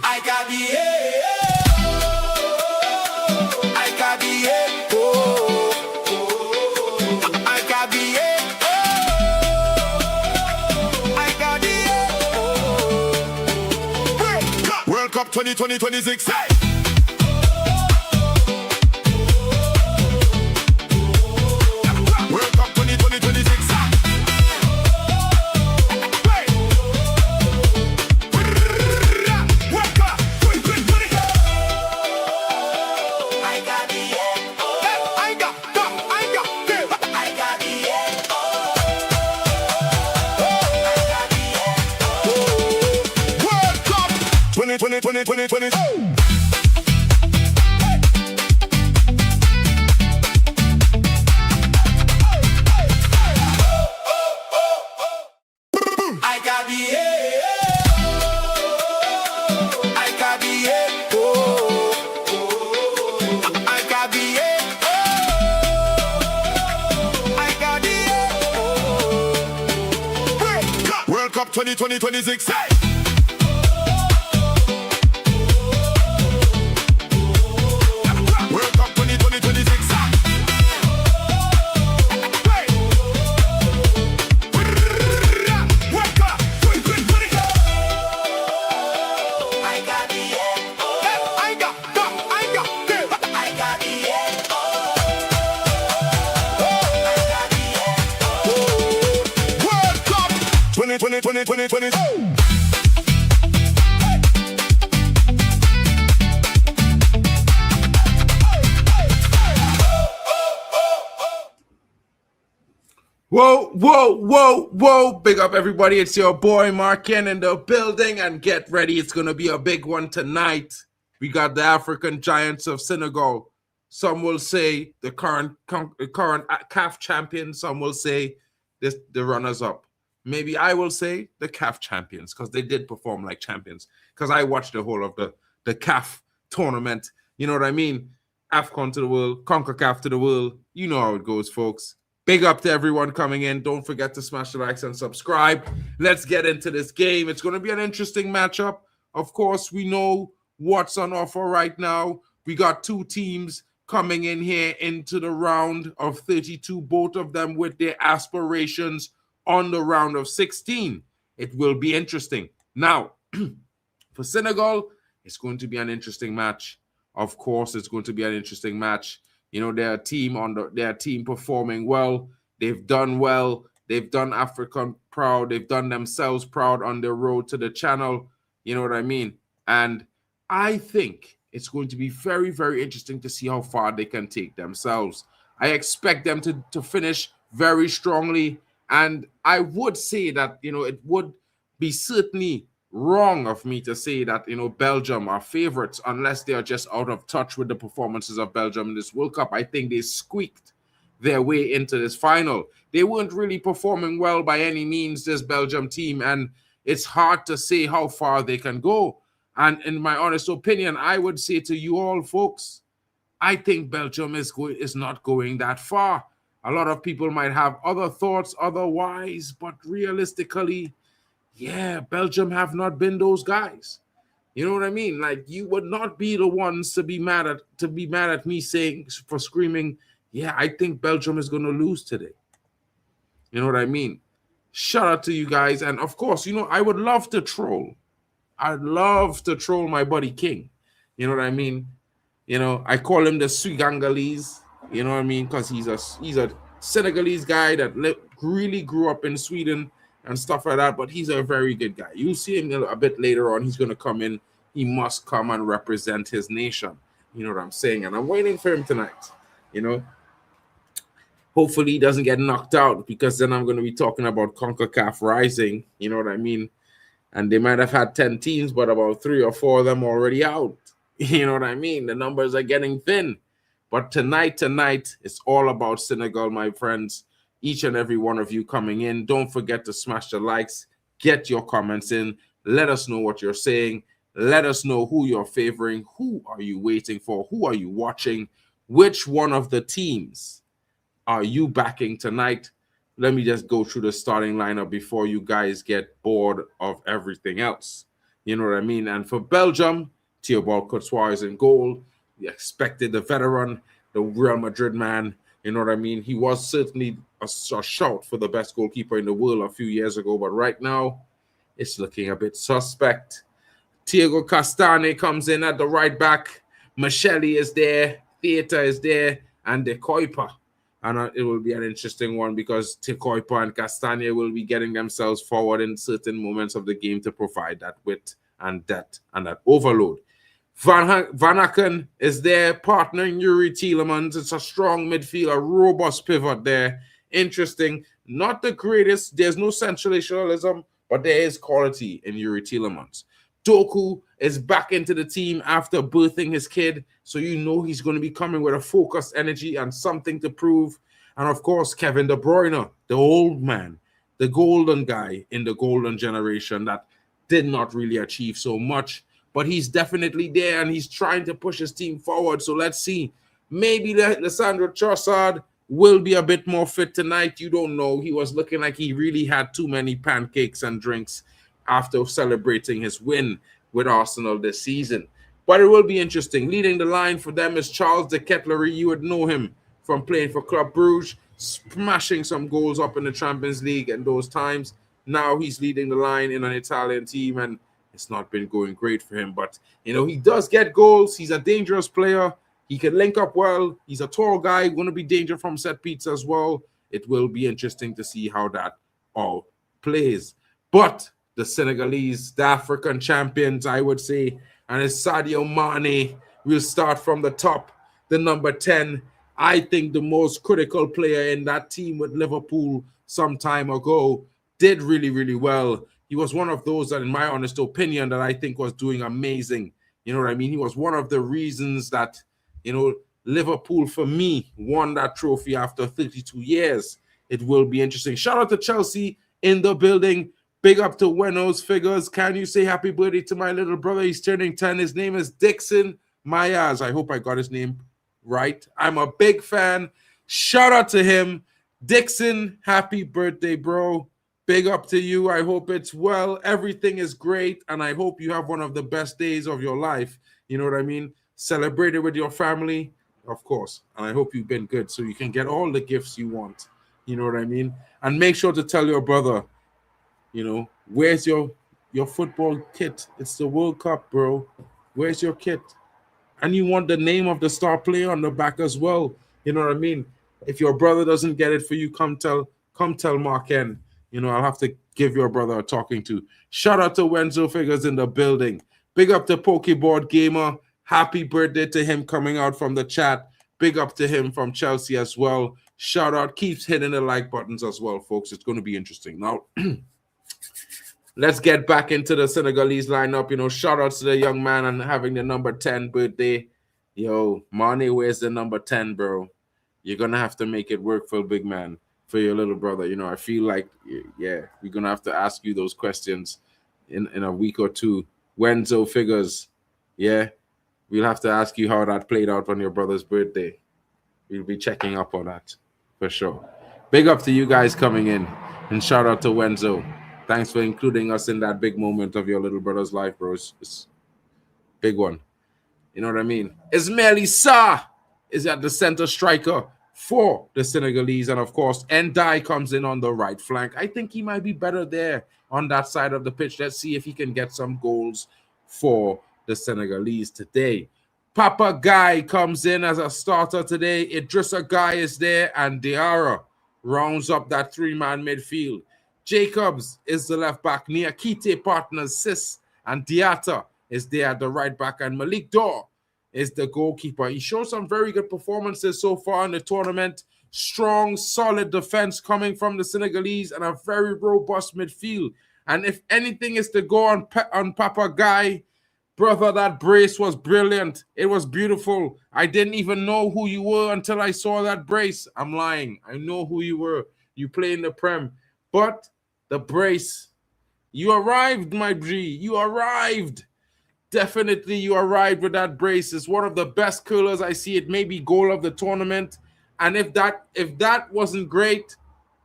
I got the I got the I got the I got the World Cup 2026. Hey! World Cup 2026. World Cup 2026. Hey! World Cup 2026. Hey! World Cup 2026. I got the I got the World Cup 2020. Whoa. Big up, everybody. It's your boy, Markin, in the building. And get ready. It's going to be a big one tonight. We got the African Giants of Senegal. Some will say the current CAF champions. Some will say the runners-up. Maybe I will say the CAF champions because they did perform like champions. Because I watched the whole of the CAF tournament. You know what I mean? AFCON to the world, CONCACAF to the world. You know how it goes, folks. Big up to everyone coming in. Don't forget to smash the likes and subscribe. Let's get into this game. It's going to be an interesting matchup. Of course, we know what's on offer right now. We got two teams coming in here into the round of 32, both of them with their aspirations on the round of 16. It will be interesting. Now, for Senegal, it's going to be an interesting match. Of course, it's going to be an interesting match. You know, their team performing well. They've done well. They've done Africa proud. They've done themselves proud on their road to the channel. You know what I mean? And I think it's going to be very, very interesting to see how far they can take themselves. I expect them to finish very strongly. And I would say that, you know, it would be certainly wrong of me to say that, you know, Belgium are favorites unless they are just out of touch with the performances of Belgium in this World Cup. I think they squeaked their way into this final. They weren't really performing well by any means, this Belgium team, and it's hard to say how far they can go. And in my honest opinion, I would say to you all, folks, I think Belgium is not going that far. A lot of people might have other thoughts otherwise, but realistically, yeah, Belgium have not been those guys. You know what I mean? Like, you would not be the ones to be mad at me saying, for screaming, yeah, I think Belgium is going to lose today. You know what I mean? Shout out to you guys. And of course, you know, I would love to troll. I'd love to troll my buddy King. You know what I mean? You know, I call him the Swigangalese. You know what I mean? Because he's a Senegalese guy that really grew up in Sweden and stuff like that, but he's a very good guy. You'll see him a bit later on. He's going to come in. He must come and represent his nation. You know what I'm saying? And I'm waiting for him tonight, you know. Hopefully he doesn't get knocked out, because then I'm going to be talking about CONCACAF rising, you know what I mean? And they might have had 10 teams, but about 3 or 4 of them already out. You know what I mean? The numbers are getting thin. But tonight, it's all about Senegal, my friends. Each and every one of you coming in, don't forget to smash the likes, get your comments in, let us know what you're saying, let us know who you're favoring, who are you waiting for, who are you watching, which one of the teams are you backing tonight? Let me just go through the starting lineup before you guys get bored of everything else. You know what I mean? And for Belgium, Thibaut Courtois is in goal. We expected the veteran, the Real Madrid man. You know what I mean? He was certainly a shout for the best goalkeeper in the world a few years ago, but right now it's looking a bit suspect. Thiago Castane comes in at the right back. Michele is there. Theatre is there. And De Kuiper. And it will be an interesting one because De Kuiper and Castane will be getting themselves forward in certain moments of the game to provide that width and depth and that overload. Van Aken is there partnering Yuri Tielemans. It's a strong midfield, a robust pivot there. Interesting. Not the greatest. There's no sensationalism, but there is quality in Yuri Tielemans. Doku is back into the team after birthing his kid, so you know he's going to be coming with a focused energy and something to prove. And of course, Kevin De Bruyne, the old man, the golden guy in the golden generation that did not really achieve so much, but he's definitely there and he's trying to push his team forward. So let's see. Maybe Lissandro Trossard will be a bit more fit tonight. You don't know. He was looking like he really had too many pancakes and drinks after celebrating his win with Arsenal this season. But it will be interesting. Leading the line for them is Charles de Ketelaere. You would know him from playing for Club Brugge, smashing some goals up in the Champions League in those times. Now he's leading the line in an Italian team, and it's not been going great for him. But, you know, he does get goals. He's a dangerous player. He can link up well. He's a tall guy, going to be danger from set piece as well. It will be interesting to see how that all plays. But the Senegalese, the African champions, I would say, and it's Sadio Mane. We'll start from the top, the number 10. I think the most critical player in that team with Liverpool some time ago did really, really well. He was one of those that, in my honest opinion, that I think was doing amazing. You know what I mean? He was one of the reasons that, you know, Liverpool, for me, won that trophy after 32 years. It will be interesting. Shout out to Chelsea in the building. Big up to Weno's Figures. Can you say happy birthday to my little brother? He's turning 10. His name is Dixon Myers. I hope I got his name right. I'm a big fan. Shout out to him. Dixon, happy birthday, bro. Big up to you. I hope it's well. Everything is great. And I hope you have one of the best days of your life. You know what I mean? Celebrate it with your family, of course. And I hope you've been good so you can get all the gifts you want. You know what I mean? And make sure to tell your brother, you know, where's your football kit? It's the World Cup, bro. Where's your kit? And you want the name of the star player on the back as well. You know what I mean? If your brother doesn't get it for you, come tell Mark N. You know, I'll have to give your brother a talking to. Shout out to Wenzo Figures in the building. Big up to Pokeboard Gamer. Happy birthday to him coming out from the chat. Big up to him from Chelsea as well. Shout out. Keeps hitting the like buttons as well, folks. It's going to be interesting. Now, let's get back into the Senegalese lineup. You know, shout out to the young man and having the number 10 birthday. Yo, Mane, where's the number 10, bro? You're going to have to make it work for a big man, for your little brother. You know, I feel like, yeah, we're going to have to ask you those questions in a week or two. Wenzo Figures, yeah, we'll have to ask you how that played out on your brother's birthday. We'll be checking up on that for sure. Big up to you guys coming in, and shout out to Wenzo. Thanks for including us in that big moment of your little brother's life, bro. It's big one. You know what I mean? Ismail Issa is at the center striker for the Senegalese. And of course, Ndai comes in on the right flank. I think he might be better there on that side of the pitch. Let's see if he can get some goals for the Senegalese today. Papa Guy comes in as a starter today. Idrissa Guy is there, and Diarra rounds up that three-man midfield. Jacobs is the left back. Niakite partners Sis and Diatta is there at the right back, and Malik Dor is the goalkeeper. He showed some very good performances so far in the tournament. Strong, solid defense coming from the Senegalese and a very robust midfield. And if anything is to go on Papa Guy, brother, that brace was brilliant. It was beautiful. I didn't even know who you were until I saw that brace. I'm lying. I know who you were. You play in the Prem. But the brace, you arrived, my G. You arrived. Definitely you arrived with that brace. It's one of the best curlers I see. It may be goal of the tournament. And if that wasn't great,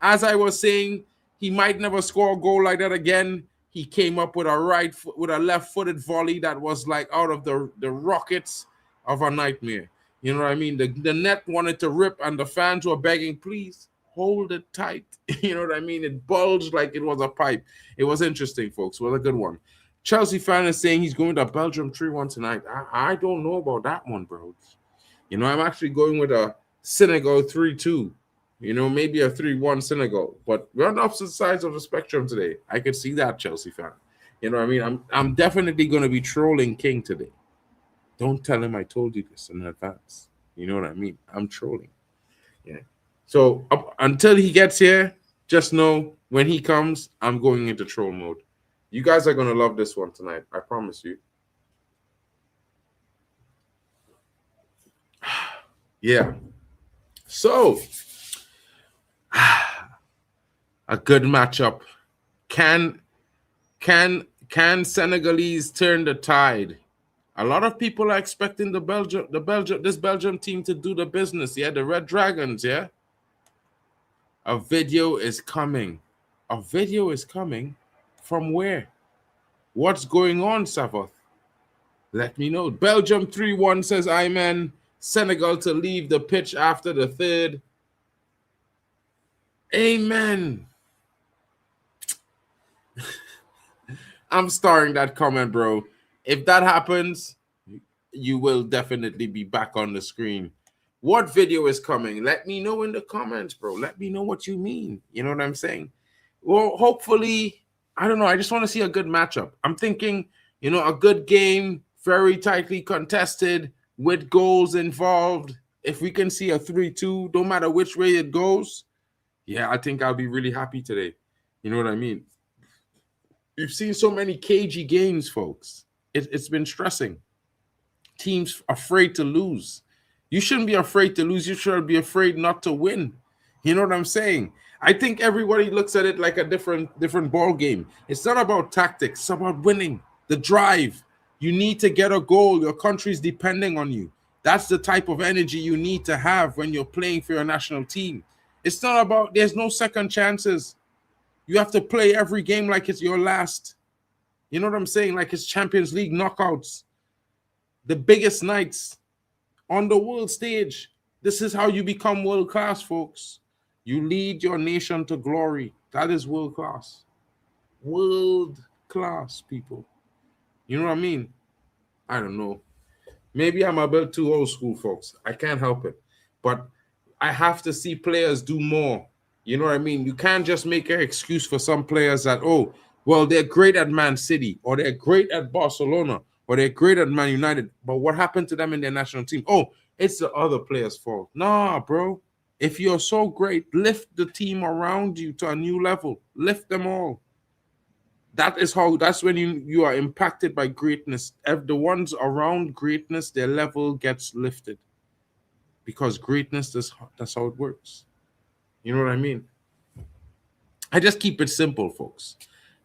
as I was saying, he might never score a goal like that again. He came up with a with a left-footed volley that was like out of the rockets of a nightmare. You know what I mean? The net wanted to rip, and the fans were begging, please hold it tight. You know what I mean? It bulged like it was a pipe. It was interesting, folks. It was a good one. Chelsea fan is saying he's going to Belgium 3-1 tonight. I don't know about that one, bro. You know, I'm actually going with a Senegal 3-2. You know, maybe a 3-1 Senegal. But we're on opposite sides of the spectrum today. I could see that, Chelsea fan. You know what I mean? I'm definitely going to be trolling King today. Don't tell him I told you this in advance. You know what I mean? I'm trolling. Yeah. So until he gets here, just know when he comes, I'm going into troll mode. You guys are going to love this one tonight. I promise you. Yeah. So, a good matchup. Can Senegalese turn the tide? A lot of people are expecting this Belgium team to do the business. Yeah, the Red Dragons. Yeah. A video is coming. A video is coming. From where? What's going on, Savoth? Let me know. Belgium 3-1 says Ayman. Senegal to leave the pitch after the third. Amen. I'm starring that comment, bro. If that happens, you will definitely be back on the screen. What video is coming? Let me know in the comments, bro. Let me know what you mean. You know what I'm saying? Well, hopefully, I don't know. I just want to see a good matchup. I'm thinking, you know, a good game, very tightly contested, with goals involved. If we can see a 3-2, no matter which way it goes, yeah, I think I'll be really happy today. You know what I mean? We've seen so many cagey games, folks. It's been stressing. Teams afraid to lose. You shouldn't be afraid to lose. You should be afraid not to win. You know what I'm saying? I think everybody looks at it like a different ball game. It's not about tactics. It's about winning. The drive. You need to get a goal. Your country's depending on you. That's the type of energy you need to have when you're playing for your national team. It's not about, there's no second chances. You have to play every game like it's your last. You know what I'm saying? Like it's Champions League knockouts. The biggest nights on the world stage. This is how you become world class, folks. You lead your nation to glory. That is world class. World class, people. You know what I mean? I don't know. Maybe I'm a bit too old school, folks. I can't help it. But I have to see players do more. You know what I mean? You can't just make an excuse for some players that, oh, well, they're great at Man City, or they're great at Barcelona, or they're great at Man United. But what happened to them in their national team? Oh, it's the other players' fault. Nah, bro. If you're so great, lift the team around you to a new level. Lift them all. That's when you are impacted by greatness. If the ones around greatness, their level gets lifted. Because greatness, that's how it works. You know what I mean? I just keep it simple, folks.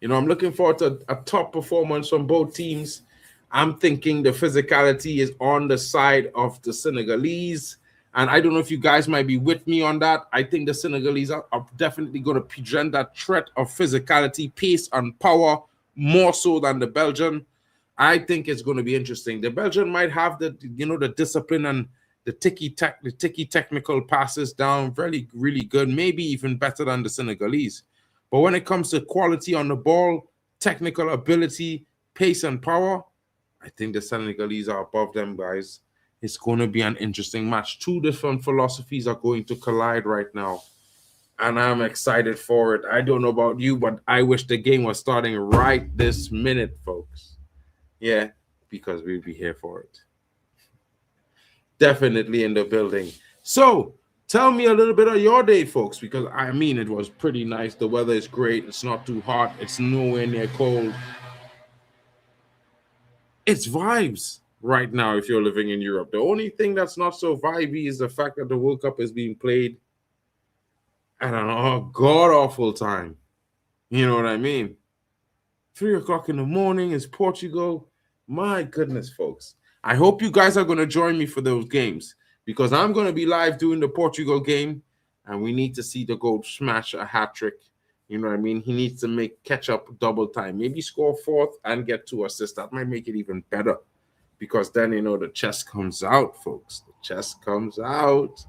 You know, I'm looking forward to a top performance from both teams. I'm thinking the physicality is on the side of the Senegalese. And I don't know if you guys might be with me on that. I think the Senegalese are definitely going to present that threat of physicality, pace, and power more so than the Belgian. I think it's going to be interesting. The Belgian might have the discipline and the ticky technical passes down really good, maybe even better than the Senegalese. But when it comes to quality on the ball, technical ability, pace, and power, I think the Senegalese are above them, guys. It's going to be an interesting match. Two different philosophies are going to collide right now. And I'm excited for it. I don't know about you, but I wish the game was starting right this minute, folks. Yeah, because we'll be here for it. Definitely in the building. So, tell me a little bit of your day, folks, because I mean, it was pretty nice. The weather is great. It's not too hot. It's nowhere near cold. It's vibes right now if you're living in Europe. The only thing that's not so vibey is the fact that the World Cup is being played at an god-awful time. You know what I mean? 3 o'clock in the morning is Portugal. My goodness, folks. I hope you guys are going to join me for those games because I'm going to be live doing the Portugal game, and we need to see the goal smash a hat trick You know what I mean? He needs to catch up double time. Maybe score fourth and get 2 assists. That might make it even better because then the chest comes out, folks. The chest comes out.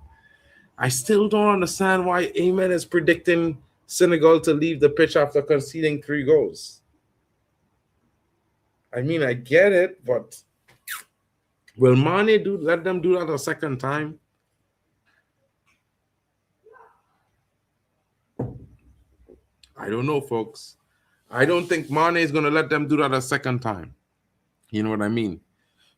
I still don't understand why Amen is predicting Senegal to leave the pitch after conceding 3 goals. I mean, I get it, but will Mane let them do that a second time? I don't know, folks. I don't think Mane is going to let them do that a second time. You know what I mean?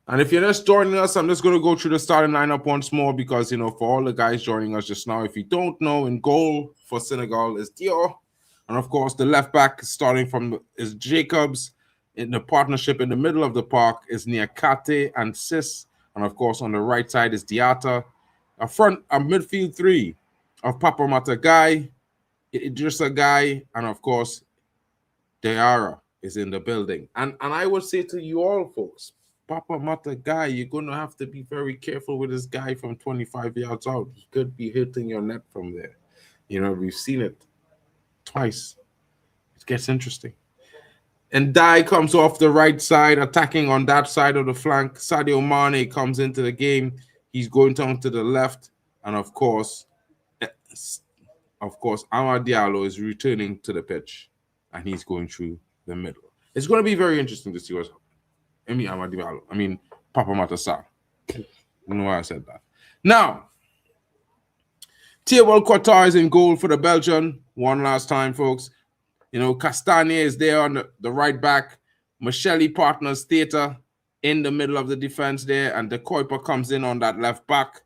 And if you're just joining us, I'm just going to go through the starting lineup once more because, for all the guys joining us just now, if you don't know, in goal for Senegal is Dior. And, of course, the left back starting from is Jacobs. In the partnership in the middle of the park is Niakate and Sis. And, of course, on the right side is Diata. A midfield three of Papa Mata Guy, Idrissa Guy, and, of course, Diarra is in the building. And I would say to you all, folks, Papa Mata Guy, you're going to have to be very careful with this guy from 25 yards out. He could be hitting your net from there. We've seen it twice. It gets interesting. And Dai comes off the right side, attacking on that side of the flank. Sadio Mane comes into the game. He's going down to the left. And, of course, Amad Diallo is returning to the pitch. And he's going through the middle. It's going to be very interesting to see what's happening. Papa Matasa. I don't know why I said that. Now, Thibaut Courtois is in goal for the Belgian. One last time, folks. Castagne is there on the right back. Michele partners Theta in the middle of the defense there. And the Kuiper comes in on that left back.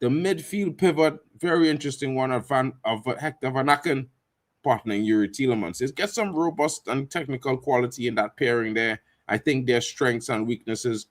The midfield pivot, very interesting one of Hector Van Aken partnering Yuri Tielemans. It gets some robust and technical quality in that pairing there. I think their strengths and weaknesses,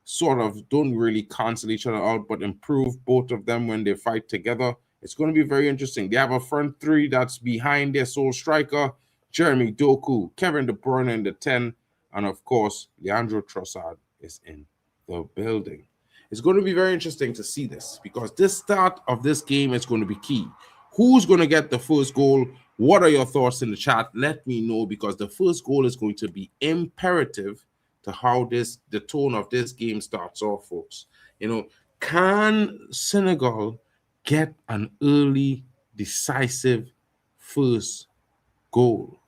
sort of don't really cancel each other out, but improve both of them when they fight together. It's going to be very interesting. They have a front three that's behind their sole striker, Jeremy Doku, Kevin De Bruyne in the 10, and of course, Leandro Trossard is in the building. It's going to be very interesting to see this because this start of this game is going to be key. Who's going to get the first goal? What are your thoughts in the chat? Let me know because the first goal is going to be imperative to how the tone of this game starts off, folks. Can Senegal get an early, decisive first goal?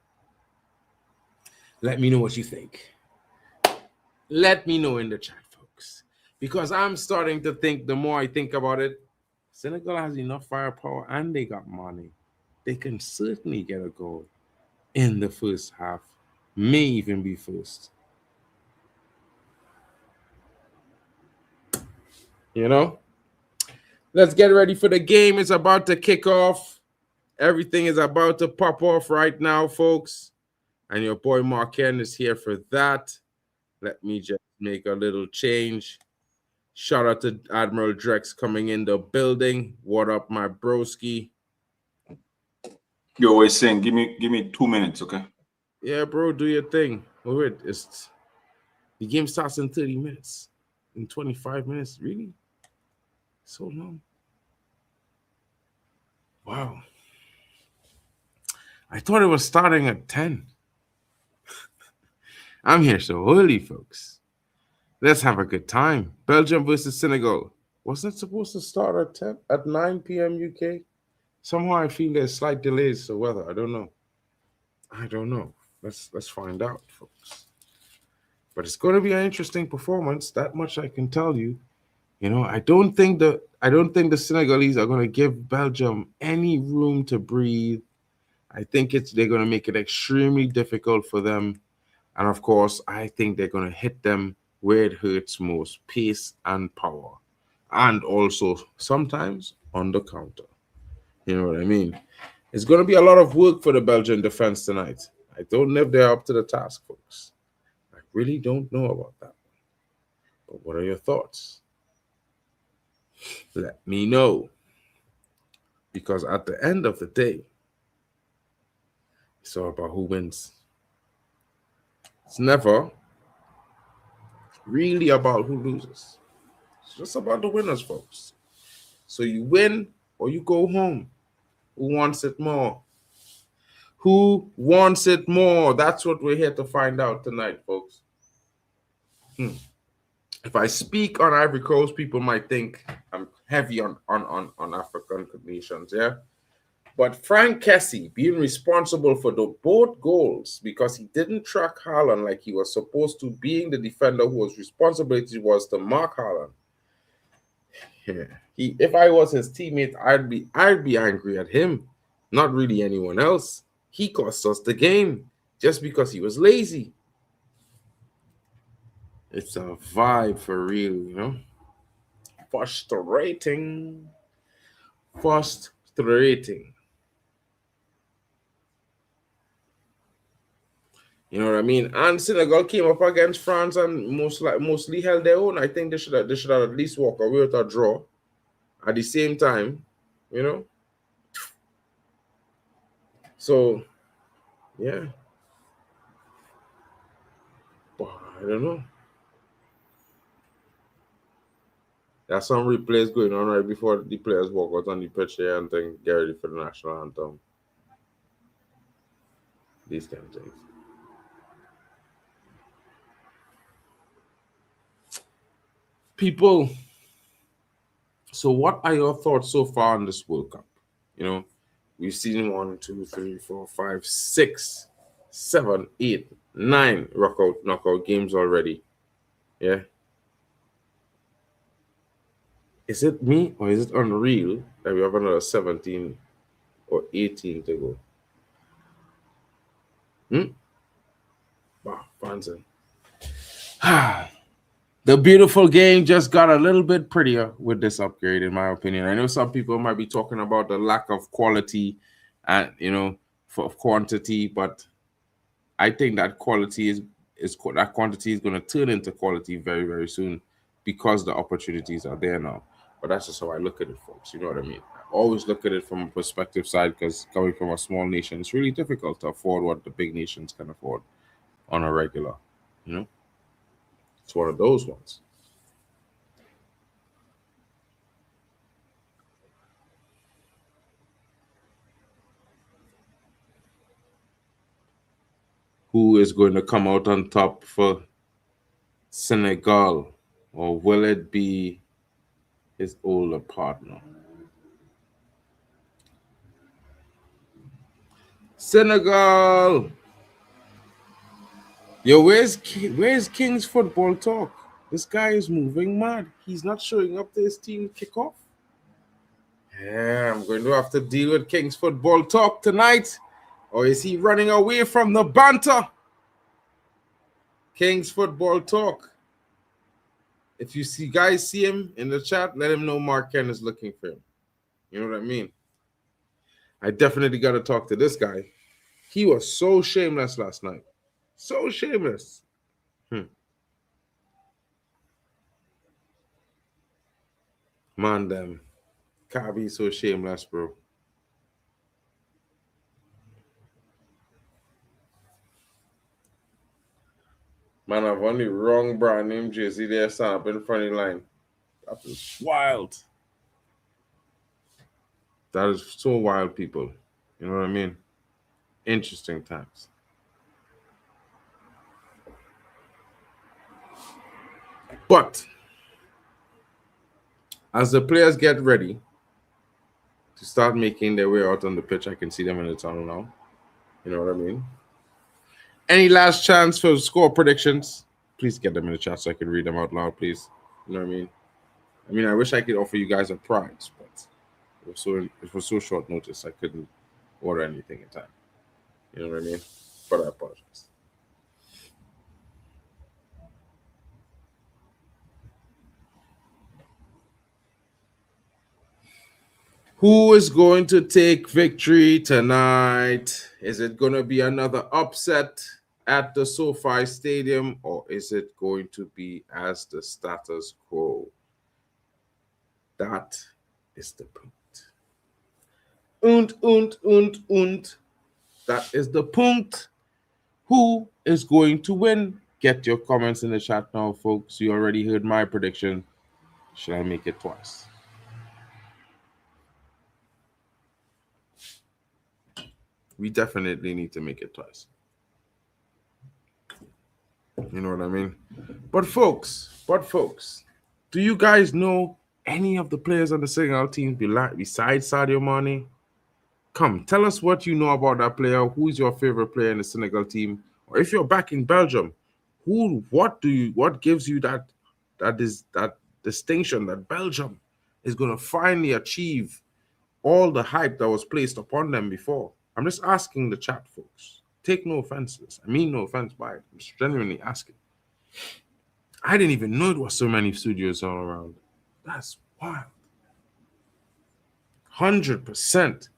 Let me know what you think. Let me know in the chat, folks. Because I'm starting to think, the more I think about it, Senegal has enough firepower and they got money. They can certainly get a goal in the first half. May even be first. Let's get ready for the game. It's about to kick off. Everything is about to pop off right now, folks. And your boy Mark Ken is here for that. Let me just make a little change. Shout out to Admiral Drex coming in the building. What up, my broski? You're always saying, give me 2 minutes, okay? Yeah, bro, do your thing. Wait, the game starts in 30 minutes. In 25 minutes, really? So long. Wow. I thought it was starting at 10. I'm here so early, folks. Let's have a good time. Belgium versus Senegal. Wasn't it supposed to start at 9 p.m. UK? Somehow I feel there's slight delays to weather. I don't know. Let's find out, folks. But it's going to be an interesting performance. That much I can tell you. I don't think the Senegalese are going to give Belgium any room to breathe. I think they're going to make it extremely difficult for them. And of course, I think they're going to hit them where it hurts most, pace and power. And also sometimes on the counter. You know what I mean? It's going to be a lot of work for the Belgian defense tonight. I don't know if they're up to the task, folks. I really don't know about that. But what are your thoughts? Let me know. Because at the end of the day, it's all about who wins. It's never really about who loses. It's just about the winners, folks. So you win or you go home. Who wants it more? Who wants it more? That's what we're here to find out tonight, folks. If I speak on Ivory Coast, people might think I'm heavy on African nations, yeah. But Frank Kessie being responsible for the both goals because he didn't track Haaland like he was supposed to, being the defender whose responsibility was to mark Haaland. Yeah. If I was his teammate, I'd be angry at him, not really anyone else. He cost us the game just because he was lazy. It's a vibe for real, you know. Frustrating. Frustrating. You know what I mean? And Senegal came up against France and mostly held their own. I think they should have at least walked away with a draw. At the same time, you know. So yeah, but I don't know. There's some replays going on right before the players walk out on the pitch here and then get ready for the national anthem. These kind of things. People, so what are your thoughts so far on this World Cup? You know, we've seen 1, 2, 3, 4, 5, 6, 7, 8, 9 knockout games already. Yeah. Is it me or is it unreal that we have another 17 or 18 to go? Wow, Fancy. The beautiful game just got a little bit prettier with this upgrade, in my opinion. I know some people might be talking about the lack of quality and for quantity, but I think that quality is that quantity is going to turn into quality very, very soon because the opportunities are there now. But that's just how I look at it, folks. You know what I mean? I always look at it from a perspective side because coming from a small nation, it's really difficult to afford what the big nations can afford on a regular. You know, it's one of those ones. Who is going to come out on top for Senegal, or will it be his older partner? Senegal. Yo, where's King's football talk? This guy is moving mad. He's not showing up to his team kickoff. Yeah, I'm going to have to deal with King's football talk tonight. Or is he running away from the banter? King's football talk. If you see him in the chat, let him know Mark Ken is looking for him. You know what I mean? I definitely got to talk to this guy. He was so shameless last night. So shameless. Man, them. Can't be so shameless, bro. Man, I've only wrong brand name jersey there, stand up in front of the line. That is wild. That is so wild, people. You know what I mean? Interesting times. But as the players get ready to start making their way out on the pitch, I can see them in the tunnel now. You know what I mean? Any last chance for score predictions? Please get them in the chat so I can read them out loud, please. You know what I mean? I wish I could offer you guys a prize, but it was so short notice I couldn't order anything in time. You know what I mean? But I apologize. Who is going to take victory tonight? Is it going to be another upset at the SoFi Stadium, or is it going to be as the status quo? That is the point. Und. That is the point. Who is going to win? Get your comments in the chat now, folks. You already heard my prediction. Should I make it twice? We definitely need to make it twice. You know what I mean? But folks, do you guys know any of the players on the Senegal team besides Sadio Mane? Come, tell us what you know about that player. Who's your favorite player in the Senegal team? Or if you're back in Belgium, what gives you that distinction that Belgium is going to finally achieve all the hype that was placed upon them before? I'm just asking the chat, folks. Take no offenses. I mean no offense by it. I'm just genuinely asking. I didn't even know there were so many studios all around. That's wild. 100%.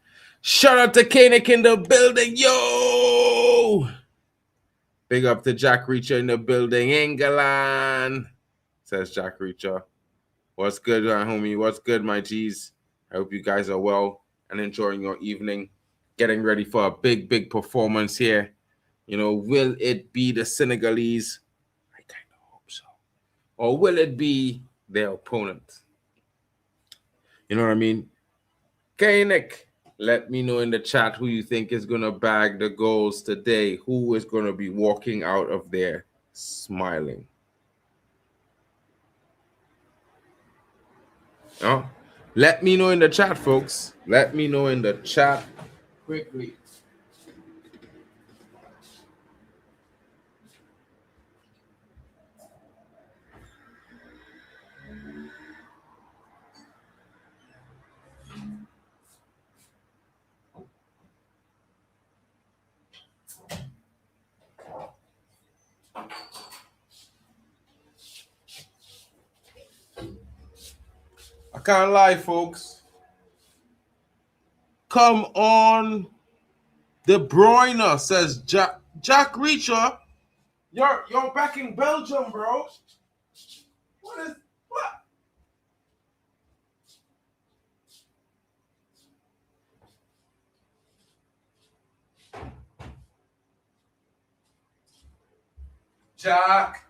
Shout out to Kanik in the building. Yo! Big up to Jack Reacher in the building. England, says Jack Reacher. What's good, my homie? What's good, my G's? I hope you guys are well and enjoying your evening. Getting ready for a big performance here. You know, will it be the Senegalese? I kind of hope so. Or will it be their opponent? You know what I mean? Kanik, let me know in the chat who you think is going to bag the goals today. Who is going to be walking out of there smiling? Oh, let me know in the chat, folks. Let me know in the chat quickly. I can't lie, folks. Come on. De Bruyne, says Jack Reacher. You're back in Belgium, bro. What? Jack,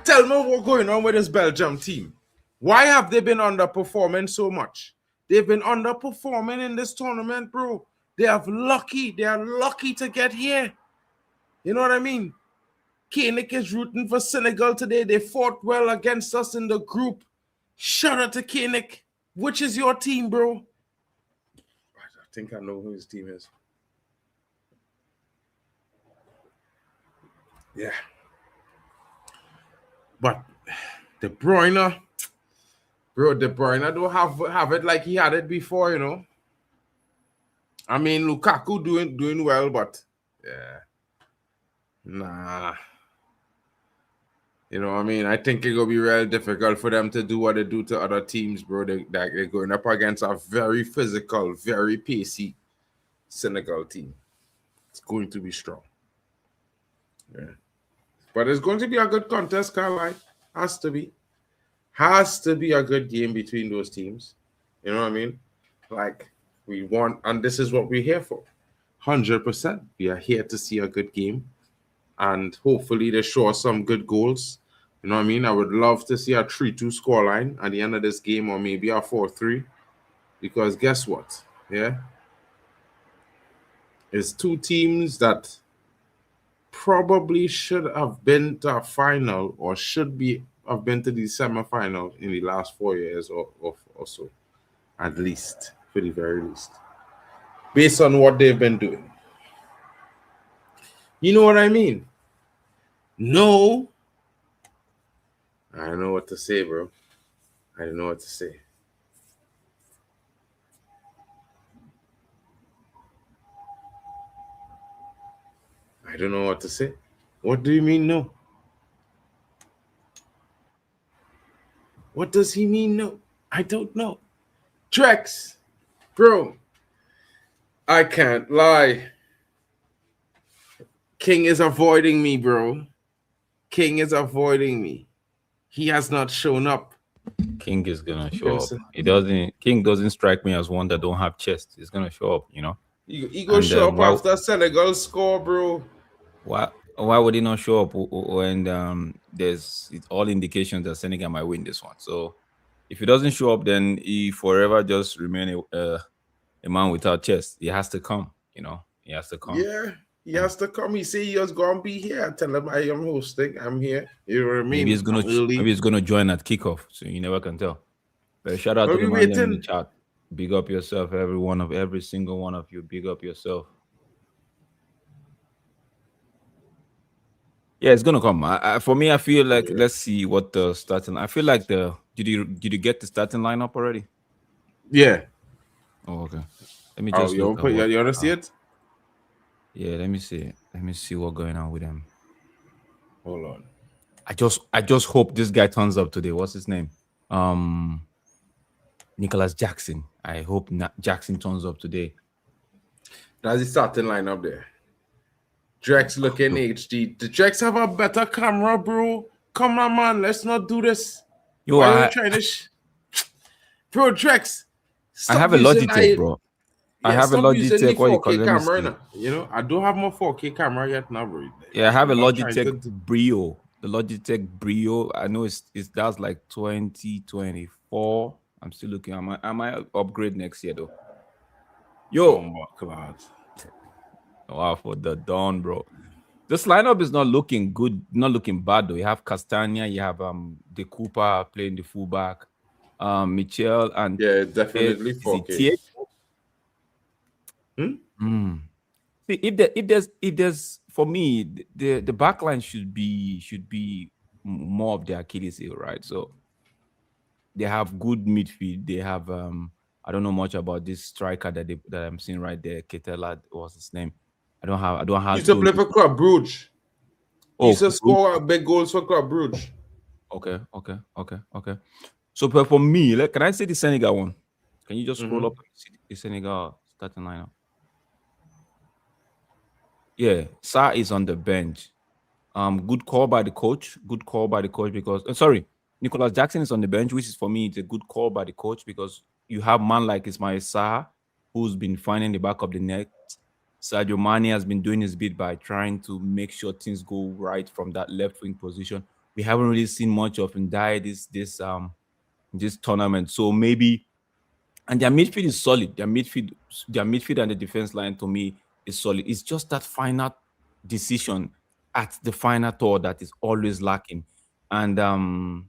tell me what's going on with this Belgium team. Why have they been underperforming so much? They've been underperforming in this tournament, bro. They are lucky to get here. You know what I mean? Kanik is rooting for Senegal today. They fought well against us in the group. Shout out to Kanik. Which is your team, bro? I think I know who his team is. Yeah. But De Bruyne, bro, De Bruyne don't have it like he had it before, you know. I mean, Lukaku doing well, but yeah. Nah. You know what I mean? I think it's going to be real difficult for them to do what they do to other teams, bro. They're going up against a very physical, very pacey Senegal team. It's going to be strong. Yeah. But it's going to be a good contest, Carlisle. Has to be. Has to be a good game between those teams. You know what I mean? Like, we want, and this is what we're here for. 100%. We are here to see a good game. And hopefully they show us some good goals. You know what I mean? I would love to see a 3-2 scoreline at the end of this game, or maybe a 4-3. Because guess what? Yeah? It's two teams that probably should have been to a final or have been to the semifinal in the last 4 years or so. At least, for the very least. Based on what they've been doing. You know what I mean? No. I don't know what to say, bro. I don't know what to say. I don't know what to say. What do you mean, no? What does he mean, no? I don't know. Drex, bro, I can't lie. King is avoiding me, bro. King is avoiding me. He has not shown up. King is gonna show up. King doesn't strike me as one that don't have chest. He's gonna show up, you know. He gonna show up after Senegal score, bro. Why would he not show up when there's all indications that Senegal might win this one? So If he doesn't show up, then he forever just remain a man without chest. He has to come. He has to come. Yeah, he has to come. He say he was gonna be here. I tell him I am hosting. I'm here. You know what I mean? Maybe he's gonna I'm early. maybe he's gonna join at kickoff. So you never can tell. But shout out But to the we man there in the waiting. chat. Big up yourself, every single one of you. Big up yourself. Yeah, it's gonna come. For me, I feel like let's see what the starting. I feel like did you get the starting lineup already? Yeah. Oh, okay. Let me Oh, just look at what. you wanna see it? Yeah, let me see. Let me see what's going on with them. Hold on. I just hope this guy turns up today. What's his name? Nicholas Jackson. I hope Jackson turns up today. That's the starting lineup there. Drex looking HD. The Drex have a better camera, bro. Come on, man. Let's not do this. Yo, Why are you trying to bro, Drex? I have a Logitech, bro. I have a Logitech. What you call it? Camera now. I don't have my 4K camera yet now, bro. Yeah, I have a Logitech Brio. The Logitech Brio. I know that's like 2024. I'm still looking. I might upgrade next year though. Yo, oh my God. Wow, for the dawn, bro. This lineup is not looking good, not looking bad though. You have Castagna, you have De Cooper playing the fullback, Michel, and definitely 4K. See, if there's for me, the backline should be more of the Achilles heel, right? So they have good midfield. They have I don't know much about this striker that I'm seeing right there, Ketela. What's his name? I don't have. He used to play for Club Brugge. He used to score big goals for Club Brugge. Okay. So for me, can I say the Senegal one? Can you just scroll up and see the Senegal starting lineup? Yeah, Sa is on the bench. Good call by the coach. Good call by the coach because Nicholas Jackson is on the bench, which is for me it's a good call by the coach because you have man like Ismail Sarr who's been finding the back of the net. Sadio Mane has been doing his bit by trying to make sure things go right from that left wing position. We haven't really seen much of Ndiaye this tournament, so maybe. And their midfield is solid. Their midfield and the defense line to me is solid. It's just that final decision at the final third that is always lacking. And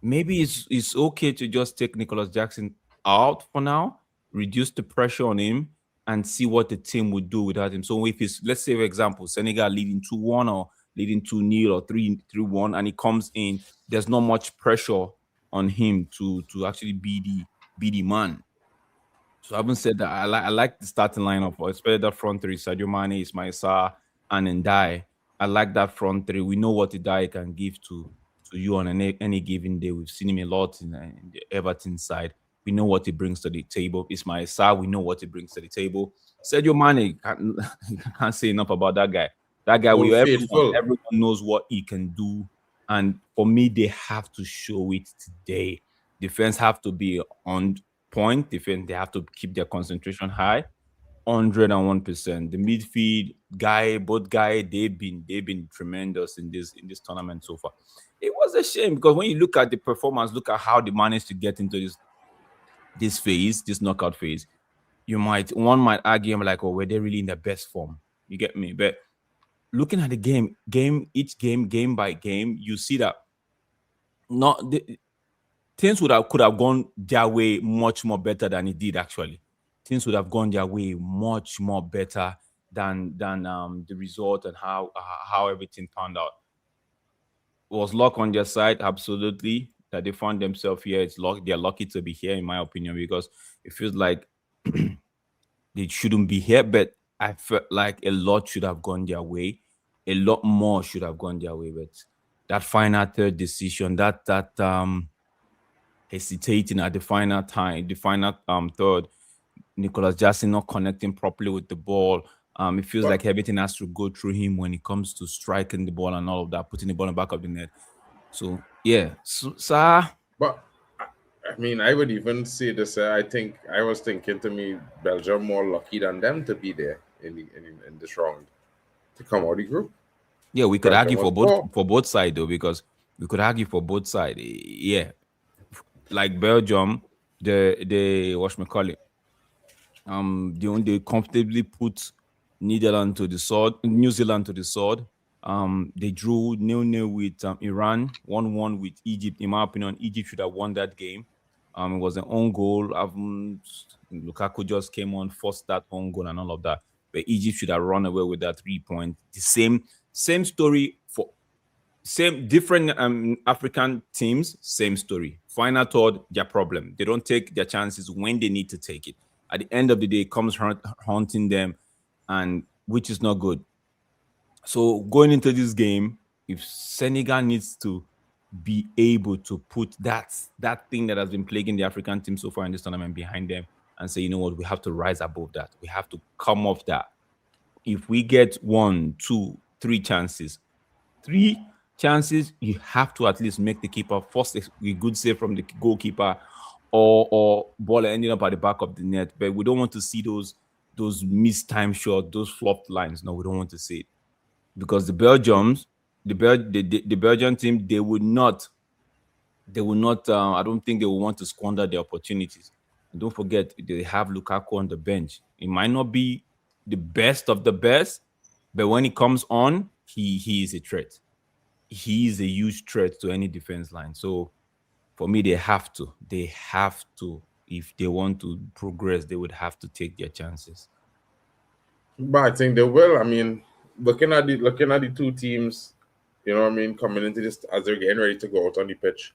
maybe it's okay to just take Nicholas Jackson out for now, reduce the pressure on him, and see what the team would do without him. So if it's, let's say, for example, Senegal leading 2-1 or leading 2-0 or 3-1, and he comes in, there's not much pressure on him to actually be the man. So I haven't said that. I like the starting lineup, especially that front three: Sadio Mane, Ismail Sarr, and Ndiaye. I like that front three. We know what Ndiaye can give to you on any given day. We've seen him a lot in the Everton side. We know what he brings to the table. Ismail Sarr, we know what he brings to the table. Sadio Mane, can't say enough about that guy. That guy, everyone knows what he can do. And for me, they have to show it today. Defense have to be on point. Defense, they have to keep their concentration high. 101%. The midfield both guys, they've been tremendous in this tournament so far. It was a shame because when you look at the performance, look at how they managed to get into this knockout phase. One might argue, I'm like, oh, were they really in their best form? You get me? But looking at the each game by game, you see that things could have gone their way much more better than it did actually. Things would have gone their way much more better than the result and how everything turned out. Was luck on their side? Absolutely. That they found themselves here. It's luck. They're lucky to be here, in my opinion, because it feels like they shouldn't be here. But I felt like a lot should have gone their way. A lot more should have gone their way. But that final third decision, that hesitating at the final third, Nicholas Jackson not connecting properly with the ball. It feels like everything has to go through him when it comes to striking the ball and all of that, putting the ball in the back of the net. So yeah, but I mean, I would even say this. I was thinking to me, Belgium more lucky than them to be there in this round to come out of the group. Yeah, we could argue for both sides though, because we could argue for both sides. Yeah, like Belgium, they whatchamacallit, they comfortably put Netherlands to the sword, New Zealand to the sword. They drew 0-0 with Iran, 1-1 with Egypt. In my opinion, Egypt should have won that game. It was an own goal. Lukaku just came on, forced that own goal and all of that. But Egypt should have run away with that 3 point. The same story for same different African teams, same story. Final third, their problem. They don't take their chances when they need to take it. At the end of the day, it comes haunting them, and which is not good. So going into this game, if Senegal needs to be able to put that thing that has been plaguing the African team so far in this tournament behind them and say, you know what, we have to rise above that. We have to come off that. If we get 1, 2, 3 chances, you have to at least make the keeper force a good save from the goalkeeper, or ball ending up at the back of the net. But we don't want to see those missed time shots, those flopped lines. No, we don't want to see it, because the Belgian team, they will not. I don't think they will want to squander the opportunities. And don't forget, they have Lukaku on the bench. It might not be the best of the best, but when he comes on, he is a threat. He is a huge threat to any defense line. So for me, they have to. If they want to progress, they would have to take their chances. But I think they will. I mean, looking at the two teams, you know what I mean, coming into this as they're getting ready to go out on the pitch,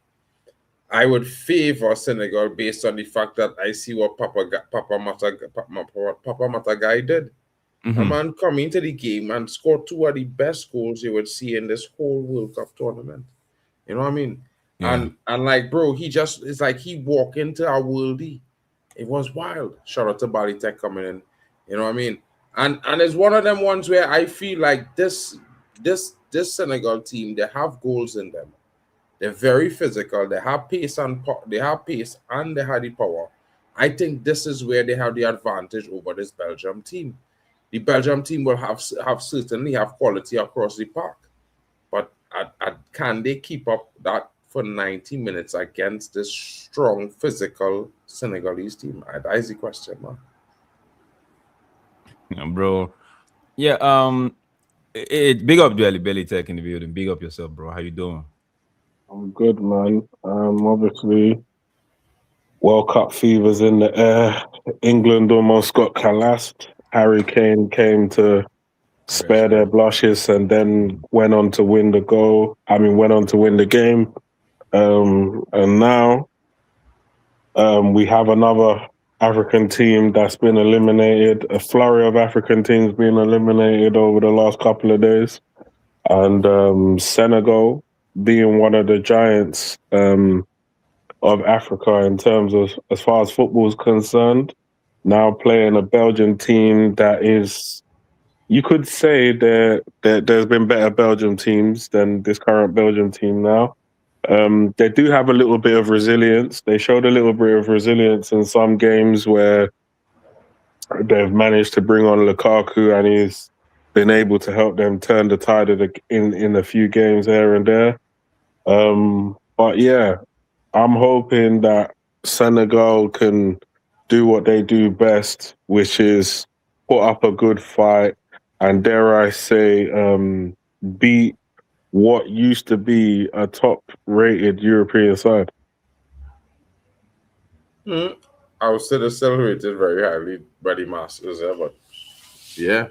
I would favor Senegal based on the fact that I see what Papa Matagai did. A man come into the game and score 2 of the best goals you would see in this whole World Cup tournament. You know what I mean? Yeah. And like, bro, it's like he walked into our worldie. It was wild. Shout out to Bali Tech coming in. You know what I mean? And it's one of them ones where I feel like this Senegal team, they have goals in them. They're very physical. They have pace and they have the power. I think this is where they have the advantage over this Belgium team. The Belgium team will certainly have quality across the park, but can they keep up that for 90 minutes against this strong physical Senegalese team? That is the question, man. Yeah, bro. Yeah. Big up to Belly Tech in the building. Big up yourself, bro. How you doing? I'm good, man. Obviously, World Cup fever's in the air. England almost got collapsed. Harry Kane came to spare their blushes and then went on to win the game. And now we have another African team that's been eliminated. A flurry of African teams being eliminated over the last couple of days. And Senegal being one of the giants of Africa in terms of as far as football is concerned, now playing a Belgian team that is, you could say that there's been better Belgian teams than this current Belgian team now. They do have a little bit of resilience. They showed a little bit of resilience in some games where they've managed to bring on Lukaku and he's been able to help them turn the tide in a few games here and there. But yeah, I'm hoping that Senegal can do what they do best, which is put up a good fight and, dare I say, beat what used to be a top-rated European side. I would say they're still rated very highly by the Masters, but yeah,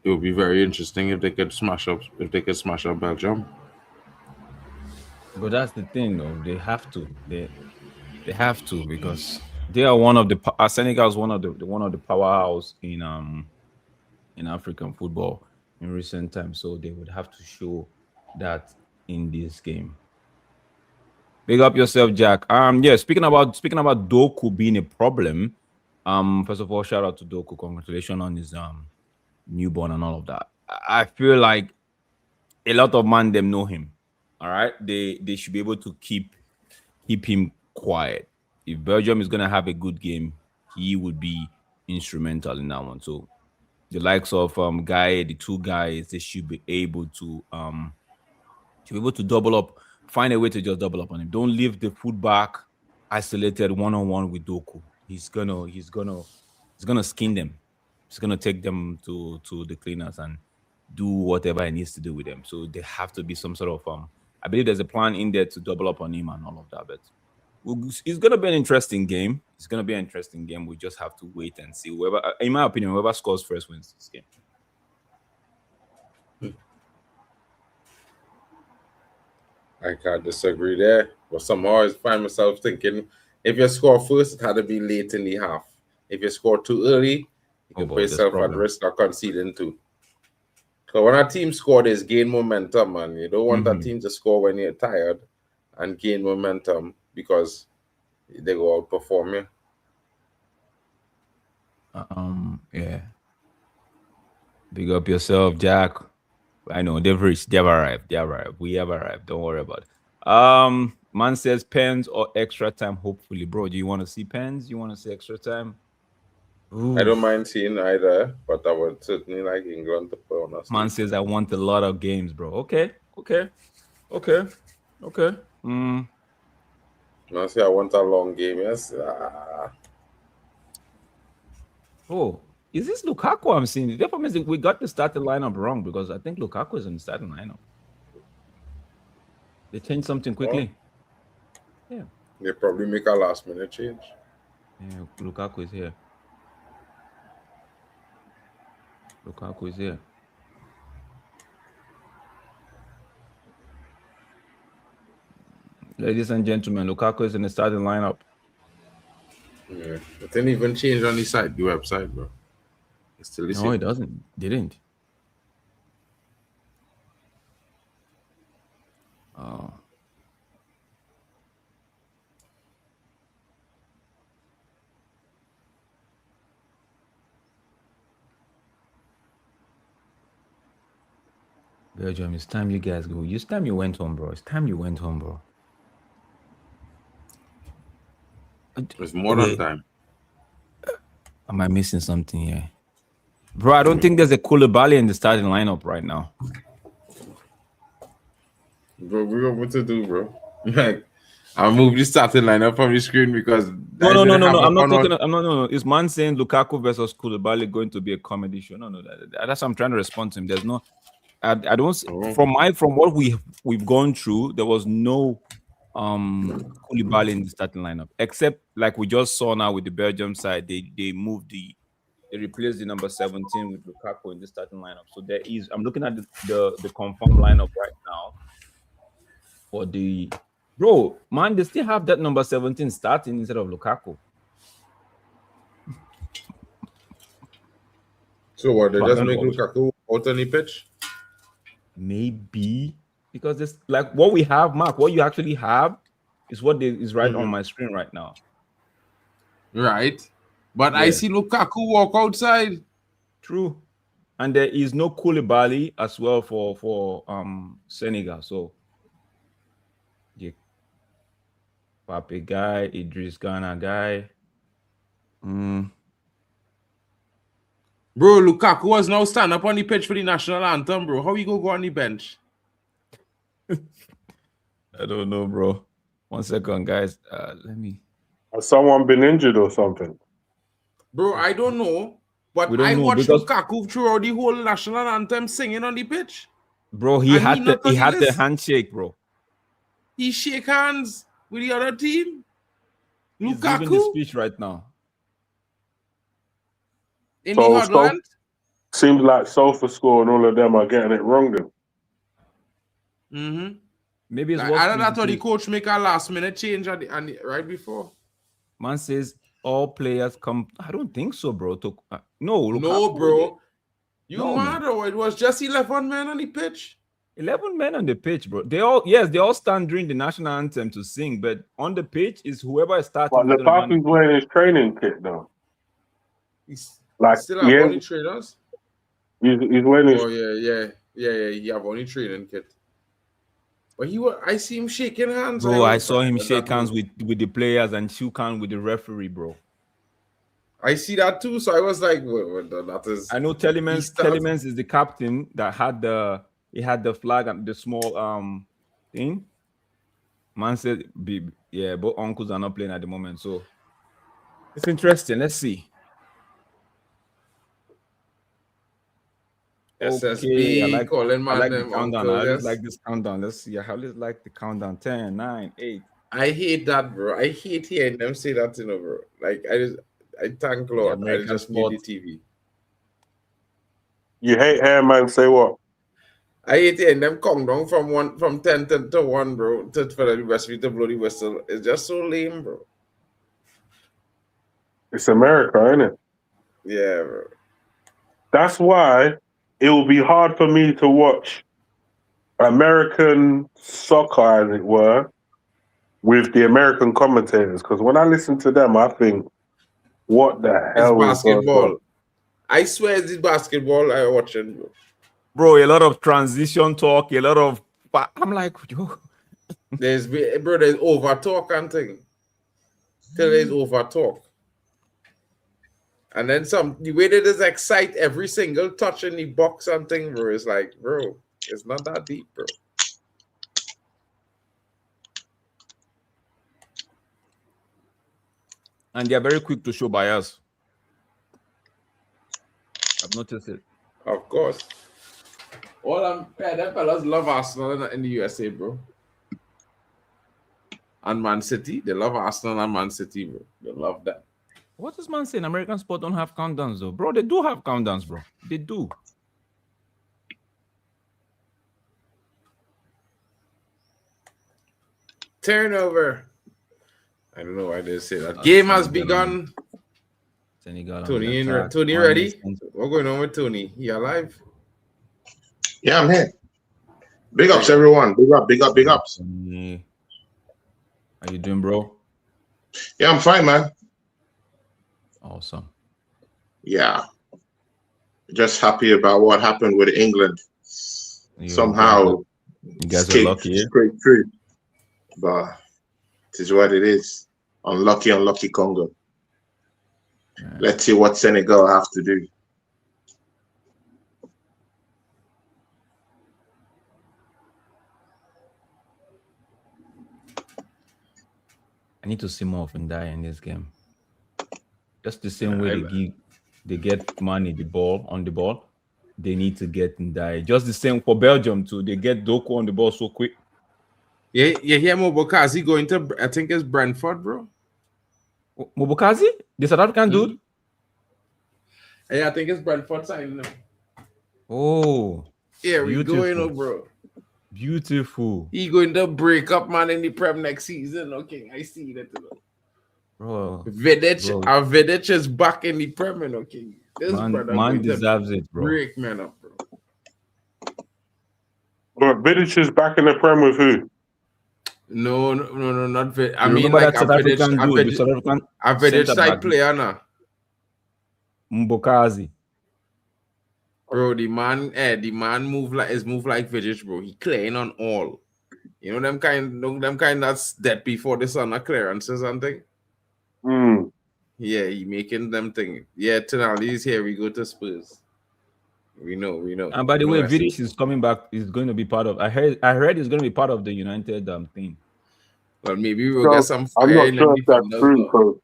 it would be very interesting if they could smash up Belgium. But that's the thing, though. They have to. They have to, because they are one of the Senegal is one of the powerhouse in African football in recent times. So they would have to show that in this game. Big up yourself, Jack. Yeah. Speaking about Doku being a problem. First of all, shout out to Doku. Congratulations on his newborn and all of that. I feel like a lot of man them know him. All right, they should be able to keep him quiet. If Belgium is gonna have a good game, he would be instrumental in that one. So the likes of the two guys, they should be able to double up find a way to just double up on him. Don't leave the fullback isolated one-on-one with Doku. He's gonna skin them. He's gonna take them to the cleaners and do whatever he needs to do with them. So there have to be some sort of I believe there's a plan in there to double up on him and all of that. But it's gonna be an interesting game. It's gonna be an interesting game. We just have to wait and see. Whoever, in my opinion, whoever scores first wins this game. I can't disagree there. But somehow I find myself thinking if you score first, it had to be late in the half. If you score too early, you can put yourself at risk of conceding too. So when a team scores, there's gain momentum, man. You don't want that team to score when you're tired and gain momentum because they go outperform you. Yeah. Big up yourself, Jack. I know they've arrived. We have arrived. Don't worry about it. Man says pens or extra time, hopefully. Bro, do you want to see pens? You want to see extra time? Ooh. I don't mind seeing either, but I would certainly like England to play on us. Man says I want a lot of games, bro. Okay. Man say I want a long game, yes. Oh, is this Lukaku I'm seeing? Therefore means we got the starting lineup wrong because I think Lukaku is in the starting lineup. They changed something quickly. Yeah. They probably make a last minute change. Yeah, Lukaku is here. Ladies and gentlemen, Lukaku is in the starting lineup. Yeah. It didn't even change on the website, bro. It's still the same. No, it doesn't. Didn't. Oh. Belgium, it's time you guys go. It's time you went home, bro. It's more than time. Am I missing something here? Bro, I don't think there's a Koulibaly in the starting lineup right now. Bro, we got what to do, bro. Like, I'll move the starting lineup from the screen because No. I'm not talking. No. Is man saying Lukaku versus Koulibaly going to be a comedy show? No. That's what I'm trying to respond to him. There's no. I don't. From what we've gone through, there was no Koulibaly in the starting lineup, except like we just saw now with the Belgium side, they replaced the number 17 with Lukaku in the starting lineup. So there is. I'm looking at the confirmed lineup right now for the. Bro, man, they still have that number 17 starting instead of Lukaku. So what? They just make Lukaku out on the pitch? Maybe because it's like what we have, Mark. What you actually have is what is right on my screen right now. Right, but I see Lukaku walk outside. True, and there is no Koulibaly as well for Senegal. So, yeah, Pape guy, Idris Ghana guy. Bro, Lukaku was now stand up on the pitch for the national anthem, bro. How you go on the bench? I don't know, bro. 1 second, guys. Let me. Has someone been injured or something? Bro, I don't know. But I watched Lukaku throughout the whole national anthem singing on the pitch. Bro, he had the handshake, bro. He shake hands with the other team. He's Lukaku giving the speech right now. In the Hudland. Seems like SofaScore and all of them are getting it wrong then. Maybe it's I thought the coach make a last minute change right before. Man says all players come. I don't think so, bro. No, bro. You mad or it was just 11 men on the pitch? 11 men on the pitch, bro. They all stand during the national anthem to sing, but on the pitch is whoever is starting. But Lukaku's wearing his training kit though. He's still have only trainers. He's wearing his. Oh yeah. He have only training kit. But I see him shaking hands. Bro, I saw him shake hands with the players and shook hands with the referee, bro. I see that too. So I was like, that is. I know Telemans is the captain that had the flag and the small thing. Man said, yeah, both uncles are not playing at the moment, so it's interesting. Let's see. Okay, SSB calling I man like the them countdown. I uncle. always Yes. like this countdown. Let's see. I always like the countdown. 10, 9, 8. I hate that, bro. I hate hearing them say that, bro. Like I thank The Lord. I American just need the sport. TV. You hate hair, man. Say what? I hate hearing them come down from 10 to 1, bro, for the rest of it to blow the whistle. It's just so lame, bro. It's America, isn't it? Yeah, bro. That's why it will be hard for me to watch American soccer, as it were, with the American commentators. Because when I listen to them, I think, what the It's hell is going on? basketball. I swear it's the basketball I watching, bro. Bro, a lot of transition talk, a lot of. I'm like, yo. There's over talk and thing. Till there's over talk. And then the way they just excite every single touch in the box and thing, bro, is like, bro, it's not that deep, bro. And they're very quick to show bias. I've noticed it. Of course. All them fellas love Arsenal in the USA, bro. And Man City. They love Arsenal and Man City, bro. They love that. What is man saying? American sport don't have countdowns, though. Bro, they do have countdowns, bro. They do. Turnover. I don't know why they say that. Game has begun. Senegal. Tony ready? What's going on with Tony? He alive? Yeah, I'm here. Big ups, everyone. Big up, big up, big ups. How you doing, bro? Yeah, I'm fine, man. Awesome. Yeah. Just happy about what happened with England. Somehow, you guys are lucky. Straight through. But it is what it is. Unlucky Congo. Yeah. Let's see what Senegal have to do. I need to see more of Ndai in this game. Just the same way they get money on the ball, they need to get Ndai. Just the same for Belgium too. They get Doku on the ball so quick. Yeah, you hear Mobokazi going to, I think it's Brentford, bro. Mobokazi? The South African dude? Yeah, I think it's Brentford signing him. Oh. Yeah, we going, bro. Beautiful. He going to break up, man, in the Prem next season. Okay, I see that. Bro. Vidic is back in the Prem, okay. This man deserves it, bro. Break man up, bro. But Vidic is back in the Prem with who? No, not Vidic. I mean, like a Vidic side player now. Mbokazi. Bro, the man move like Vidic, bro. He clearing on all. You know them kind that's dead before the sun clearances and thing. Yeah, he making them thing. Yeah, Tonali's here. We go to Spurs. We know. And by the way, Vidic is coming back. He's going to be part of. I heard he's going to be part of the United thing. Well, maybe we'll get some. I'm not sure if that's true. So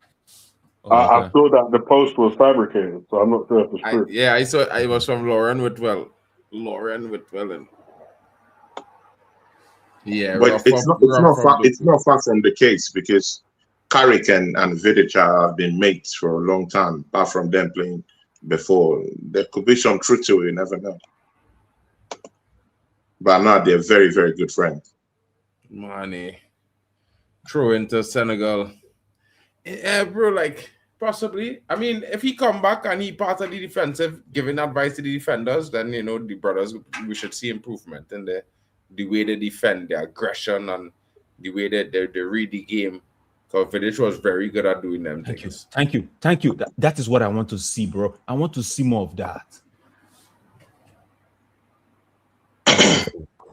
I saw that the post was fabricated, so I'm not sure if it's true. I saw it was from Lauren Whitwell. And yeah, but it's not far from the case because Carrick and Vidic have been mates for a long time. Apart from them playing before, there could be some truth to it. You never know. But now they're very, very good friends. Money throw into Senegal. Yeah, bro, like possibly. I mean, if he come back and he part of the defensive, giving advice to the defenders, then the brothers, we should see improvement in the way they defend, their aggression, and the way that they read the game. Because Vidic was very good at doing them things. Thank you. That is what I want to see, bro. I want to see more of that.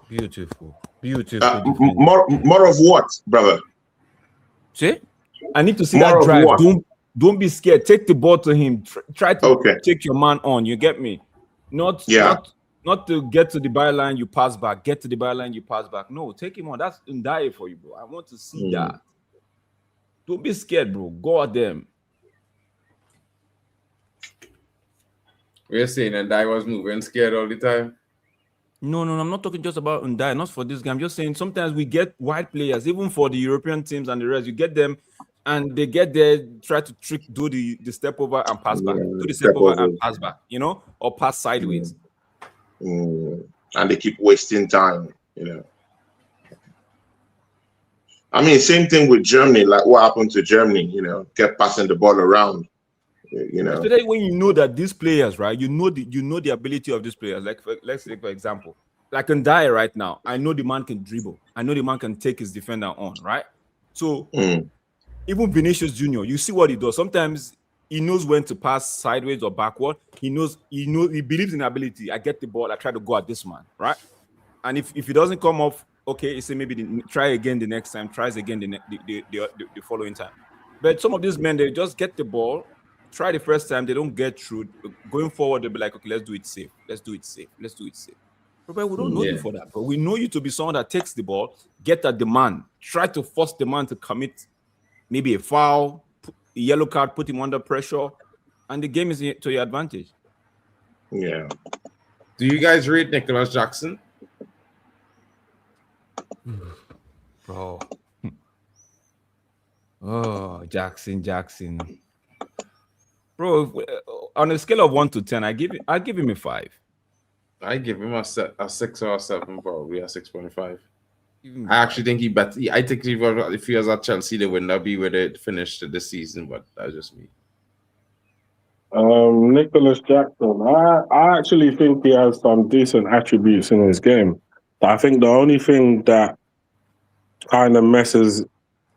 Beautiful. More of what, brother? See? I need to see more that drive. Don't be scared. Take the ball to him. Try to take your man on. You get me? Not Not to get to the byline, you pass back. Get to the byline, you pass back. No, take him on. That's Ndiaye for you, bro. I want to see that. Don't be scared, bro. Go at them. We're saying that I was moving scared all the time. No, I'm not talking just about Ndiaye, not for this game. I'm just saying sometimes we get wide players, even for the European teams and the rest. You get them and they get there, try to do the step over and pass back. Do the step over and pass back, or pass sideways. And they keep wasting time, I mean, same thing with Germany, like what happened to Germany, kept passing the ball around. Today, when you know that these players, right, you know the ability of these players. Like let's say, for example, like Ndiaye right now, I know the man can dribble. I know the man can take his defender on, right? So even Vinicius Junior, you see what he does. Sometimes he knows when to pass sideways or backward. He believes in ability. I get the ball, I try to go at this man, right? And if it doesn't come off, okay, he say maybe try again the next time, tries again the following time. But some of these men, they just get the ball. Try the first time, they don't get through. Going forward, they'll be like, okay, let's do it safe. Let's do it safe. But we don't know you for that, but we know you to be someone that takes the ball, get at the man, try to force the man to commit maybe a foul, a yellow card, put him under pressure, and the game is to your advantage. Yeah. Do you guys rate Nicholas Jackson? Bro. Oh, Jackson. Bro, on a scale of 1 to 10, I'll give him a 5. I give him a 6 or a 7, probably a 6.5. I actually think he better. I think if he was at Chelsea, they would not be where they finished this season, but that's just me. Nicholas Jackson, I actually think he has some decent attributes in his game. But I think the only thing that kind of messes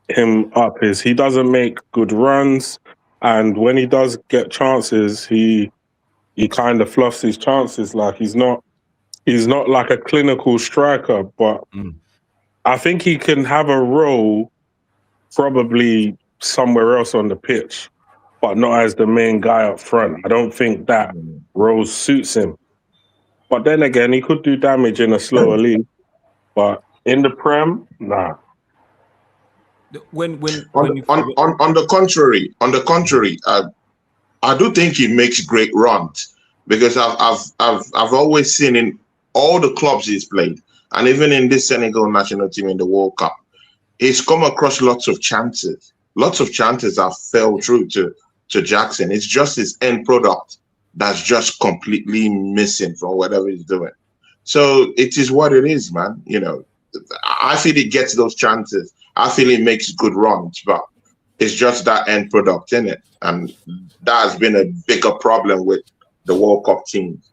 him up is he doesn't make good runs. And when he does get chances, he kind of fluffs his chances. Like he's not like a clinical striker, but I think he can have a role probably somewhere else on the pitch, but not as the main guy up front. I don't think that role suits him. But then again, he could do damage in a slower league. But in the Prem, nah. On the contrary, I do think he makes great runs because I've always seen in all the clubs he's played, and even in this Senegal national team in the World Cup, he's come across lots of chances. Lots of chances have fell through to Jackson. It's just his end product that's just completely missing from whatever he's doing. So it is what it is, man. I feel he gets those chances. I feel he makes good runs, but it's just that end product in it. And that has been a bigger problem with the World Cup teams.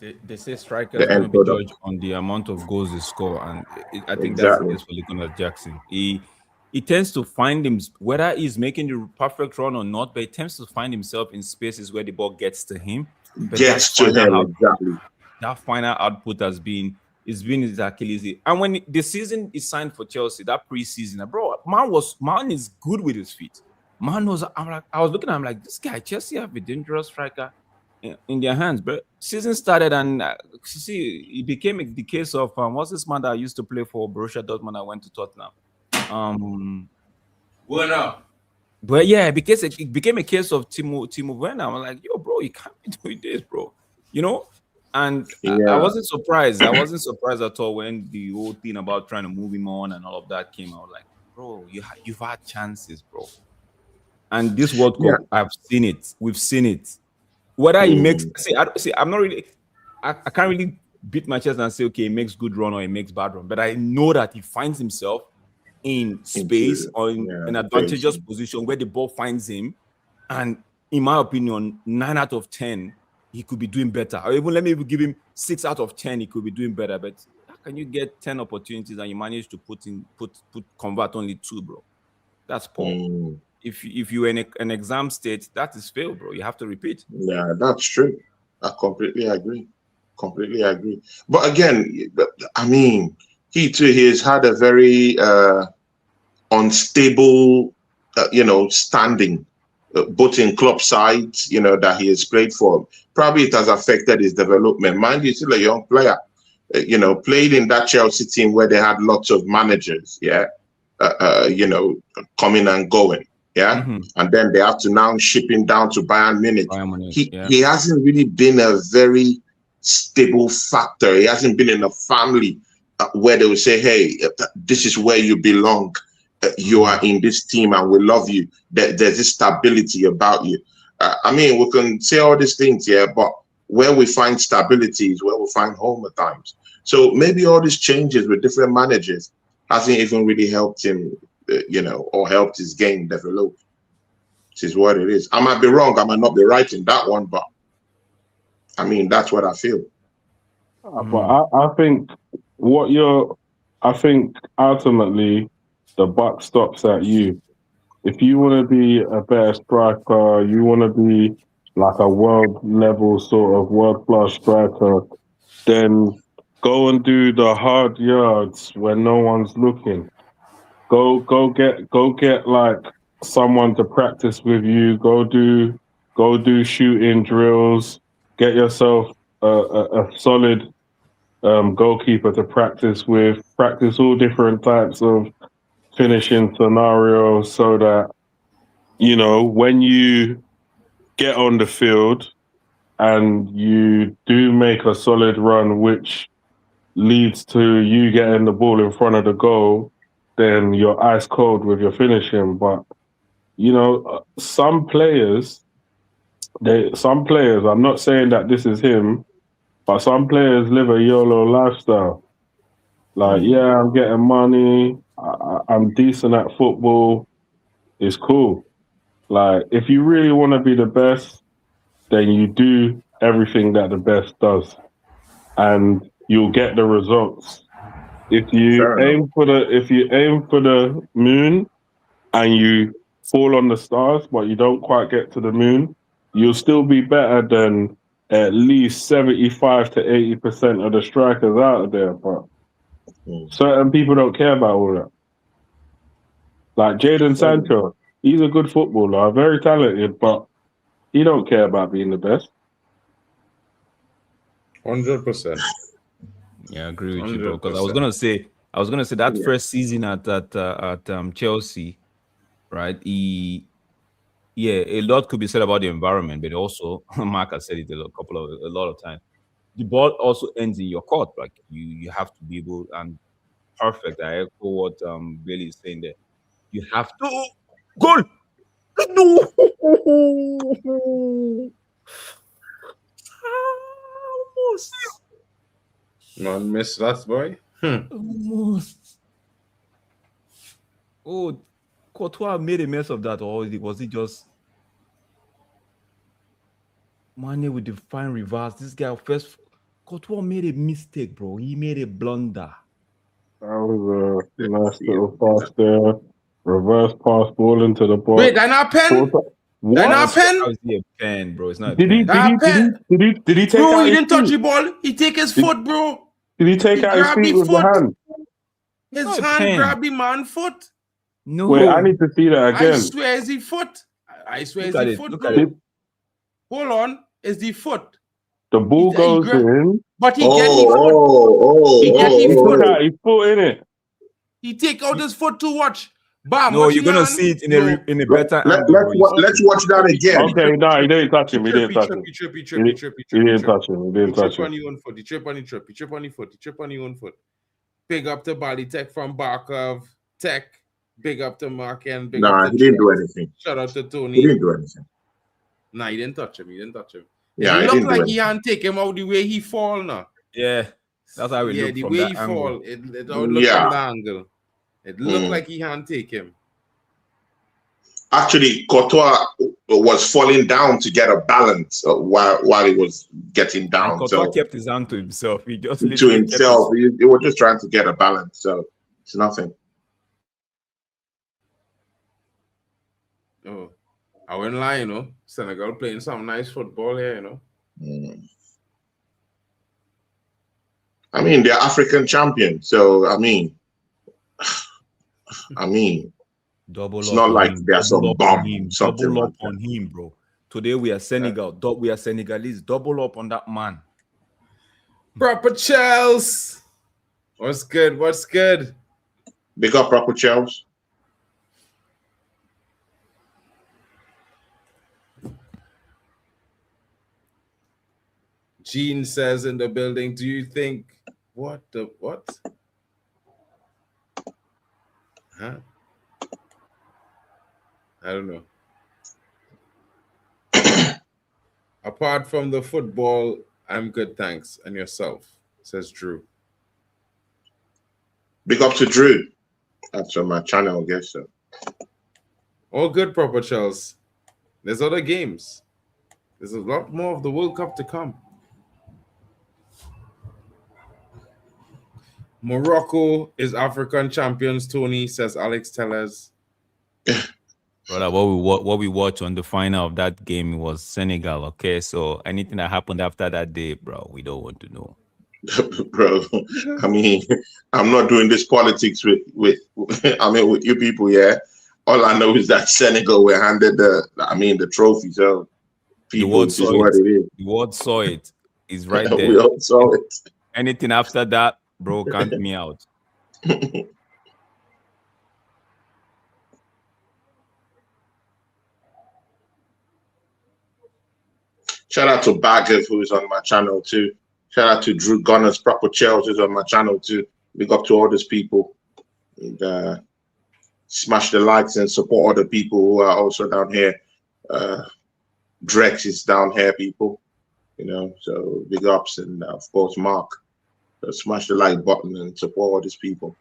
They say strikers are going to be judged on the amount of goals they score. And I think that's the case for Nicholas Jackson. He tends to find him, whether he's making the perfect run or not, but he tends to find himself in spaces where the ball gets to him. Exactly. That final output has been his Achilles heel. And when the season is signed for Chelsea, that preseason, bro, man is good with his feet. I was looking at him like, this guy, Chelsea have a dangerous striker in their hands. But season started and it became the case of what's this man that used to play for Borussia Dortmund? I went to Tottenham. Werner. But yeah, because it became a case of Timo Werner. I'm like, yo, bro, you can't be doing this, bro. And I wasn't surprised. I wasn't surprised at all when the whole thing about trying to move him on and all of that came out. Like, bro, you've had chances, bro. And this World Cup, I've seen it. We've seen it. Whether he makes, I'm not really, I can't really beat my chest and say, okay, he makes good run or he makes bad run. But I know that he finds himself in space or in an advantageous position where the ball finds him. And in my opinion, 9 out of 10, he could be doing better. Or even let me give him 6 out of 10, he could be doing better. But how can you get 10 opportunities and you manage to convert only 2, bro? That's poor. If you're in an exam state, that is fail, bro. You have to repeat. Yeah, that's true. I completely agree. But again, I mean, he has had a very unstable, standing both in club sides, that he has played for. Probably it has affected his development. Mind you, he's still a young player. Played in that Chelsea team where they had lots of managers, coming and going, and then they have to now ship him down to Bayern Munich. He hasn't really been a very stable factor. He hasn't been in a family where they will say, hey, this is where you belong. You are in this team and we love you. There's this stability about you. We can say all these things, but where we find stability is where we find home at times. So maybe all these changes with different managers hasn't even really helped him, or helped his game develop. This is what it is. I might be wrong. I might not be right in that one, but that's what I feel. But I think I think ultimately the buck stops at you. If you want to be a better striker, you want to be like a world level sort of world class striker, then go and do the hard yards when no one's looking. Go get like someone to practice with you. Go do shooting drills. Get yourself a solid goalkeeper to practice with. Practice all different types of finishing scenarios so that when you get on the field and you do make a solid run, which leads to you getting the ball in front of the goal, then you're ice cold with your finishing. But some players, I'm not saying that this is him, but some players live a YOLO lifestyle. Like, yeah, I'm getting money, I'm decent at football, it's cool. Like, if you really want to be the best, then you do everything that the best does, and you'll get the results. If you aim for the moon and you fall on the stars, but you don't quite get to the moon, you'll still be better than at least 75 to 80% of the strikers out there. But certain people don't care about all that. Like Jadon Sancho, he's a good footballer, very talented, but he don't care about being the best. 100%. Yeah, I agree with you, bro. Because I was gonna say that first season at Chelsea, right? A lot could be said about the environment, but also Mark has said it a lot of times. The ball also ends in your court. Like you have to be able and perfect. I echo what Bailey is saying there. You have to goal. No. Almost. Man, miss that boy. Almost. Oh, Courtois made a mess of that, or was it just Mane with the fine reverse? This guy first, Courtois made a mistake, bro. He made a blunder. That was a nice little pass there. Reverse pass, ball into the box. Wait, they're not pen? They're not pen? How is he a pen, bro? It's not a Did he pen. take Bro, out he his didn't touch the feet? ball. He take his foot, bro. Did he take He out his grabbed feet the with the foot. hand? His Not a hand pen. grabbed the man's foot. No. Wait, I need to see that I again. swear it's the foot. I swear Look it's at the it. foot, Look bro. at it. Hold on. It's the foot. The ball goes in. But he get his foot. He get his He foot. took out his foot in it. He take out his foot to watch. Bam. No, you're gonna see it in a better angle. Let's watch that again. Okay, no, he didn't touch him. He didn't touch him. Trippy. He didn't touch him. He didn't touch Trip on him. your own foot. He trip on the trip. He trip on the foot. He trip on your own foot. Big up to Bali Tech from Barkov Tech. Big up to Mark and big up Nah, to he didn't do anything. Shout out to Tony. He didn't do anything. Nah, he didn't touch him. He didn't touch him. Yeah, it he looked didn't do like he anything. hadn't take him out the way he fall now. Yeah, that's how it Yeah, looked the from way that he angle. fall. It all looked Yeah. from the angle. It looked like he hadn't take him. Actually, Courtois was falling down to get a balance while he was getting down. And Courtois So kept his hand to himself. He just to literally kept himself, he was just trying to get a balance. So it's nothing. Oh, I wouldn't lie, you know. Senegal playing some nice football here, you know. I mean, they're African champions. So I mean, Double It's up not on like him. there's Double some up on bomb, him. something Double like up that. on him, bro. Today we are Senegal. We are Senegalese. Double up on that man. Proper Chels. What's good? What's good? Big up Proper Chels. Gene says in the building, do you think what? Huh? I don't know. Apart from the football, I'm good, thanks. And yourself, says Drew. Big up to Drew. That's on my channel, I guess so. All good, Proper Charles. There's other games. There's a lot more of the World Cup to come. Morocco is African champions, Tony, says Alex Tellez. Brother, what we watched on the final of that game was Senegal. Okay, so anything that happened after that day, bro, we don't want to know. Bro, I mean, I'm not doing this politics with with you people, yeah. All I know is that Senegal were handed the trophy, so people, it is what it is. The world saw it. It's right there. We all saw it. Anything after that, bro, count me out. Shout out to Bagger, who's on my channel too. Shout out to Drew Gunners, Proper Chels, who's on my channel too. Big up to all these people. And, smash the likes and support other people who are also down here. Drex is down here, people. You know, so big ups, and of course Mark. So smash the like button and support all these people.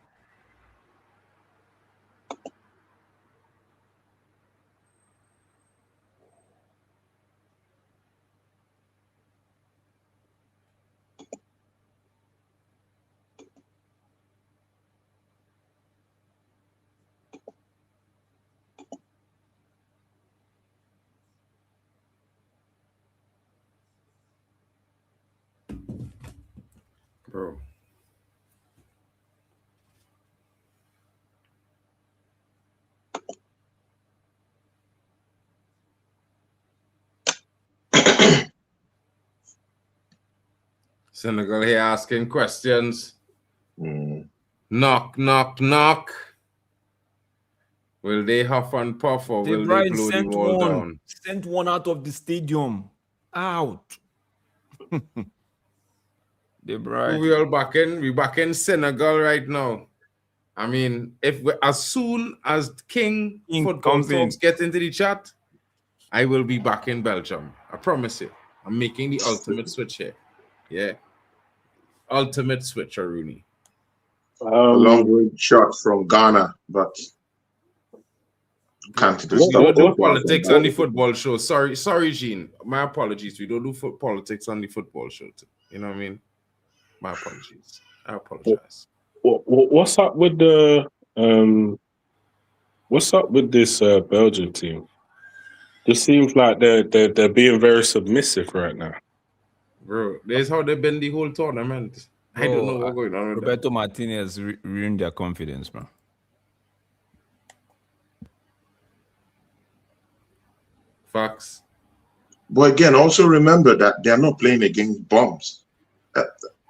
Bro. Senegal here asking questions. Knock, knock, knock. Will they huff and puff or will they blow the wall down? Sent one out of the stadium. Out. Who we all back in? We back in Senegal right now. I mean, as soon as King Football Talks get into the chat, I will be back in Belgium. I promise you. I'm making the ultimate switch here. Yeah. Ultimate switch, Rooney. A long range shot from Ghana, but can't do We don't do politics on the football show. Sorry, Gene. My apologies. We don't do politics on the football show. You know what I mean? My apologies. I apologize. What's up with the what's up with this Belgian team? It seems like they're being very submissive right now. Bro, that's how they've been the whole tournament. I don't know what's going on with Roberto Martinez ruined their confidence, man. Facts. But again, also remember that they're not playing against bombs.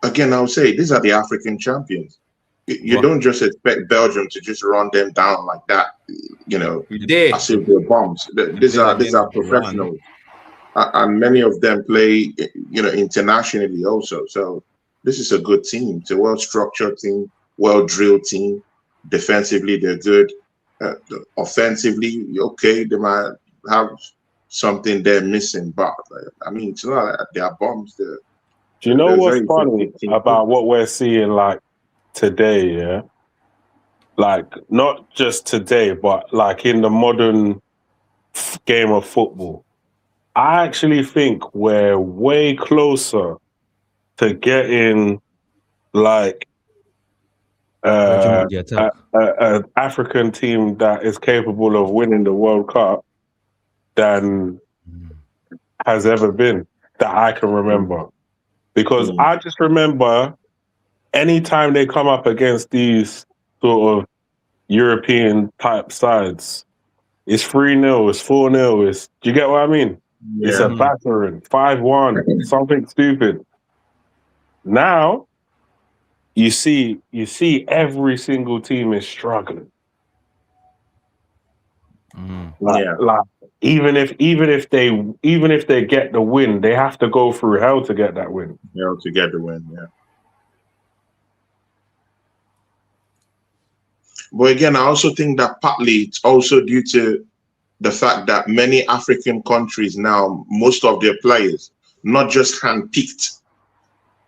Again, I'll say these are the African champions. You don't just expect Belgium to just run them down like that, you know, as if they're bombs. These are professionals. And many of them play, you know, internationally also. So this is a good team. It's a well-structured team, well-drilled team. Defensively, they're good. Offensively, okay, they might have something they're missing, but I mean, it's not like they are bombs. Do you know what's funny about what we're seeing like today? Yeah, like not just today, but like in the modern game of football. I actually think we're way closer to getting like an African team that is capable of winning the World Cup than has ever been that I can remember. Because I just remember anytime they come up against these sort of European type sides. It's 3-0, it's 4-0, do you get what I mean? It's a Yeah. battering, 5-1, something stupid. Now you see every single team is struggling. Yeah. Like even if they get the win, they have to go through hell to get that win. To get the win. Yeah. But again, I also think that partly it's also due to the fact that many African countries now, most of their players, not just handpicked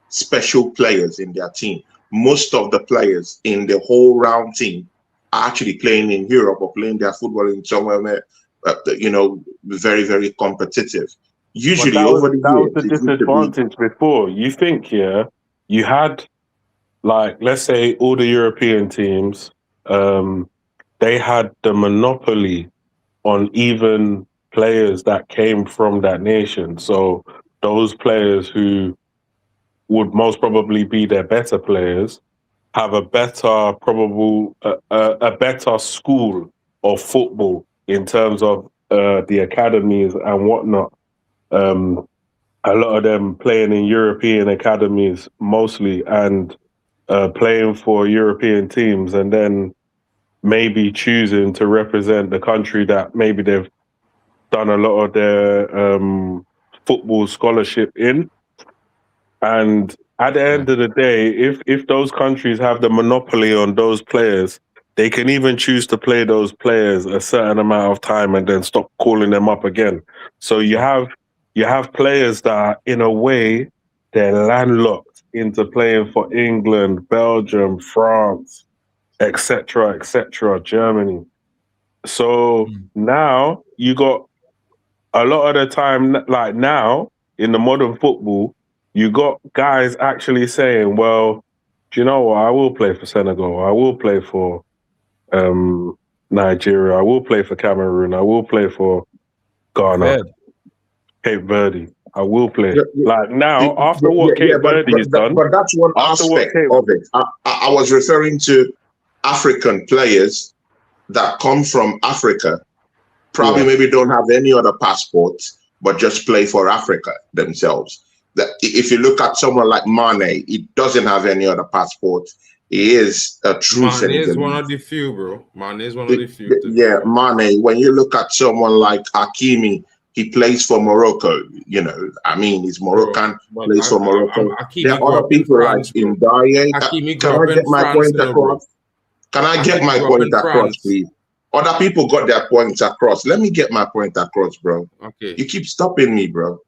special players in their team, most of the players in the whole round team are actually playing in Europe or playing their football in somewhere where, very, very competitive. But Usually that over the was years, the it used to be, disadvantage before. You think, you had, like, let's say all the European teams, they had the monopoly on even players that came from that nation. So those players who would most probably be their better players have a better a better school of football in terms of the academies and whatnot. A lot of them playing in European academies mostly and playing for European teams, and then maybe choosing to represent the country that maybe they've done a lot of their football scholarship in. And at the end of the day, if those countries have the monopoly on those players, they can even choose to play those players a certain amount of time and then stop calling them up again. So you have players that, in a way, they're landlocked into playing for England, Belgium, France, etc., Germany. So now you got a lot of the time, like now in the modern football, you got guys actually saying, well, do you know what? I will play for Senegal. I will play for Nigeria. I will play for Cameroon. I will play for Ghana, Cape Verde. I will play. yeah, Like now, after what Cape Verde has done, but that's one after what aspect Cape, of it. I was referring to African players that come from Africa, probably maybe don't have any other passports, but just play for Africa themselves. That if you look at someone like Mane, he doesn't have any other passport. He is a true Mane Senegalese. is one of the few, bro. Mane is one of the few. Yeah, Mane. When you look at someone like Hakimi, he plays for Morocco. I mean, he's Moroccan, plays for Morocco. There are other people like in Daye. Can I get my point across? Can I get my point across, please? Other people got their points across. Let me get my point across, bro. Okay. You keep stopping me, bro.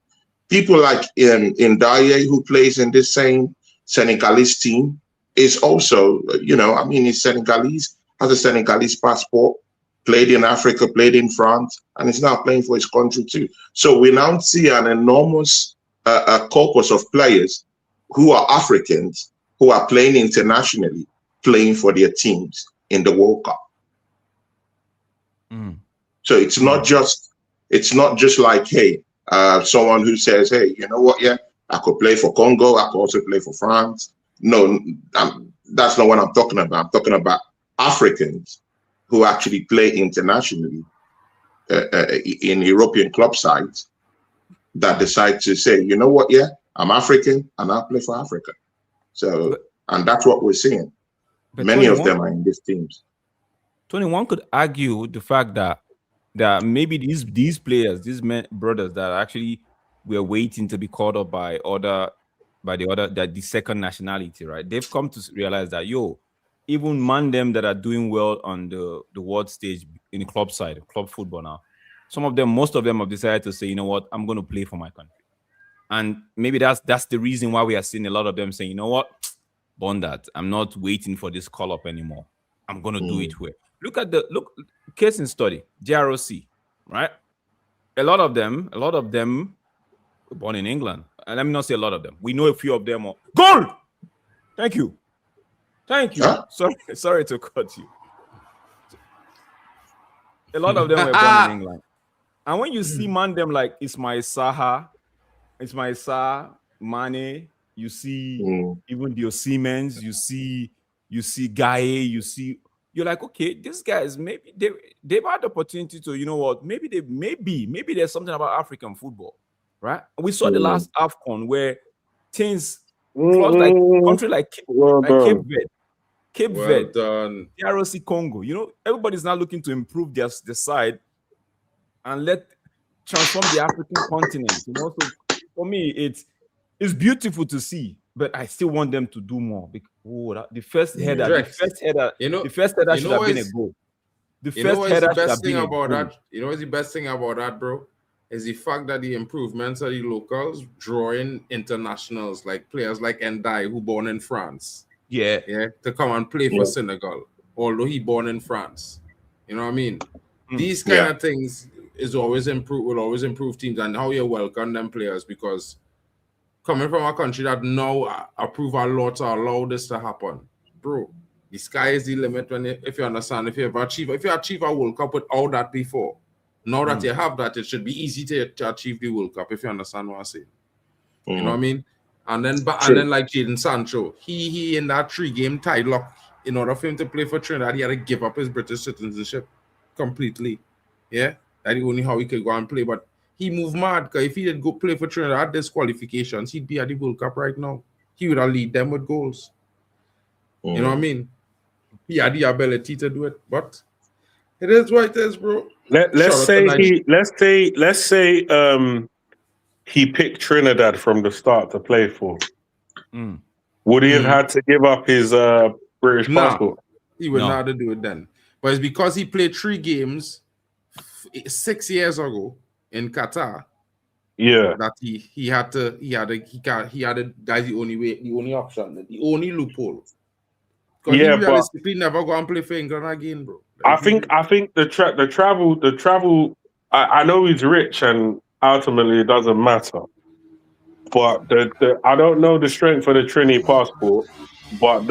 People like in Daye, who plays in this same Senegalese team, is also, he's Senegalese, has a Senegalese passport, played in Africa, played in France, and is now playing for his country too. So we now see an enormous corpus of players who are Africans, who are playing internationally, playing for their teams in the World Cup. So it's not just like, hey, someone who says, hey, you know what? Yeah, I could play for Congo. I could also play for France. No, that's not what I'm talking about. I'm talking about Africans who actually play internationally in European club sides that decide to say, you know what? Yeah, I'm African and I'll play for Africa. So, and that's what we're seeing. Many of them are in these teams. 21 could argue the fact that maybe these players, these brothers that actually were waiting to be called up by the second nationality, right? They've come to realize that even them that are doing well on the world stage in the club side, club football now, most of them have decided to say, you know what, I'm going to play for my country. And maybe that's the reason why we are seeing a lot of them saying, you know what, bond that. I'm not waiting for this call up anymore. I'm going to do it here. Look case in study, JROC, right? A lot of them were born in England. And let me not say a lot of them. We know a few of them. Goal! Thank you. Huh? Sorry to cut you. A lot of them were born in England. And when you see them like Ismail Sarr, Mane, you see even the Osimhens, you see Gaye, you're like, okay, these guys maybe they've had the opportunity to, you know what, maybe there's something about African football, right? We saw the last AFCON where things clubs like country like Well Cape done. Verde, Cape Well Verde, done. DRC Congo. You know, everybody's now looking to improve their side and transform the African continent. You know, so for me, it's beautiful to see, but I still want them to do more. The first header You know, should have been a what's- goal. The You know first what's header the should have best thing been a about goal. that? You know what's the best thing about that, bro? Is the fact that the improvements of the locals drawing internationals like players like Ndai, who born in France, Yeah. to come and play for Senegal, although he born in France. You know what I mean? These kind of things will always improve teams and how you welcome them players, because coming from a country that now approve a law to allow this to happen, bro. The sky is the limit if you understand. If you achieve a World Cup without that before, now that you have that, it should be easy to achieve the World Cup. If you understand what I'm saying, you know what I mean. And then like Jadon Sancho, he in that 3-game tie lock, in order for him to play for Trinidad, he had to give up his British citizenship completely. Yeah, that's the only how he could go and play. But he moved mad, because if he did go play for Trinidad disqualifications, he'd be at the World Cup right now. He would have lead them with goals. You know what I mean? He had the ability to do it, but it is what it is, bro. Let's say he picked Trinidad from the start to play for. Would he have had to give up his British passport? He would not have to do it then. But it's because he played 3 games 6 years ago in Qatar. Yeah, that he had to. That's the only way, the only option, the only loophole. Because he realistically never go and play for England again, bro. I think the travel. I know he's rich and ultimately it doesn't matter. But I don't know the strength of the Trini passport, but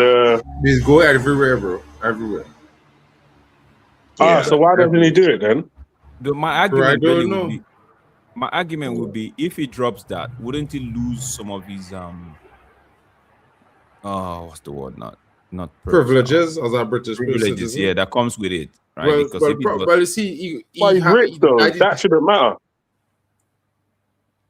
he's go everywhere, bro. Everywhere. So why doesn't he do it then? My argument would be if he drops that, wouldn't he lose some of his what's the word? Not privileges as a British privileges, citizen. Yeah, that comes with it, right? Well, because you see, he's rich though. That shouldn't matter.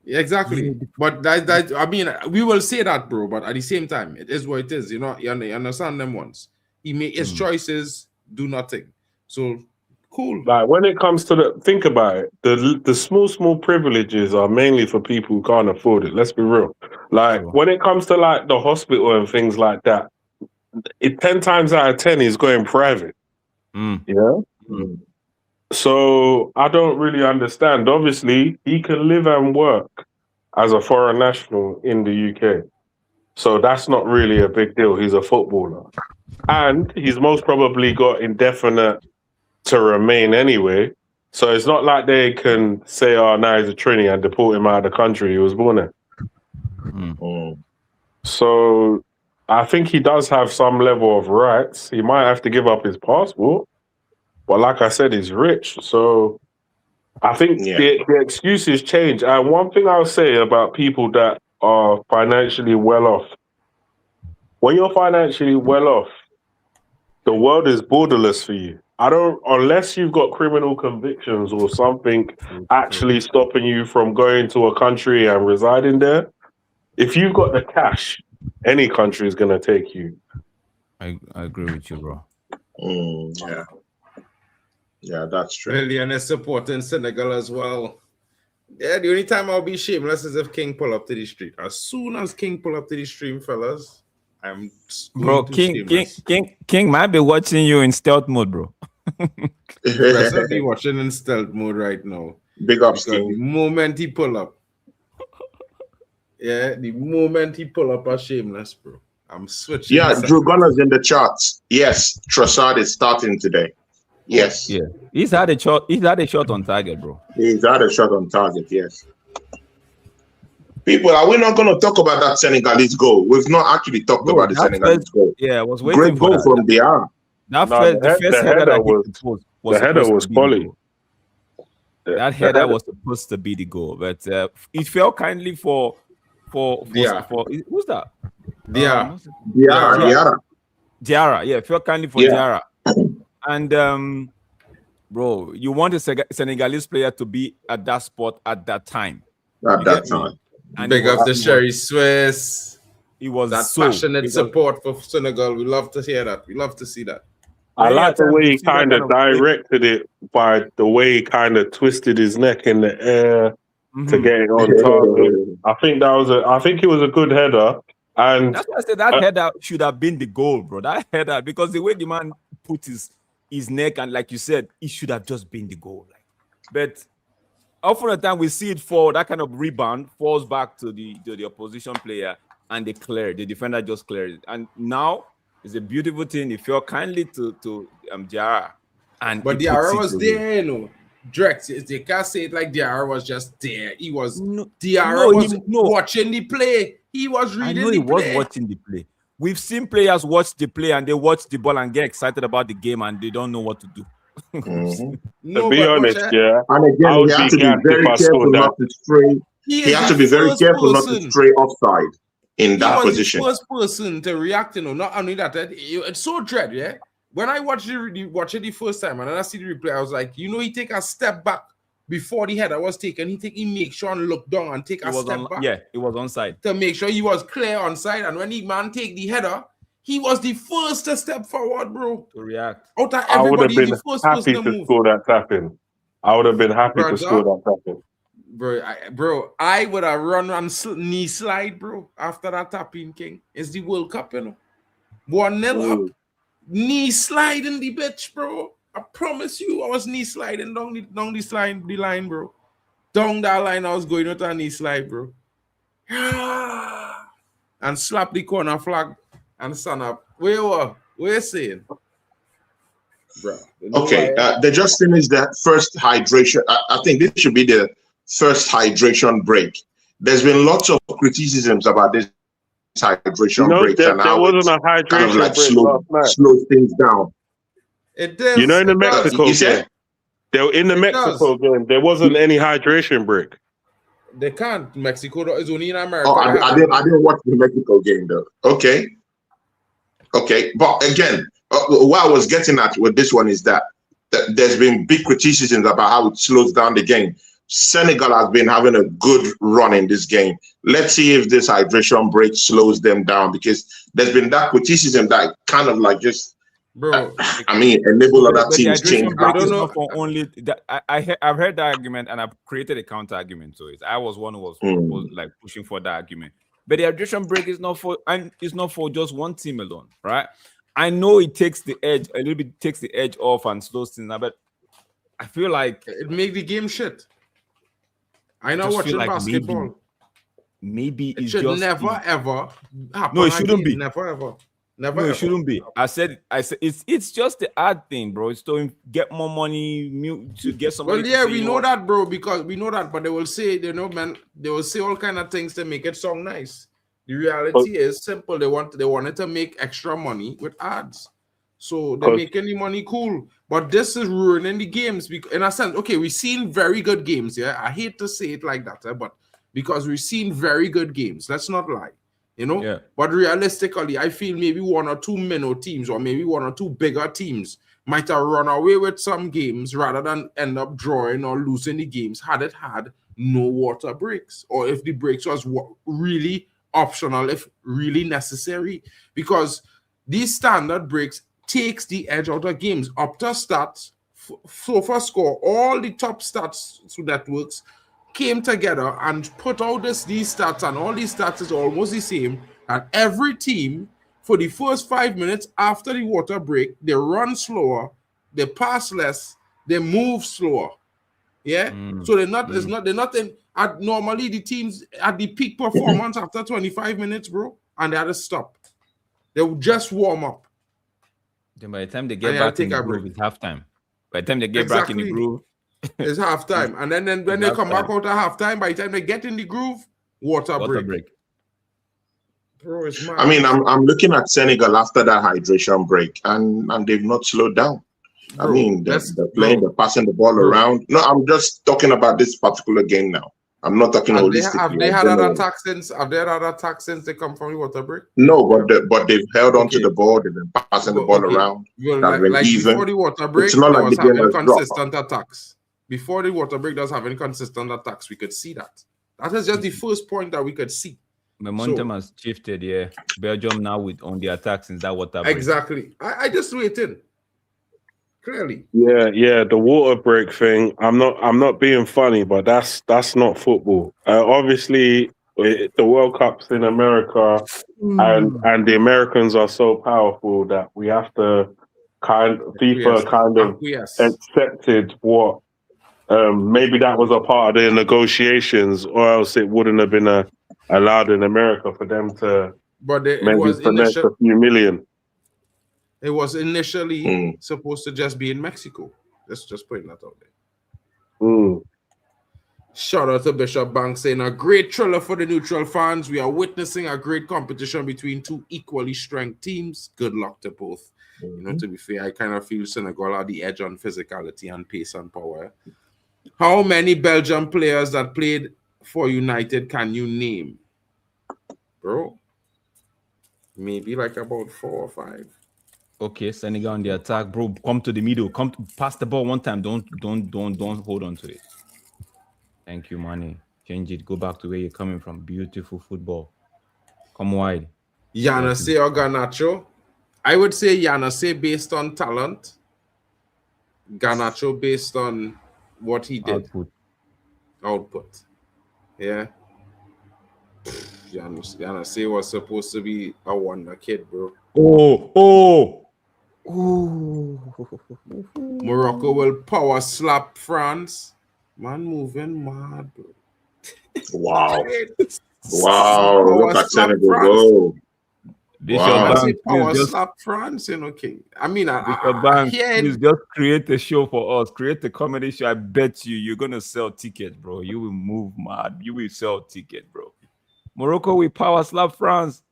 Exactly, but that I mean, we will say that, bro. But at the same time, it is what it is. You know, you understand them once. He made his choices, do nothing. So cool. Like when it comes to think about it, the small privileges are mainly for people who can't afford it. Let's be real. Like when it comes to like the hospital and things like that, 10 times out of 10 is going private. So I don't really understand. Obviously, he can live and work as a foreign national in the UK. So that's not really a big deal. He's a footballer. And he's most probably got indefinite to remain anyway. So it's not like they can say, oh, now he's a Trini and deport him out of the country he was born in. So I think he does have some level of rights. He might have to give up his passport. But like I said, he's rich. So I think the excuses change. And one thing I'll say about people that are financially well off, when you're financially well off, the world is borderless for you. Unless you've got criminal convictions or something actually stopping you from going to a country and residing there, if you've got the cash, any country is going to take you. I agree with you, bro. Yeah, that's true. Lillian is supporting Senegal as well. Yeah, the only time I'll be shameless is if King pull up to the street. As soon as King pull up to the stream, fellas, I'm bro. King might be watching you in stealth mode, bro. Definitely watching in stealth mode right now. Big up, King. The moment he pull up, I'm shameless, bro. I'm switching. Yeah, Drew Gunner's in the charts. Yes, Trossard is starting today. Yes. Yeah. He's had a shot on target, bro. He's had a shot on target, yes. People, are we not going to talk about that Senegalese goal? We've not actually talked about the Senegalese goal. Yeah, I was waiting Great for goal from Diarra. The header was quality. That header was supposed to be the goal, but it fell kindly for who's that? Diarra. Yeah, it fell kindly for Diarra. And bro, you want a Senegalese player to be at that spot at that time. At You that get me? time. And Big it up the was, Sherry Swiss. it was That so passionate because support for Senegal. We love to hear that. We love to see that. I many a like the times way you he see that kind of kind of play. directed it by the way he kind of twisted his neck in the air to Mhm. get it on target. I think it was a good header. And That's why I said that header should have been the goal, bro. That header, because the way the man put his neck, and like you said, it should have just been the goal. Like, but often the time we see it fall, that kind of rebound falls back to the opposition player, and they clear. The defender just clears it. And now it's a beautiful thing. He fell kindly to Diarra, and But he puts Diarra it was away. there, you know. Drex, they can't say it like Diarra was just there. He was No, Diarra was no. watching the play. He was I reading know he the was play. watching the play. We've seen players watch the play and they watch the ball and get excited about the game and they don't know what to do. Mhm. No, to be but honest, watch yeah, And I again, would he had be to be gassed if very I careful scored that. not to stray. he He is had the to be very first careful not to person. stray offside in He that was position. the first person to react, you know. Not only that, it's so dread, yeah. When I watched it the first time and then I see the replay, I was like, you know, he take a step back before the header was taken. He make sure and look down and take a step back It was onside. to make sure he was clear on side. And when the man take the header, he was the first to step forward, bro. To react. Out of I would have everybody, been the first person happy to to move. score that tapping. I would have been happy to Brother. score that tapping. Bro, I would have run and knee slide, bro, after that tapping, King. It's the World Cup, you know. 1-0 up, knee sliding the bitch, bro. I promise you, I was knee sliding down the line, bro. Down that line, I was going out a knee slide, bro. And slap the corner flag and stand up. Where you saying? Bro. Okay, they just finished that first hydration. I think this should be the first hydration break. There's been lots of criticisms about this hydration break and there how wasn't it's a hydration kind of like break last night. slows things down. It does. You know, in the Mexico You said? game, in the It Mexico game, there wasn't any hydration break. They can't. Mexico is only in America. Oh, I didn't watch the Mexico game though. Okay, but again, what I was getting at with this one is that there's been big criticisms about how it slows down the game. Senegal has been having a good run in this game. Let's see if this hydration break slows them down, because there's been that criticism that kind of like just, bro. enable other But the teams change hydration break back. is know. not for only that. I've heard that argument and I've created a counter argument to it. I was one who was like pushing for that argument. But the hydration break is not for just one team alone, right? I know it takes the edge a little bit, takes the edge off and slows things down, but I feel like It make the game shit. I know just watching feel like basketball. maybe It it's should just never ever happen. No, it shouldn't be. Never ever. No, Never. it shouldn't be. I said it's just the ad thing, bro. It's to get more money, to get somebody. Well, yeah, to say, we you know what? that, bro, because we know that, but they will say, they will say all kind of things to make it sound nice. The reality is simple. They wanted to make extra money with ads. So they're making the money cool. But this is ruining the games. In a sense, okay, we've seen very good games, yeah. I hate to say it like that, but because we've seen very good games, let's not lie. You know, Yeah. But realistically, I feel maybe one or two minnow teams or maybe one or two bigger teams might have run away with some games rather than end up drawing or losing the games had it had no water breaks, or if the breaks was really optional, if really necessary, because these standard breaks takes the edge out of games. Opta stats, SOFA score, all the top stats networks came together and put out these stats, and all these stats is almost the same. And every team, for the first 5 minutes after the water break, they run slower, they pass less, they move slower. Yeah, so they're not. It's not. They're not in. Normally, the teams at the peak performance after 25 minutes, bro, and they had to stop. They will just warm up. Then by the time they get And I'll back in take the a groove, break. it's halftime. By the time they get back in the Exactly. groove, It's halftime, and then when they come back out of halftime, by the time they get in the groove, water break. Bro, it's mad. I mean, I'm looking at Senegal after that hydration break, and they've not slowed down. Bro, I mean, they're playing, bro. they're passing the ball around. No, I'm just talking about this particular game now. I'm not talking Have holistically. they had other attacks since? Have they had other attacks since they come from the water break? No, but they've held on to Okay. the ball. They've been passing the ball around. Well, That's been like even. before the water break, It's not there like was the game having has dropped. consistent attacks. Before the water break, there was having consistent attacks. We could see that. That is just the first point that we could see. Momentum has shifted, yeah. Belgium now on the attack since that water break. Exactly. I just waited. Clearly. Yeah, the water break thing. I'm not being funny, but that's not football. Obviously, the World Cup's in America, and the Americans are so powerful that we have to FIFA kind of accepted what. Maybe that was a part of the negotiations, or else it wouldn't have been allowed in America for them to maybe finesse a few million. It was initially supposed to just be in Mexico. Let's just put that out there. Shout out to Bishop Banks saying a great thriller for the neutral fans. We are witnessing a great competition between two equally strong teams. Good luck to both. You know, to be fair, I kind of feel Senegal are the edge on physicality and pace and power. How many Belgian players that played for United can you name? Bro, maybe like about 4 or 5. Okay, Senegal on the attack, bro. Come to the middle. Pass the ball one time. Don't hold on to it. Thank you, Manny. Change it. Go back to where you're coming from. Beautiful football. Come wide. Yanase or Garnacho? I would say Yanase based on talent. Garnacho based on what he did. Output. Yeah. Yanase was supposed to be a wonder kid, bro. Oh. Morocco will power slap France. Man moving mad, bro. Wow. Look at Senegal go. Power slap France, you know, King. I mean, please just create a show for us. Create a comedy show. I bet you're gonna sell tickets, bro. You will move mad. You will sell tickets, bro. Morocco will power slap France.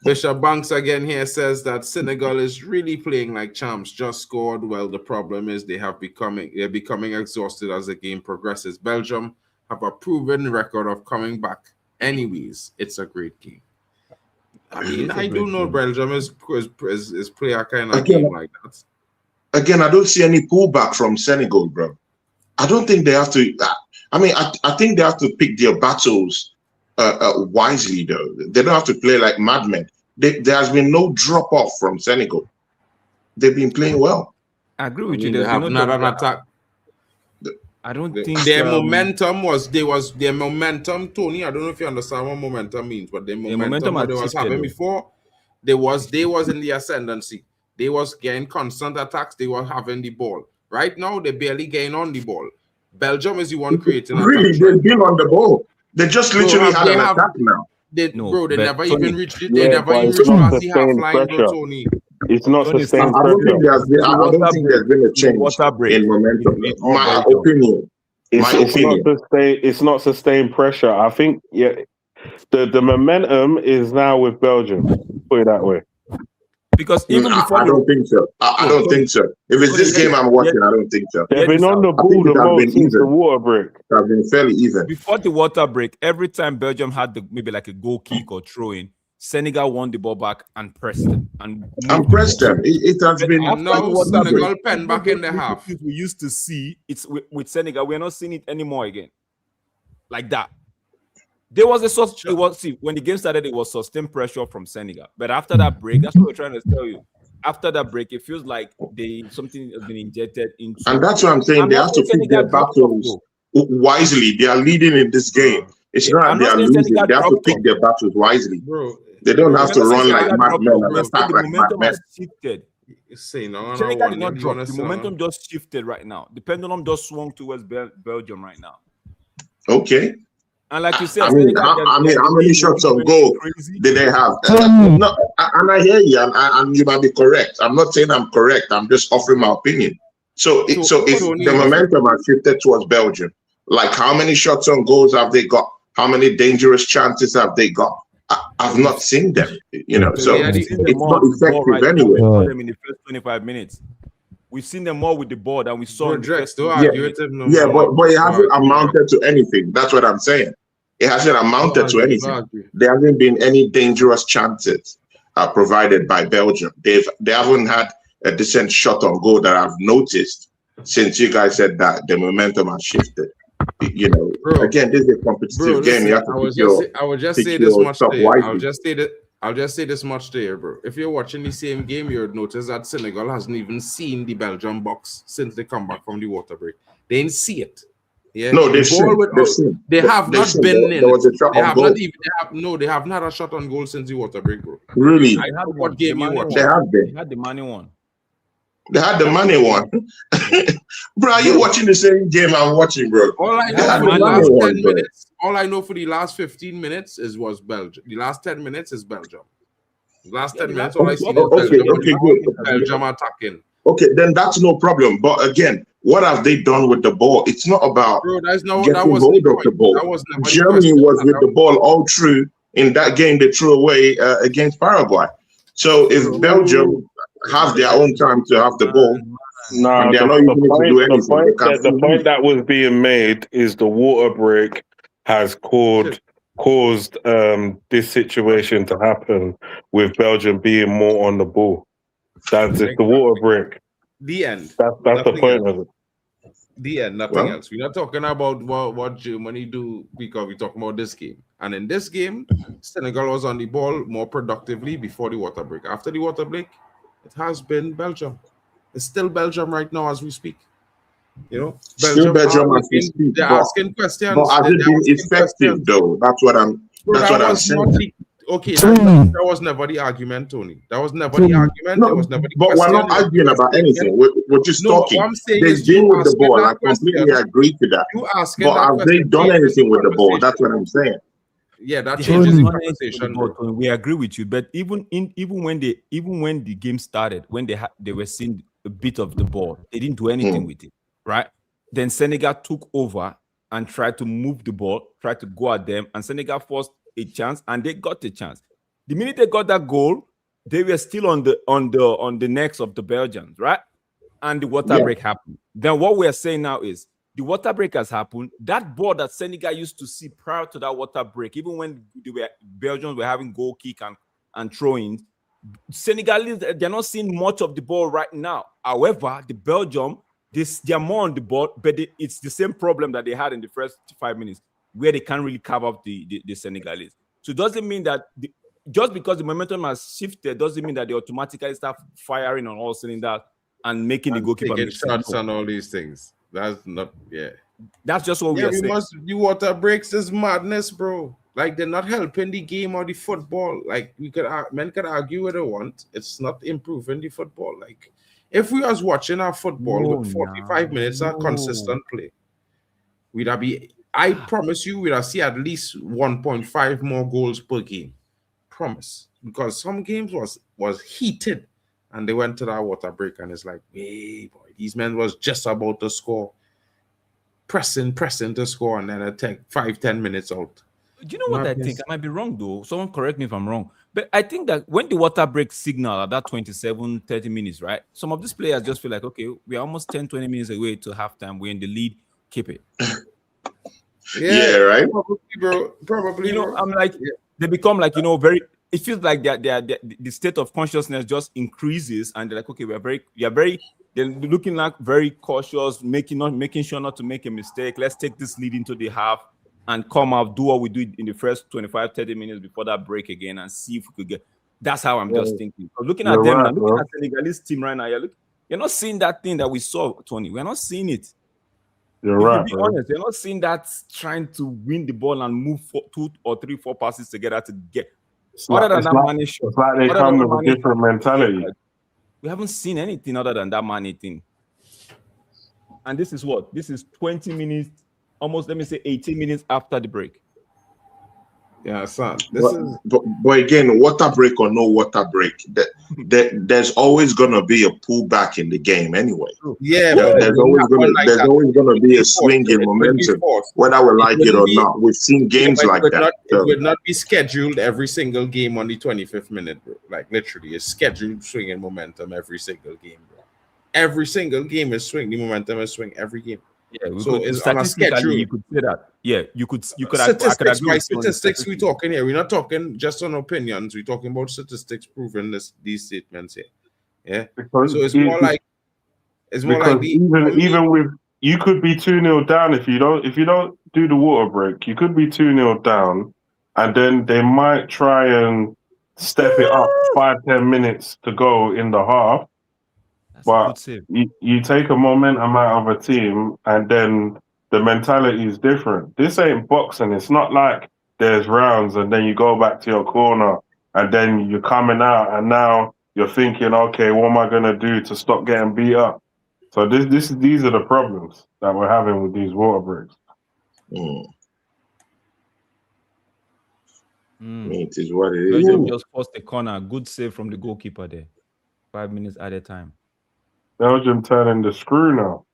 Bishop Banks again here says that Senegal is really playing like champs. Just scored. Well, the problem is they're becoming exhausted as the game progresses. Belgium have a proven record of coming back. Anyways, it's a great game. I mean, I do know Belgium is play a kind of game like that. Again, I don't see any pullback from Senegal, bro. I don't think they have to. I mean, I think they have to pick their battles wisely, though. They don't have to play like madmen. There has been no drop off from Senegal. They've been playing well. I agree with you. They have not an attack. I don't think their momentum was their momentum, Tony. I don't know if you understand what momentum means, but their momentum that they was having before, they was in the ascendancy. They was getting constant attacks. They were having the ball. Right now, they barely getting on the ball. Belgium is the one creating. Really, they've been on the ball. They just literally had an attack now. They never even reached it. They never even reached past the half line, bro, Tony. It's not sustained pressure. I don't think there's been a change in momentum. My opinion. It's not sustained pressure. I think the momentum is now with Belgium. Put it that way. Because even before I don't think so. I don't think so. If it's this game I'm watching, I don't think so. They've been on the ball the most since the water break. They've been fairly even. Before the water break, every time Belgium had maybe like a goal kick or throw in, Senegal won the ball back and pressed them. And pressed them. It has been Senegal pen back in the half. We used to see it's with Senegal. We're not seeing it anymore again. Like that. There was when the game started, it was sustained pressure from Senegal. But after that break, that's what we're trying to tell you. After that break, it feels like something has been injected into. And that's what I'm saying. They have to pick their battles wisely. They are leading in this game. It's not they are losing. They have to pick their battles wisely. Bro, they don't have to run like madmen and attack like madmen. The momentum just shifted right now. The pendulum just swung towards Belgium right now. Okay. And like you said, how many shots on goal did they have? No, and I hear you, and you might be correct. I'm not saying I'm correct. I'm just offering my opinion. So if the momentum has shifted towards Belgium, like how many shots on goals have they got? How many dangerous chances have they got? I've not seen them. So it's not effective anyway. In the first 25 minutes. We've seen them more with the ball than we saw Bro, in the Drex, first don't two argue games. with him no Yeah, more. but it hasn't Don't argue, amounted to anything. That's what I'm saying. It hasn't amounted to don't anything. argue. There haven't been any dangerous chances provided by Belgium. They haven't had a decent shot on goal that I've noticed since you guys said that the momentum has shifted. You know, Bro, again, this is a competitive game. listen, You have to I would just pick say your this much stuff to you. wisely. I'll just say this much to you, bro. If you're watching the same game, you'll notice that Senegal hasn't even seen the Belgium box since they come back from the water break. They didn't see it. Yeah. No, they've the seen. ball with, They've seen. they have They've not seen. been There in was it. a shot They on have goal. not even they haven't had a shot on goal since the water break, bro. Really? I had What game you watched? They have They been. had the money one. They had the money one. Bro, are you watching the same game I'm watching, bro? All I They know had for the the money last one, 10 bro. minutes, all I know for the last 15 minutes was Belgium. The last 10 minutes is Belgium. The last 10 minutes, all I see is Okay, Belgium good. attacking. Okay, then that's no problem. But again, what have they done with the ball? It's not about Bro, that getting was hold the of the point. ball. That was never the Germany question. was with the ball all through in that game they threw away against Paraguay. So if Belgium have their own time to have the ball, No, and they're the not using it to do anything, they point can that still the point lose. that was being made is the water break has caused this situation to happen with Belgium being more on the ball. That's just the water break. The end. That's the Nothing point else. of it. The end. Nothing else. We're not talking about what Germany do because we're talking about this game. And in this game, Senegal was on the ball more productively before the water break. After the water break, it has been Belgium. It's still Belgium right now as we speak. You know, Still Belgium as we speak, they're asking questions. but has it been effective though? That's what I'm saying. That was never the argument, Tony. That was never the argument. No, it was never the but we're question. not arguing about anything. We're just talking. What I'm saying They've is been you with the asking ball. that I completely question, agree to that. you asking But that have they question done changes anything with the ball? conversation. That's what I'm saying. Yeah, that They changes haven't the done anything with the conversation. ball, Bro. Tony. We agree with you, but even when the game started, when they were seeing a bit of the ball, they didn't do anything with it, right? Then Senegal took over and tried to move the ball, tried to go at them, and Senegal forced a chance, and they got the chance. The minute they got that goal, they were still on the necks of the Belgians, right? And the water break happened. Then what we are saying now is the water break has happened. That ball that Senegal used to see prior to that water break, even when Belgians were having goal kick and throwing, Senegalese, they're not seeing much of the ball right now. However, the Belgium, they're more on the ball, but it's the same problem that they had in the first 5 minutes, where they can't really cover up the Senegalese. So it doesn't mean that just because the momentum has shifted, doesn't mean that they automatically start firing on all cylinders and making the goalkeeper taking miss. shots and all these things. That's not, yeah. That's just what we are saying. The water breaks is madness, bro. Like they're not helping the game or the football. Like men could argue what they want. It's not improving the football. Like if we was watching our football with 45 minutes of consistent play, I promise you, we'd see at least 1.5 more goals per game. Promise. Because some games was heated and they went to that water break and it's like, hey boy, these men was just about to score. Pressing to score, and then it take 5-10 minutes out. Do you know what I think? I might be wrong though. Someone correct me if I'm wrong. But I think that when the water break signal at that 27-30 minutes, right? Some of these players just feel like, okay, we're almost 10-20 minutes away to halftime. We're in the lead. Keep it. Yeah, right. Probably. You know, I'm like, they become like, very. It feels like the state of consciousness just increases, and they're like, okay, they're looking like very cautious, making sure not to make a mistake. Let's take this lead into the half and come out, do what we do in the first 25-30 minutes before that break again, and see if we could get. That's how I'm just thinking. But looking at them, looking at the Senegalese team right now, you're not seeing that thing that we saw, Tony. We're not seeing it. You're right. To be honest, you're not seeing that trying to win the ball and move 2 or 3, 4 passes together to get. It's like they come with a different mentality. We haven't seen anything other than that money thing. And this is what? This is 20 minutes, almost, let me say 18 minutes after the break. Yeah, son. But again, water break or no water break, there's always gonna be a pullback in the game anyway. Yeah, there's always gonna be a swing in momentum, whether we like it or not. We've seen games like that. It would not be scheduled every single game on the 25th minute, bro. Like literally, it's scheduled swing in momentum every single game, bro. every single game is swing. The momentum is swing every game. Yeah, we So could it's on a statistically schedule. you could say that. Yeah, you could. I could Statistics agree by with you on the statistics we talking here. We're not talking just on opinions. We're talking about statistics proving these statements here. Yeah. Because So it's more like even with you could be 2-0 down if you don't do the water break. You could be 2-0 down, and then they might try and step it up 5-10 minutes to go in the half. That's a But good save. you take a momentum out of a team, and then the mentality is different. This ain't boxing. It's not like there's rounds, and then you go back to your corner, and then you're coming out, and now you're thinking, okay, what am I gonna do to stop getting beat up? So these are the problems that we're having with these water breaks. It is what it Belgium is. just forced a corner. Good save from the goalkeeper there. 5 minutes at a time. Belgium turning the screw now.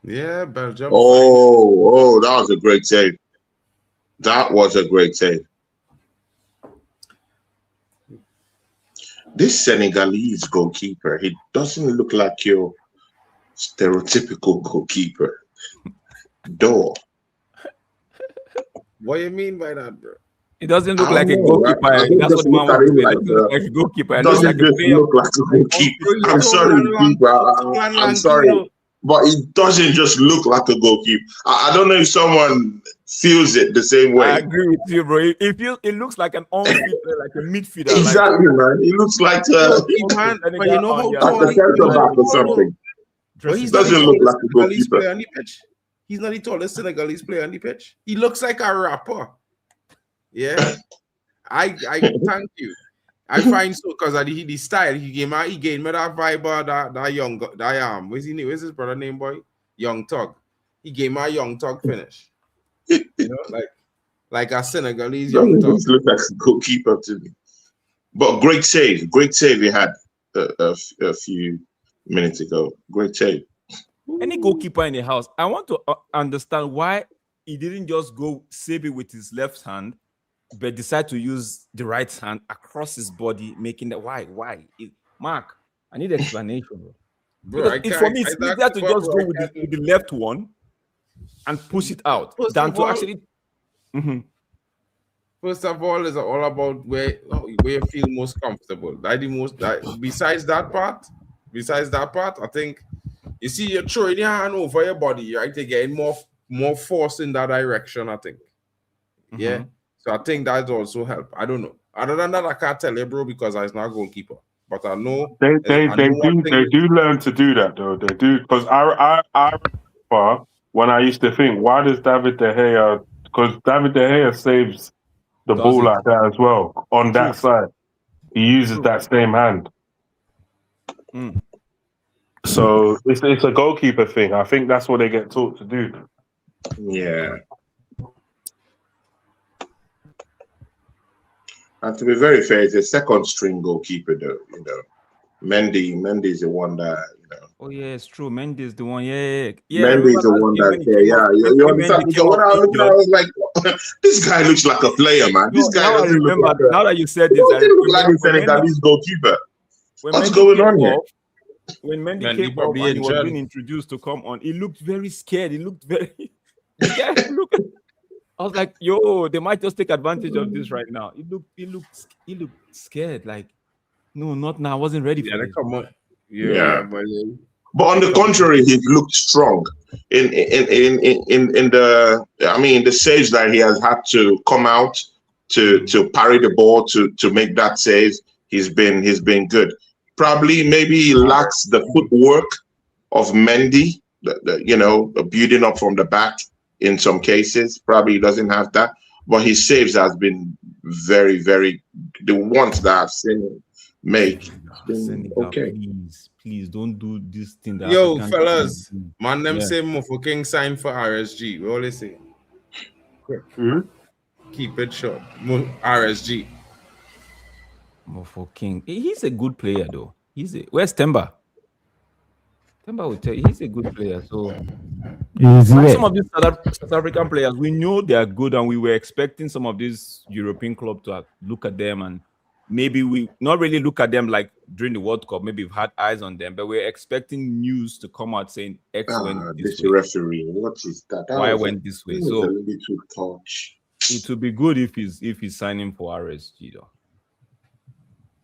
yeah, Belgium. Oh, that was a great save. That was a great save. This Senegalese goalkeeper, he doesn't look like your stereotypical goalkeeper. Door. What do you mean by that, bro? It doesn't look I like a don't know, goalkeeper. I don't That's just what the man look at was him saying. like It doesn't look like a goalkeeper. It looks Doesn't like a just player. look like a goalkeeper. I'm sorry, people. I'm sorry. But it doesn't just look like a goalkeeper. I don't know if someone feels it the same I way. agree with you, bro. It looks like an on-field player, like a midfielder. Exactly, man. He looks like Man, but you know how like tall a he centre is? back or something. But he's not the Doesn't look tallest like a Senegalese goalkeeper. player on the pitch. He's not the tallest Senegalese player on the pitch. He looks like a rapper. Yeah. I thank you. I find so because of the style he gave me that vibe of that young where's his brother name, boy? Young Tug. He gave me a Young Tug finish. You know, like a Senegalese Young Tug. Doesn't look like a goalkeeper to me. But great save he had a few minutes ago. Great save. Any goalkeeper in the house, I want to understand why he didn't just go save it with his left hand, but decide to use the right hand across his body, making that why? Mark, I need explanation, bro. Bro, Because for me, it's easier to just go with the left one and push it out than to actually. First of all, it's all about where you feel most comfortable. Besides that part, I think you see you're throwing your hand over your body, right? You're getting more force in that direction, I think. Yeah. So I think that also help. I don't know. Other than that, I can't tell you, bro, because I was not a goalkeeper. But I know They do learn to do that though. They do, because I remember when I used to think, why does David De Gea? Because David De Gea saves the ball like that as well on that side. He uses that same hand. So it's a goalkeeper thing. I think that's what they get taught to do. Yeah. And to be very fair, it's a second string goalkeeper though, you know. Mendy is the one that, you know. Oh yeah, it's true. Mendy is the one. Yeah. Mendy is the one that, you understand? Because when I was like, this guy looks like a player, man. This guy doesn't look like a, now that you said this, doesn't look like a Senegalese goalkeeper. What's going on here? When Mendy came up and he was being introduced to come on, he looked very scared. He looked very. I was like, yo, they might just take advantage of this right now. He looked scared. Like, no, not now. I wasn't ready for it. Come on. But on the contrary, he looked strong in the saves that he has had to come out to parry the ball to make that save. He's been good. Probably maybe he lacks the footwork of Mendy, building up from the back in some cases. Probably he doesn't have that, but his saves has been very, very, the ones that I've seen him make. Senegal, Okay. Please don't do this thing. That Yo, African fellas, do. man, them say Mofo King sign for RSG. We always say, keep it short. RSG. Mofo King. He's a good player, though. Where's Temba? Temba will tell you he's a good player. So, like some of these South African players, we know they are good, and we were expecting some of these European clubs to look at them and maybe we not really look at them like during the World Cup. Maybe we've had eyes on them, but we're expecting news to come out saying X went this This way, referee, what is that? Y went this way. That was a So little touch. it would be good if he's signing for RSG though.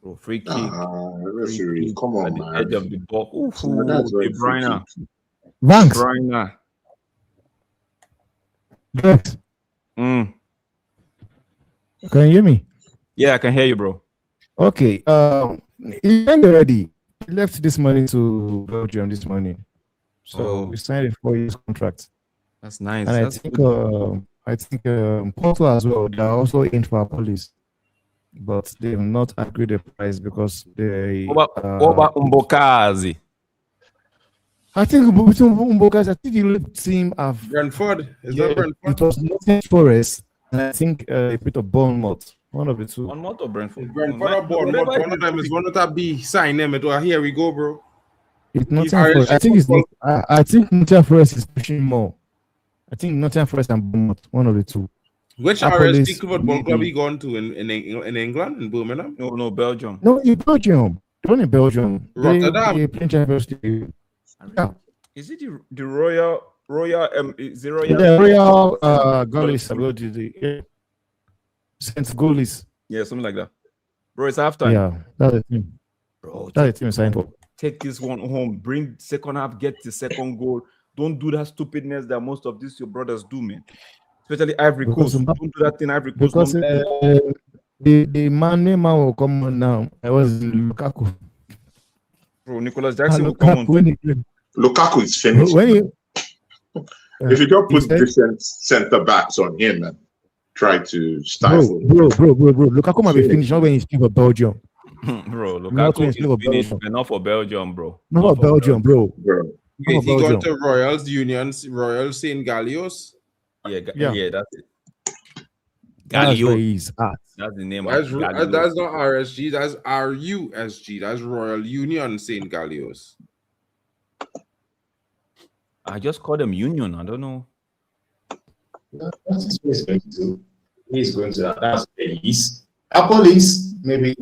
Bro, free kick. Referee, kick come at on, the man. edge of the box. Oof, No, that's De very free Bruyne. kick. Banks. Bruyne. Banks. Mm. Can you hear me? Yeah, I can hear you, bro. Okay. He went already. He left this morning to Belgium this morning. So Oh. we signed a 4 years contract. That's nice. And That's I think Porto as well, they are also in for police. But they have not agreed the price because they what about Mbokazi? I think between Umbokas, I think the only team have Brentford. Is that Brentford? it was Nottingham Forest and I think a bit of Bournemouth. One of the two. Bournemouth or Brentford? Brentford or Bournemouth. One of them is one of that B. Sign them. It was here we go, bro. It's Nottingham Forest. I think it's not. I think Nottingham Forest is pushing more. I think Nottingham Forest and Bournemouth, one of the two. Which Police, RSG football club he gone to in England, in Birmingham? No, Belgium. No, in Belgium. The one in Belgium. Rotterdam. They play Champions League. Yeah. Is it the Royal? Is it Royal? The Royal Goalies. Saint Goalies. Yeah, something like that. Bro, it's halftime. Yeah, that's the team. Bro, That's the team signed for. take this one home. Bring second half. Get the second goal. Don't do that stupidness that most of these your brothers do, man. Especially Ivory Because Coast. Don't do that thing, Ivory Coast. Because the man will come on now. I was in Lukaku. Bro, Nicholas Jackson will come on. Lukaku is finished. If you don't put decent centre backs on him and try to stifle bro. Lukaku might be finished not when he's playing for Belgium. Bro, Not Lukaku when is he's playing for finished, Belgium. but not for Belgium, bro. Not for Belgium, bro. bro. He Belgium. gone to Royals Union, Royal St. Gallios. Yeah, that's it. That's where Galio. he's at. That's the name That's, of Galio. that's not RSG, that's RUSG. That's Royal Union St. Gallios. I just call them Union. I don't know. That's what he's going to do. He's going to that's police. A police maybe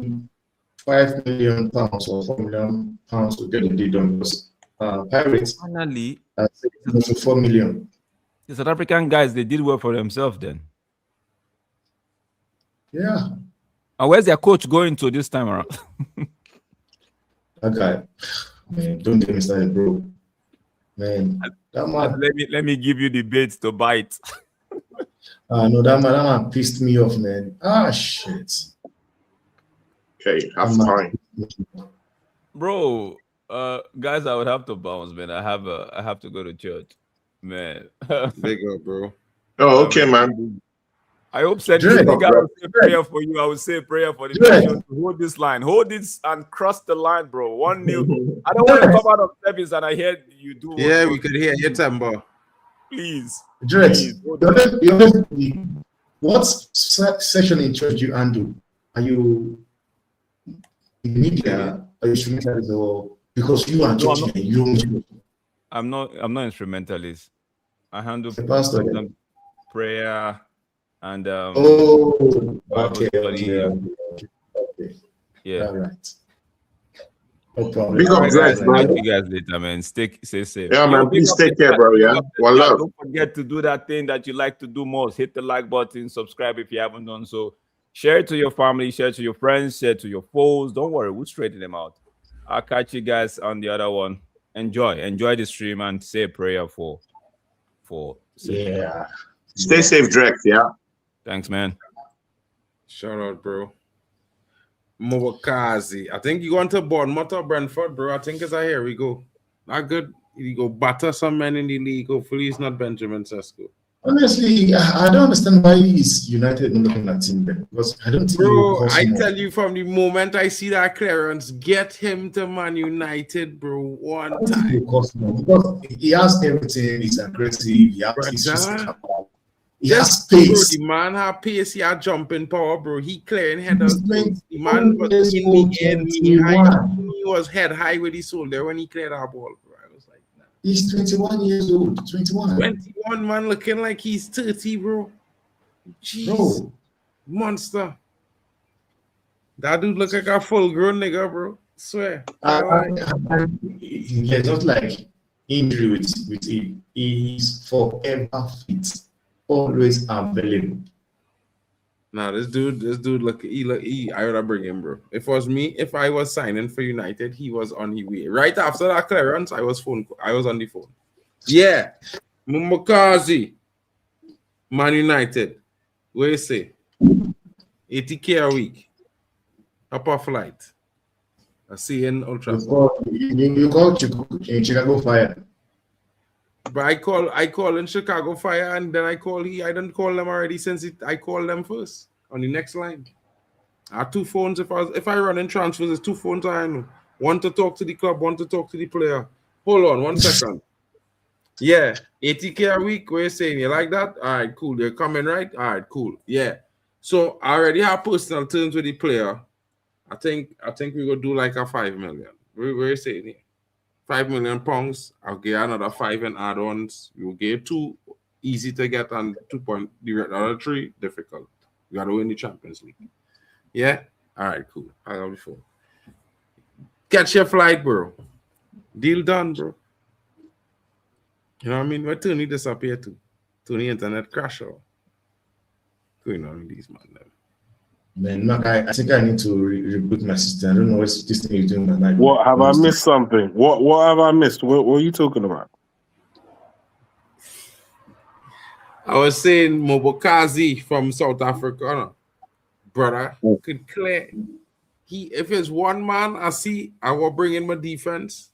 £5 million or £4 million to get the deal done. Because Pirates Finally, to 4 million. the South African guys, they did well for themselves then. Yeah, And where's their coach going to this time around? that guy. Man, don't get me started, bro. Man, that man. let me give you the bait to bite. No, that man pissed me off, man. Shit. Okay, half time. Bro, guys, I would have to bounce, man. I have to go to church. Man. Big up, bro. Oh, okay, man. I hope Senegal will say prayer for you. I will say prayer for the nation to hold this line. Hold this and cross the line, bro. 1-0. I don't want to come out of service and I hear you do. Yeah, we could hear your temper. Please. Drex, what session in church you handle? Are you in media? Are you instrumentalist or because you are church? I'm not instrumentalist. I handle pastor, prayer and Bible study. Okay. Yeah. All right. No problem. Big up, Drex, I'll man. see you guys later, man. Stay safe. Yeah, man. Please take care, bro. Yeah. One love. Don't forget to do that thing that you like to do most. Hit the like button, subscribe if you haven't done so. Share it to your family, share it to your friends, share it to your foes. Don't worry, we'll straighten them out. I'll catch you guys on the other one. Enjoy the stream and say a prayer for. Yeah. Stay safe, Drex. Yeah. Thanks, man. Shout out, bro. Mwakazi. I think you going to Bournemouth or Brentford, bro. I think it's a here we go. Not good. You go batter some men in the league. Hopefully it's not Benjamin Sesko. Honestly, I don't understand why he's United not looking at him then. Because I don't think Bro, I tell you from the moment I see that clearance, get him to Man United, bro. One time. Because he has everything, he's aggressive, he has pace. Bro, the man have pace, he has jumping power, bro. He clearing headers. The He's man was in the end, he 21. was head high with his shoulder when he cleared our ball, bro. I was like, nah. He's 21 years old. 21. 21, man, looking like he's 30, bro. Jeez. Bro. Monster. That dude look like a full-grown nigga, bro. Swear. Yeah, just like injury with him. He's forever fit, always available. Nah, this dude I would have bring him, bro. If it was me, if I was signing for United, he was on his way. Right after that clearance, I was on the phone. Yeah. Mumakazi. Man United. What you say? 80K a week. Upper flight. I see you in Ultra. You call Chicago Fire. But I call in Chicago Fire, and then I didn't call them already since I called them first on the next line. I have two phones. If I run in transfers, it's two phones I know. One to talk to the club, one to talk to the player. Hold on 1 second. Yeah, 80K a week. What you saying? You like that? All right, cool. You're coming, right? All right, cool. Yeah. So I already have personal terms with the player. I think we will do like a 5 million. What you saying here? 5 million pounds. I'll get another 5 in add-ons. You'll get 2 easy to get and 2 point. The other 3 difficult. You gotta win the Champions League. Yeah. All right. Cool. I got before. Catch your flight, bro. Deal done, bro. You know what I mean? Where Tony disappear to? Tony internet crash or going on with these man them. Man, Mark, I think I need to reboot my system. I don't know what this thing is doing. What have I missed something? What have I missed? What are you talking about? I was saying Mobokazi from South Africa, brother, could clear. If it's one man, I will bring in my defense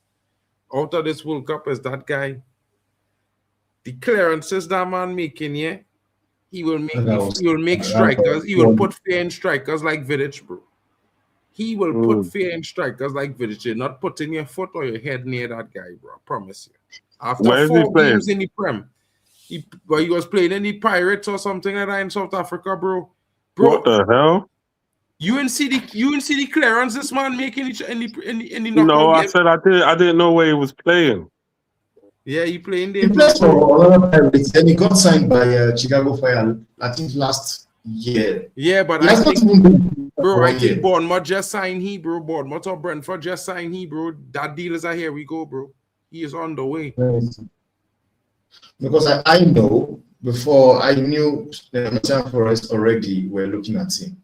out of this World Cup is that guy. The clearances that man making, yeah, he will make strikers. He will put fear in strikers like Vidic, bro. He will put fear in strikers like Vidic. You're not putting your foot or your head near that guy, bro. I promise you. After 4 games in the Prem, he was playing in the Pirates or something like that in South Africa, bro. What the hell? You didn't see the clearance this man making in the knockout No, I game? said I didn't know where he was playing. Yeah, he playing there. He plays for another Pirates, and he got signed by Chicago Fire, I think last year. Yeah, but I think Bournemouth just signed he, bro. Bournemouth or Brentford just signed he, bro. That deal is here we go, bro. He is on the way. Because I know before I knew the Nottingham Forest already were looking at him.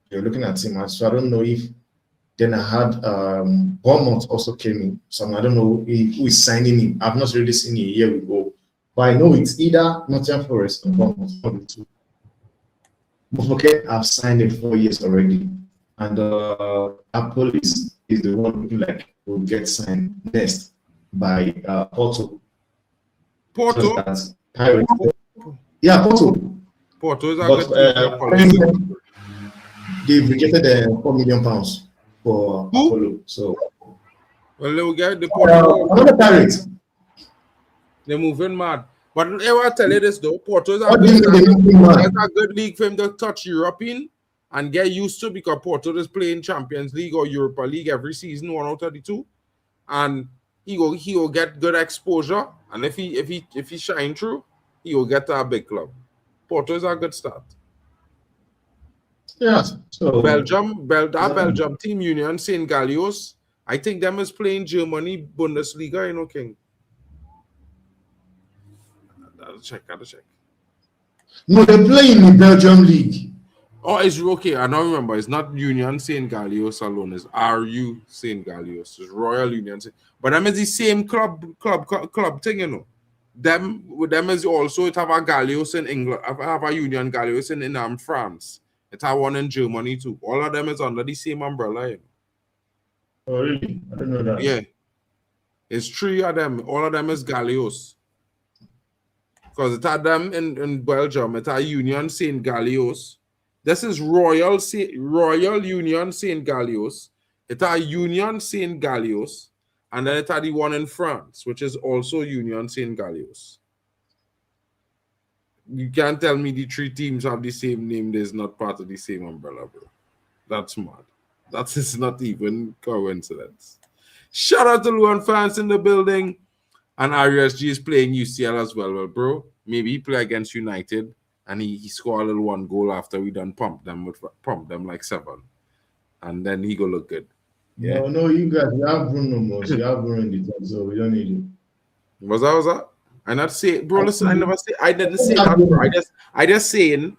They were looking at him, so I don't know if. Then I had Bournemouth also came in, so I don't know who is signing him. I've not really seen it. Here we go, but I know it's either Nottingham Forest or Bournemouth. One of the two. But okay, I've signed him 4 years already, and Apple is the one looking like will get signed next by Porto. Porto? So yeah, Porto. Porto is a good they've rejected £4 million for Apollo. So well, they will get the Porto. Another Pirate. They're moving mad. But I will tell you this though, Porto is a good league for him to touch European and get used to, because Porto is playing Champions League or Europa League every season, 1 out of 32, and he will get good exposure. And if he shine through, he will get to a big club. Porto is a good start. Yeah. So Belgium team Union St. Gallios, I think them is playing Germany Bundesliga, you know, King. Gotta check. No, they play in the Belgium league. Oh, it's okay. I don't remember. It's not Union St. Gallios alone. It's RU St. Gallios. It's Royal Union. But them is the same club thing, you know. Them is also, it have a Gallios in England. Have a Union Gallios in France. It have one in Germany too. All of them is under the same umbrella, you know. Oh, really? I don't know that. Yeah. It's 3 of them. All of them is Gallios. Because it had them in Belgium. It had Union St. Gallios. This is Royal Union St. Gallios. It had Union St. Gallios. And then it had the one in France, which is also Union St. Gallios. You can't tell me the 3 teams have the same name. They're not part of the same umbrella, bro. That's mad. That is not even coincidence. Shout out to Luan fans in the building. And RUSG is playing UCL as well. Well, bro, maybe he play against United and he scored a little 1 goal after we done pumped them like 7. and then he go look good. Yeah. No, you guys, you have Bruno Mars, you have Bruno in the top, so we don't need you. Was that? I not say, bro. Listen, I didn't say that, bro. I just saying,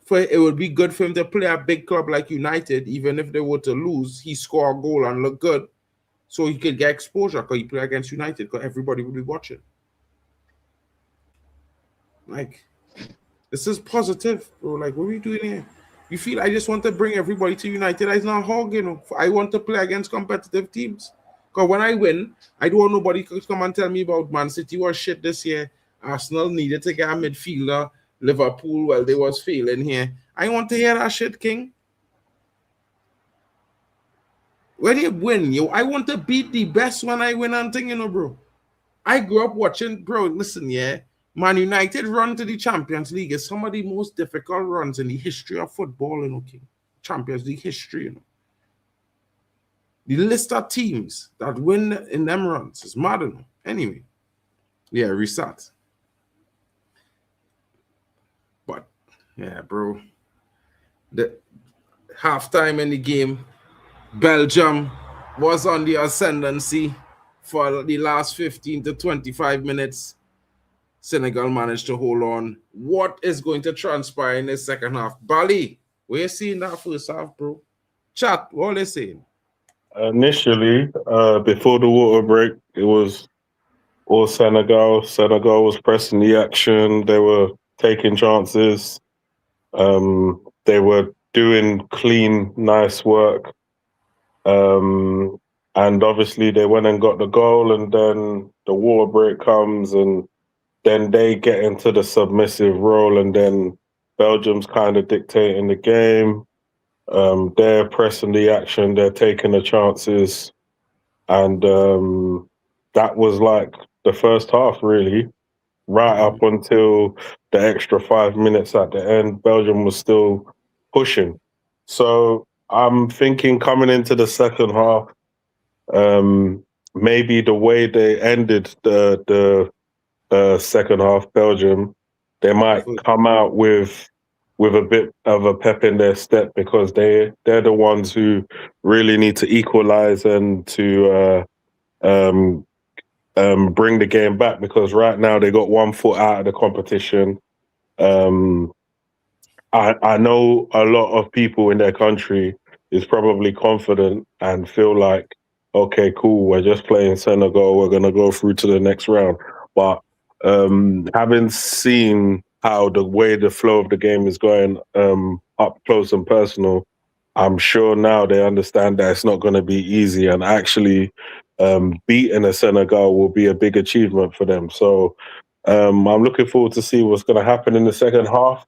for it would be good for him to play a big club like United, even if they were to lose, he score a goal and look good, so he could get exposure because he play against United, because everybody will be watching. Like, this is positive, bro. Like, what are we doing here? You feel I just want to bring everybody to United? It's not hog, you know. I want to play against competitive teams. Because when I win, I don't want nobody to come and tell me about Man City was shit this year. Arsenal needed to get a midfielder. Liverpool, well, they was failing here. I want to hear that shit, King. When you win, I want to beat the best when I win and thing, you know, bro. I grew up watching, bro, listen, yeah. Man United run to the Champions League is some of the most difficult runs in the history of football, you know, King. Champions League history, you know. The list of teams that win in them runs is mad, you know. Anyway, yeah, restart. But, yeah, bro. The halftime in the game, Belgium was on the ascendancy for the last 15 to 25 minutes. Senegal managed to hold on. What is going to transpire in the second half? Bali, we're seeing that first half, bro. Chat, what are they saying? Initially, before the water break, it was all Senegal. Senegal was pressing the action. They were taking chances. They were doing clean, nice work. And obviously they went and got the goal, and then the water break comes, and then they get into the submissive role, and then Belgium's kind of dictating the game. They're pressing the action, they're taking the chances, and that was like the first half, really. Right up until the extra 5 minutes at the end, Belgium was still pushing. So I'm thinking coming into the second half, maybe the way they ended the second half, Belgium, they might come out with a bit of a pep in their step, because they're the ones who really need to equalize and to bring the game back, because right now they got 1 foot out of the competition. I know a lot of people in their country is probably confident and feel like, okay, cool, we're just playing Senegal, we're going to go through to the next round. But having seen how the way the flow of the game is going up close and personal, I'm sure now they understand that it's not going to be easy, and actually beating a Senegal will be a big achievement for them. So I'm looking forward to see what's going to happen in the second half.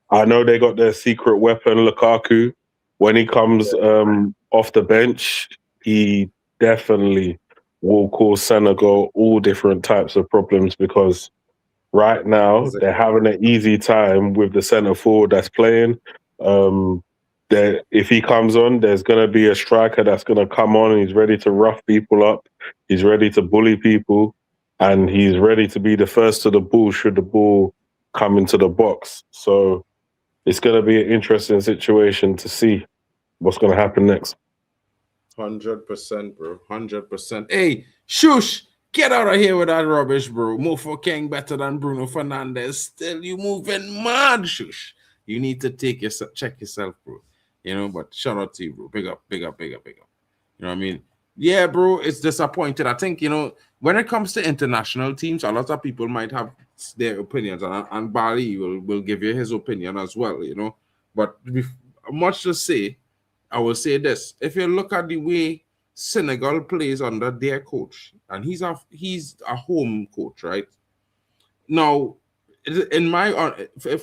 I know they got their secret weapon, Lukaku. When he comes off the bench, he definitely will cause Senegal all different types of problems, because right now they're having an easy time with the centre forward that's playing. If he comes on, there's going to be a striker that's going to come on, and he's ready to rough people up. He's ready to bully people, and he's ready to be the first to the ball should the ball come into the box. So it's going to be an interesting situation to see what's going to happen next. 100%, bro. 100%. Hey, shush! Get out of here with that rubbish, bro. Mofo King better than Bruno Fernandes. Still, you moving mad, shush. You need to check yourself, bro. You know, but shout out to you, bro. Big up, big up, big up, big up. You know what I mean? Yeah, bro, it's disappointed. I think, you know, when it comes to international teams, a lot of people might have their opinions, and Bali will give you his opinion as well, you know. But much to say, I will say this. If you look at the way Senegal plays under their coach, and he's a home coach, right? Now, in my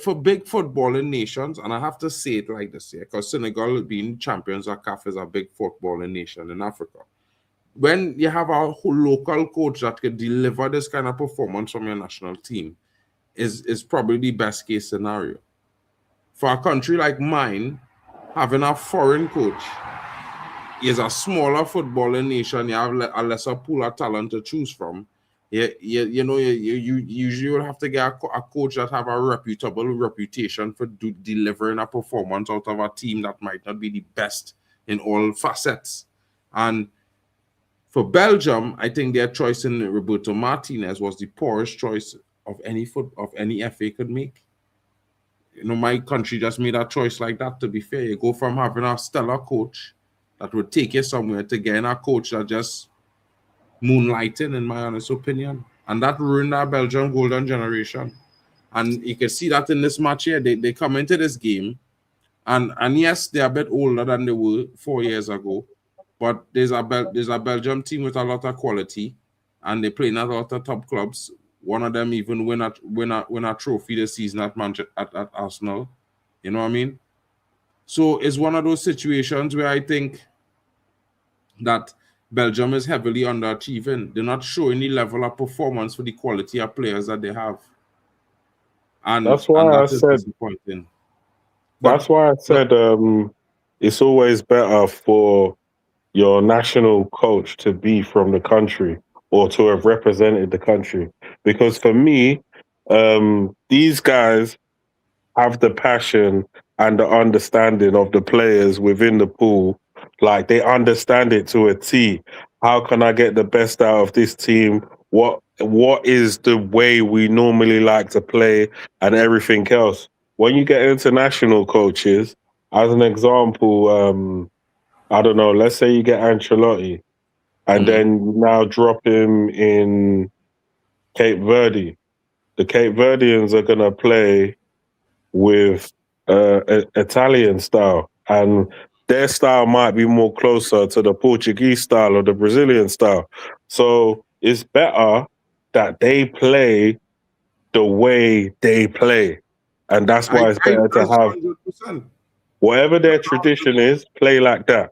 for big footballing nations, and I have to say it like this here, because Senegal being champions of CAF is a big footballing nation in Africa. When you have a whole local coach that can deliver this kind of performance from your national team, is probably the best case scenario. For a country like mine, having a foreign coach is a smaller footballing nation. You have a lesser pool of talent to choose from, You know, you usually will have to get a coach that have a reputable reputation for delivering a performance out of a team that might not be the best in all facets. And for Belgium, I think their choice in Roberto Martinez was the poorest choice of any FA could make. You know, my country just made a choice like that. To be fair, you go from having a stellar coach that would take you somewhere to getting a coach that just moonlighting, in my honest opinion, and that ruined our Belgian golden generation. And you can see that in this match here. They come into this game, and yes, they're a bit older than they were 4 years ago, but there's a Belgium team with a lot of quality, and they play in a lot of top clubs. One of them even win a trophy this season at at Arsenal. You know what I mean? So it's one of those situations where I think that Belgium is heavily underachieving. They're not showing the level of performance for the quality of players that they have. And That's why that I is said. disappointing. That's why I said it's always better for your national coach to be from the country or to have represented the country. Because for me, these guys have the passion and the understanding of the players within the pool. Like they understand it to a T. How can I get the best out of this team? What is the way we normally like to play and everything else? When you get international coaches, as an example, I don't know, let's say you get Ancelotti and then now drop him in Cape Verde. The Cape Verdeans are going to play with Italian style, and their style might be more closer to the Portuguese style or the Brazilian style. So it's better that they play the way they play, and that's why it's better to That's have 100%. whatever their tradition is, play like that.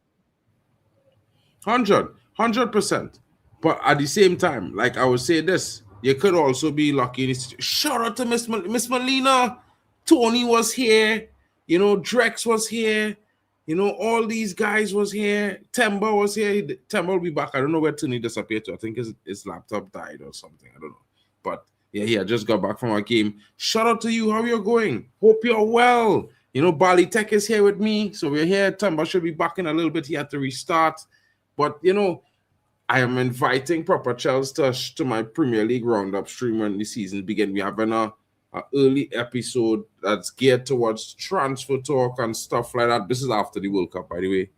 100%. But at the same time, like I would say this, you could also be lucky. Shout out to Miss Molina. Tony was here. You know, Drex was here. You know, all these guys was here. Temba was here. Temba will be back. I don't know where Tony disappeared to. I think his laptop died or something. I don't know. But yeah, I just got back from our game. Shout out to you. How you're going? Hope you're well. You know, Bali Tech is here with me. So we're here. Temba should be back in a little bit. He had to restart. But, you know, I am inviting Proper Chels to my Premier League Roundup stream when the season begins. We're having a early episode that's geared towards transfer talk and stuff like that. This is after the World Cup, by the way.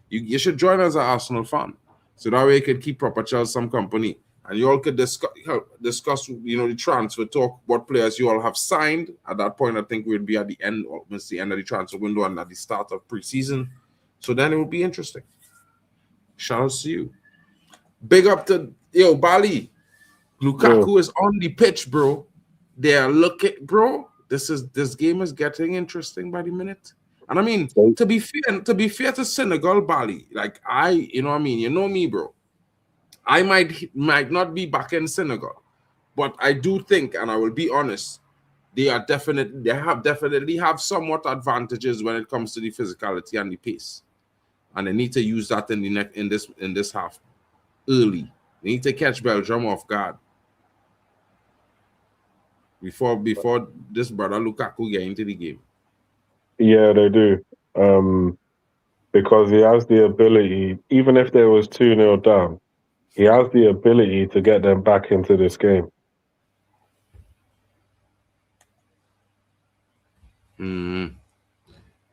You should join as an Arsenal fan. So that way you can keep Proper Chels some company. And you all could discuss, you know, the transfer talk, what players you all have signed. At that point, I think we'll be at the end, almost the end of the transfer window and at the start of preseason. So then it will be interesting. Shout out to you. Big up to Bali. Lukaku is on the pitch, bro. They are looking, bro. This game is getting interesting by the minute. And I mean, to be fair to Senegal, Bali, like you know what I mean, you know me, bro. I might not be back in Senegal, but I do think, and I will be honest, they definitely have somewhat advantages when it comes to the physicality and the pace. And they need to use that in this half early. They need to catch Belgium off guard before this brother Lukaku get into the game. Yeah, they do. Because he has the ability, even if there was 2-0 down, he has the ability to get them back into this game.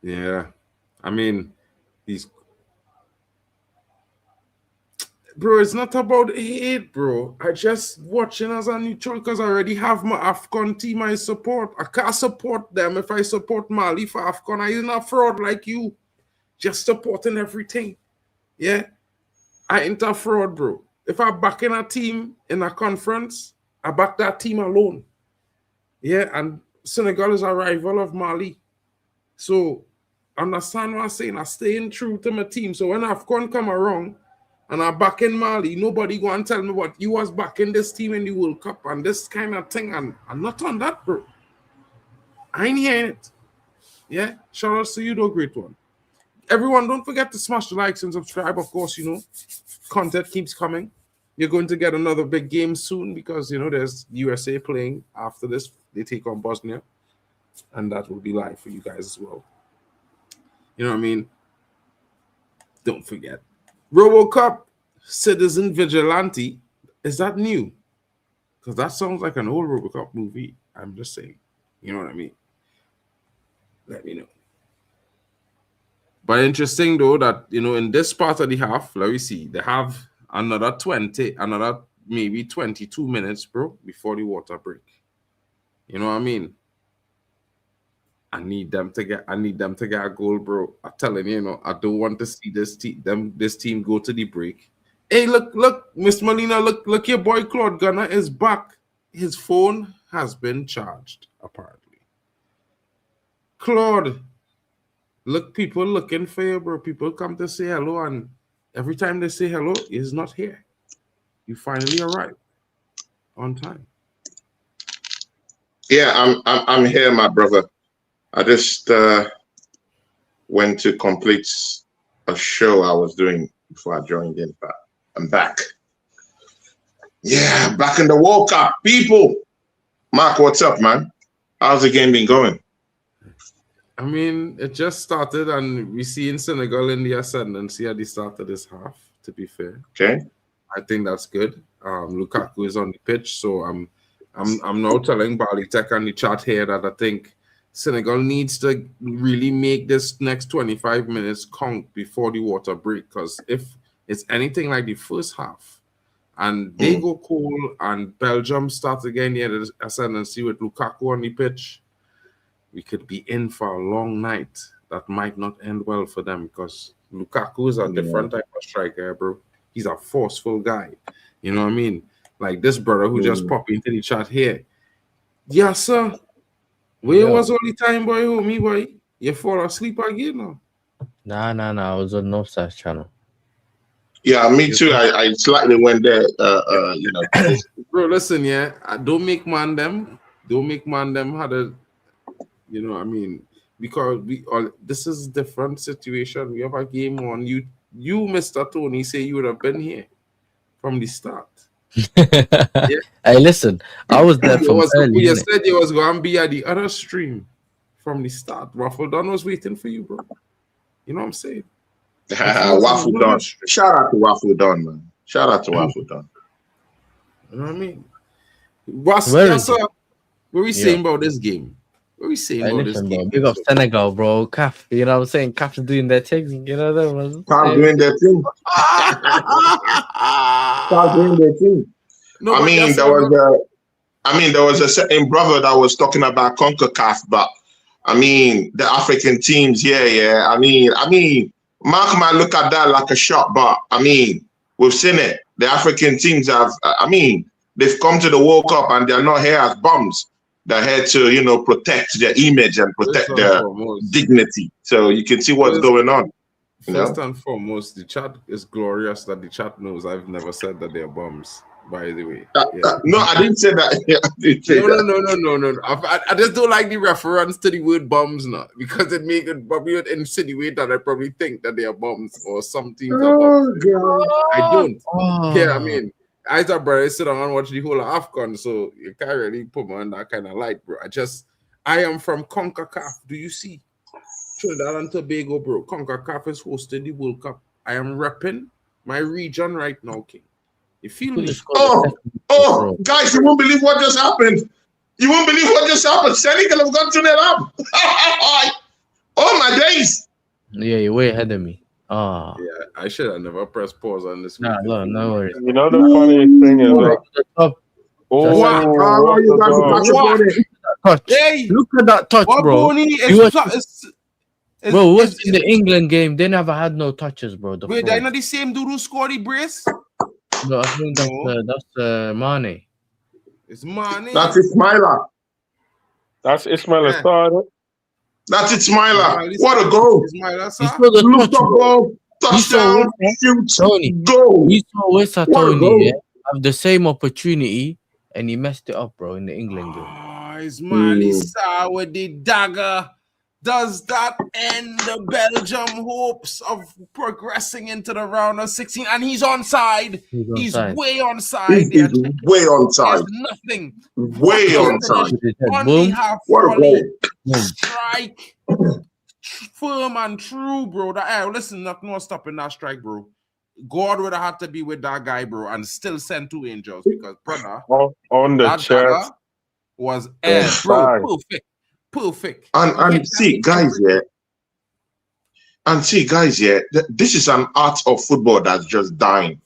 Yeah. I mean, bro, it's not about hate, bro. I just watching as a neutral because I already have my AFCON team I support. I can't support them if I support Mali for AFCON. I ain't a fraud like you. Just supporting everything. Yeah. I ain't a fraud, bro. If I back in a team in a conference, I back that team alone. Yeah, and Senegal is a rival of Mali. So understand what I'm saying? I'm staying true to my team. So when AFCON come around, and I'm back in Mali, nobody go and tell me what you was back in this team in the World Cup and this kind of thing. And I'm not on that, bro. I ain't hearing it. Yeah, shout out to you, though, great one. Everyone, don't forget to smash the likes and subscribe. Of course, you know, content keeps coming. you're going to get another big game soon because there's USA playing after this. They take on Bosnia, and that will be live for you guys as well. You know what I mean? Don't forget. RoboCop Citizen Vigilante. Is that new? Because that sounds like an old RoboCop movie. I'm just saying. You know what I mean? Let me know. But interesting though that in this part of the half, let me see, they have another maybe 22 minutes, bro, before the water break. You know what I mean? I need them to get a goal, bro. I'm telling you, I don't want to see this team go to the break. Hey, look, Miss Molina, look, your boy Claude Gunner is back. His phone has been charged, apparently. Claude, look, people looking for you, bro. People come to say hello, and every time they say hello, he's not here. You finally arrived on time. Yeah, I'm here, my brother. I just went to complete a show I was doing before I joined in, but I'm back. Yeah, back in the World Cup, people. Mark, what's up, man? How's the game been going? I mean, it just started, and we see in Senegal in the ascendancy at the start of this half. To be fair, okay, I think that's good. Lukaku is on the pitch, so I'm now telling Bali Tech on the chat here that I think Senegal needs to really make this next 25 minutes count before the water break, because if it's anything like the first half and they go cold and Belgium starts again here the ascendancy with Lukaku on the pitch, we could be in for a long night that might not end well for them, because Lukaku is a different type of striker, bro. He's a forceful guy. You know what I mean? Like this brother who just popped into the chat here. Yes, sir. Where was all the time, boy, homie, boy? You fall asleep again, no? Nah. I was on Northside channel. Yeah, me too. I slightly went there, Bro, listen, yeah. Don't make man them had a, what I mean? Because this is a different situation. We have a game on. You, Mr. Tony, say you would have been here from the start. Yeah. Hey, listen, I was there from early. You said you was going to be at the other stream from the start. Waffle Don was waiting for you, bro. You know what I'm saying? Waffle Don. Shout out to Waffle Don, man. Shout out to Waffle Don. You know what I mean? What we saying about this game? What we saying about this game? Big up Senegal, bro. CAF, you know what I'm saying? CAF's doing their thing. You know that was CAF doing their thing. CAF doing their thing. No, there was a certain brother that was talking about CONCACAF, but I mean the African teams, yeah. I mean, Mark might look at that like a shot, but I mean, we've seen it. The African teams they've come to the World Cup and they're not here as bums. They're here to, protect their image and protect their dignity. So you can see what's going on. First and foremost, the chat is glorious that the chat knows I've never said that they're bums, by the way. No, I didn't say that. No. I just don't like the reference to the word bums now, because it make it probably insinuate that I probably think that they are bums or something. I don't. Yeah, I mean, I thought, bro, I sit down and watch the whole of AFCON, so you can't really put me on that kind of light, bro. I am from CONCACAF. Do you see? Trinidad and Tobago, bro. CONCACAF is hosting the World Cup. I am repping my region right now, King. You feel me? Oh, guys, you won't believe what just happened. Senegal have gone to their up. Oh, my days. Yeah, you're way ahead of me. Oh. Yeah, I should have never pressed pause on this. No worries. You know the funniest thing is touch. Hey, look at that touch, bro. Bro, what's in the England game? They never had no touches, bro. Wait, they're not the same dude who scored the brace? No, I think that's Mane. It's Mane. That's Ismaila. That's Ismaila Sarr. That's Ismaila. What a goal! Touchdown, shoot, Tony. Goal. You saw West Tony have the same opportunity, and he messed it up, bro, in the England game. Oh, Ismaila Sarr with the dagger. Does that end the Belgium hopes of progressing into the round of 16? And he's onside. He's onside. way onside. He's way on There's side. nothing. Way on side. On Boom. behalf What a volley, goal. strike, firm and true, bro. Listen, nothing was stopping that strike, bro. God would have had to be with that guy, bro, and still send 2 angels because, brother, On the that chest. dagger was bro, perfect. And see, guys, this is an art of football that's just dying.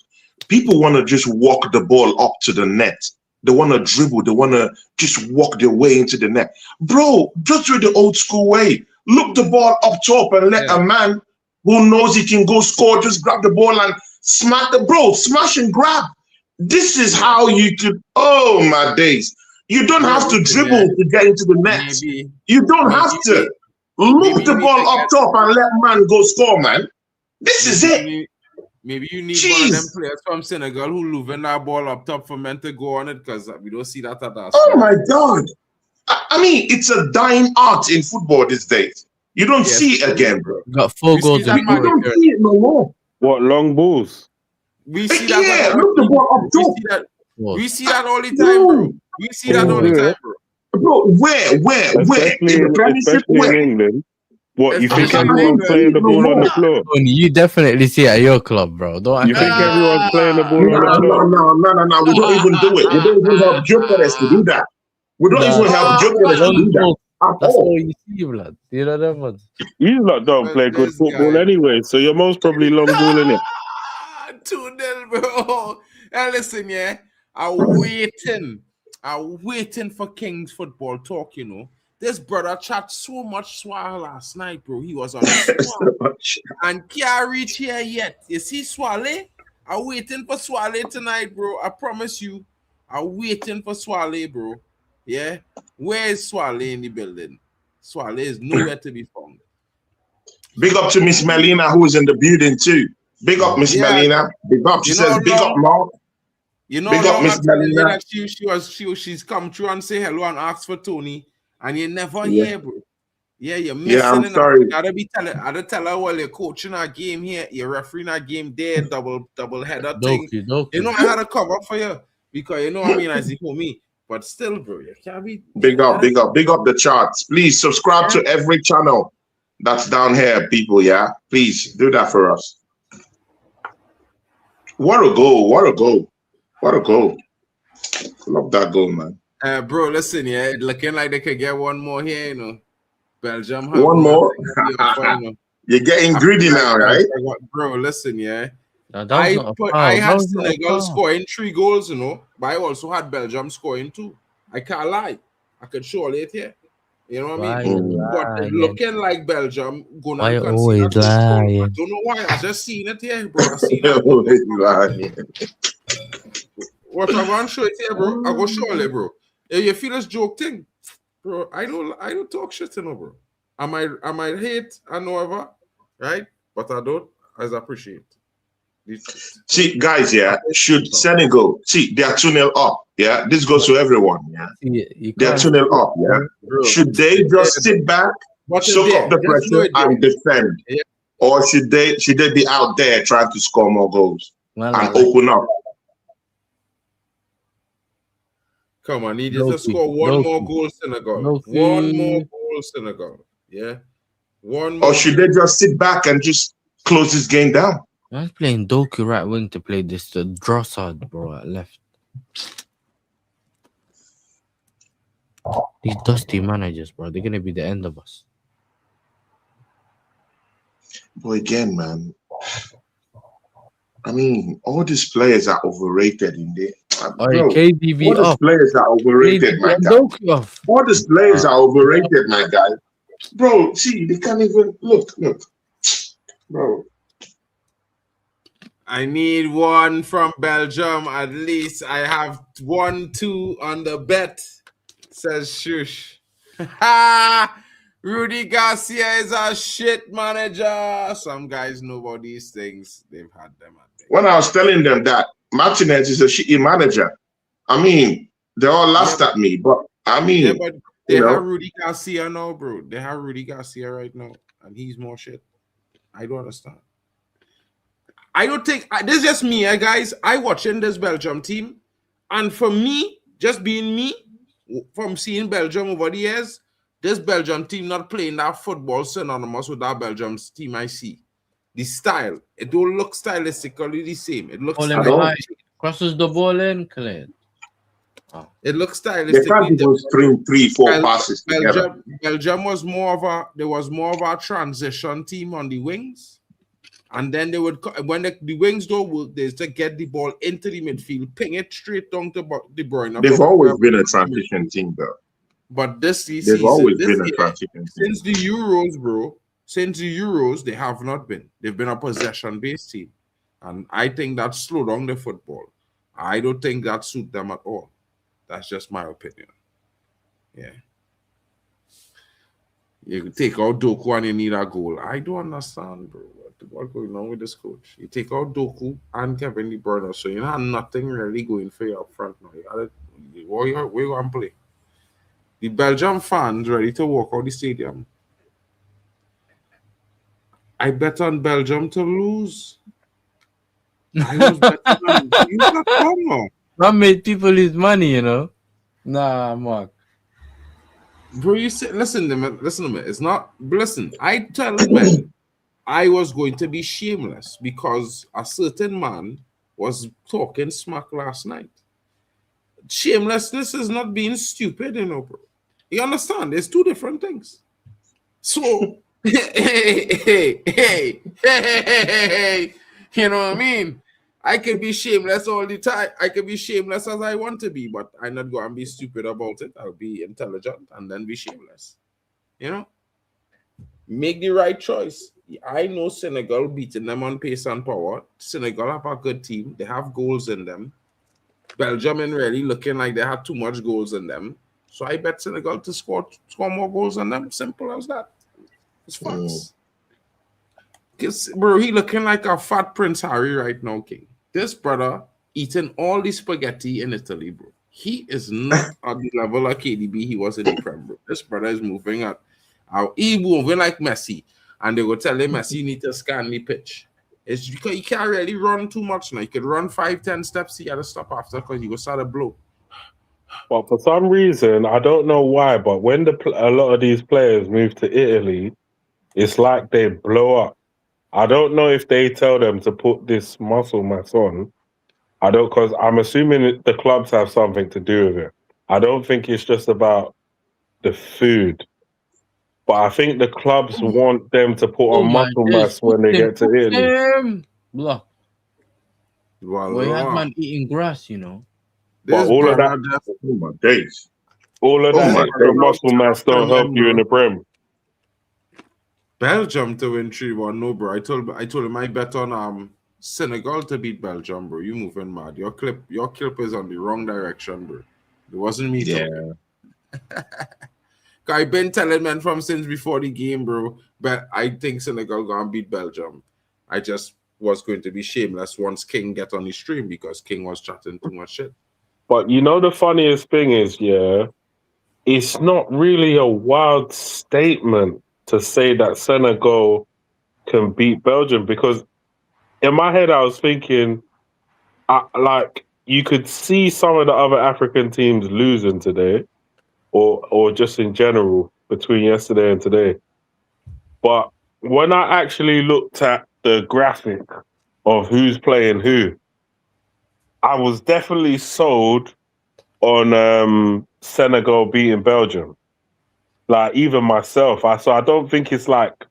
People want to just walk the ball up to the net. They want to dribble. They want to just walk their way into the net. Bro, just do the old school way. Look the ball up top and let a man who knows he can go score just grab the ball and smash and grab. This is how you could, oh my days. You don't have to dribble to get into the net. You don't have to. Look the ball up top and let man go score, man. This is it. Maybe you need one of them players from Senegal who moving that ball up top for men to go on it because we don't see that at that. Oh my God. I mean, it's a dying art in football these days. You don't see it again, bro. Got 4 goals. You don't see it no more. What, long balls? We see that. Look the ball up top. We see that all the time, bro. We see that all the time, bro. Bro, where? In the Premiership, where? In England. What, you think everyone's playing the ball on the floor? You definitely see it at your club, bro. Don't you think everyone's playing the ball on the floor? No. We don't even do it. We don't even help Jokeres to do that. We don't even help Jokeres to do that. That's all you see, blood. You know that one. You lot don't play good football anyway, so you're most probably long ball in it. 2-0, bro. And listen, I'm waiting for King's football talk, you know. This brother chat so much swallow last night, bro. He was on swallow and can't reach here yet. You see Swale? I'm waiting for Swale tonight, bro. I promise you. I'm waiting for Swale, bro. Yeah? Where is Swale in the building? Swale is nowhere to be found. Big up to Miss Melina, who is in the building too. Big up, Miss Melina. Big up. She says, big up, Mark. You know, big up, Miss Melina. She's come through and say hello and ask for Tony. And you never hear, bro. Yeah, you're missing. Yeah, I'm sorry. I gotta tell her while you're coaching our game here, you're refereeing our game there, double header thing. You know, I had to cover for you because you know what I mean, as you for me. But still, bro, you can't be big up the charts. Please subscribe to every channel that's down here, people. Yeah, please do that for us. What a goal! Love that goal, man. Bro, listen, looking like they could get one more here, you know. Belgium. One more? You're getting greedy now, right? Bro, listen, I had Senegal scoring 3 goals, you know, but I also had Belgium scoring 2. I can't lie. I could show it here. You know what I mean? But looking like Belgium gonna always lying. I don't know why. I just seen it here, bro. I seen it. What I'm gonna show it here, bro. I go show it, bro. If you feel this joke thing, bro, I don't talk shit, you know, bro. I might hate and whatever, right? But I don't as appreciate. See, guys, should Senegal they are 2-0 up, this goes to everyone, they are 2-0 up, bro. Should they just sit back, soak up the pressure and defend, or should they be out there trying to score more goals and open up? Come on, he just score one more goal, Senegal. One more goal, Senegal. Yeah, one more. Or should they just sit back and just close this game down? I was playing Doku right wing to play this Drossard, bro, at left. These dusty managers, bro, they're gonna be the end of us. But again, man, I mean, all these players are overrated in there. Bro, KDB all these players are overrated, my guy. All these players are overrated, my guy. Bro, see, they can't even look. Bro. I need one from Belgium. At least I have 1-2 on the bet, says Shush. Rudy Garcia is a shit manager. Some guys know about these things. They've had them at them. When I was telling them that Martinez is a shitty manager, I mean, they all laughed at me. But I mean, They You have know, Rudy Garcia now, bro. They have Rudy Garcia right now, and he's more shit. I don't understand. I don't think this is just me, guys. I watching this Belgium team, and for me, just being me, from seeing Belgium over the years, this Belgium team not playing that football synonymous with that Belgium team I see. The style, it don't look stylistically the same. It looks Ball I in don't. behind. Crosses the ball in, clear. it looks They can't stylistically even different. string 3-4 passes together. Belgium was more of a transition team on the wings, and then they would when the wings don't work, they to get the ball into the midfield, ping it straight down to De Bruyne. They've always been a transition team, though. But this They've season, always this been a year, transition team. since the Euros, bro, since the Euros, they have not been. They've been a possession-based team, and I think that slowed down the football. I don't think that suit them at all. That's just my opinion. Yeah. You take out Doku and you need a goal. I don't understand, bro. What's going on with this coach? You take out Doku and Kevin De Bruyne, so you have nothing really going for you up front now. Where you going to play? The Belgium fans ready to walk out the stadium. I bet on Belgium to lose. I was betting on you got wrong. That made people lose money, you know. Nah, Mark. Bro, you say, listen to me. It's not. Listen, I tell men I was going to be shameless because a certain man was talking smack last night. Shamelessness is not being stupid, you know, bro. You understand? There's two different things. So, hey, you know what I mean? I can be shameless all the time. I can be shameless as I want to be, but I'm not going to be stupid about it. I'll be intelligent and then be shameless. You know? Make the right choice. I know Senegal beating them on pace and power. Senegal have a good team. They have goals in them. Belgium ain't really looking like they had too much goals in them. So I bet Senegal to score more goals than them. Simple as that. It's facts. Bro, he looking like a fat Prince Harry right now, King. This brother eating all the spaghetti in Italy, bro. He is not at the level of KDB he was in the Prem, bro. This brother is moving at he moving like Messi. And they will tell him Messi, you need to scan the pitch. It's because he can't really run too much now. He could run 5-10 steps, he had to stop after because he was start to blow. But for some reason, I don't know why, but when a lot of these players move to Italy, it's like they blow up. I don't know if they tell them to put this muscle mass on. Because I'm assuming the clubs have something to do with it. I don't think it's just about the food. But I think the clubs want them to put on muscle mass when they get to Italy. Blah. Well, he had man eating grass, you know. But all of that, oh my days. All of that muscle mass don't help you in the Prem. Belgium to win 3-1, no, bro. I told him I bet on Senegal to beat Belgium, bro. You moving mad. Your clip is on the wrong direction, bro. It wasn't me talking. I've been telling men from since before the game, bro. But I think Senegal gonna beat Belgium. I just was going to be shameless once King get on the stream because King was chatting too much shit. But you know the funniest thing is, it's not really a wild statement to say that Senegal can beat Belgium because in my head I was thinking, you could see some of the other African teams losing today, or just in general between yesterday and today. But when I actually looked at the graphic of who's playing who, I was definitely sold on Senegal beating Belgium. Like even myself, so I don't think it's like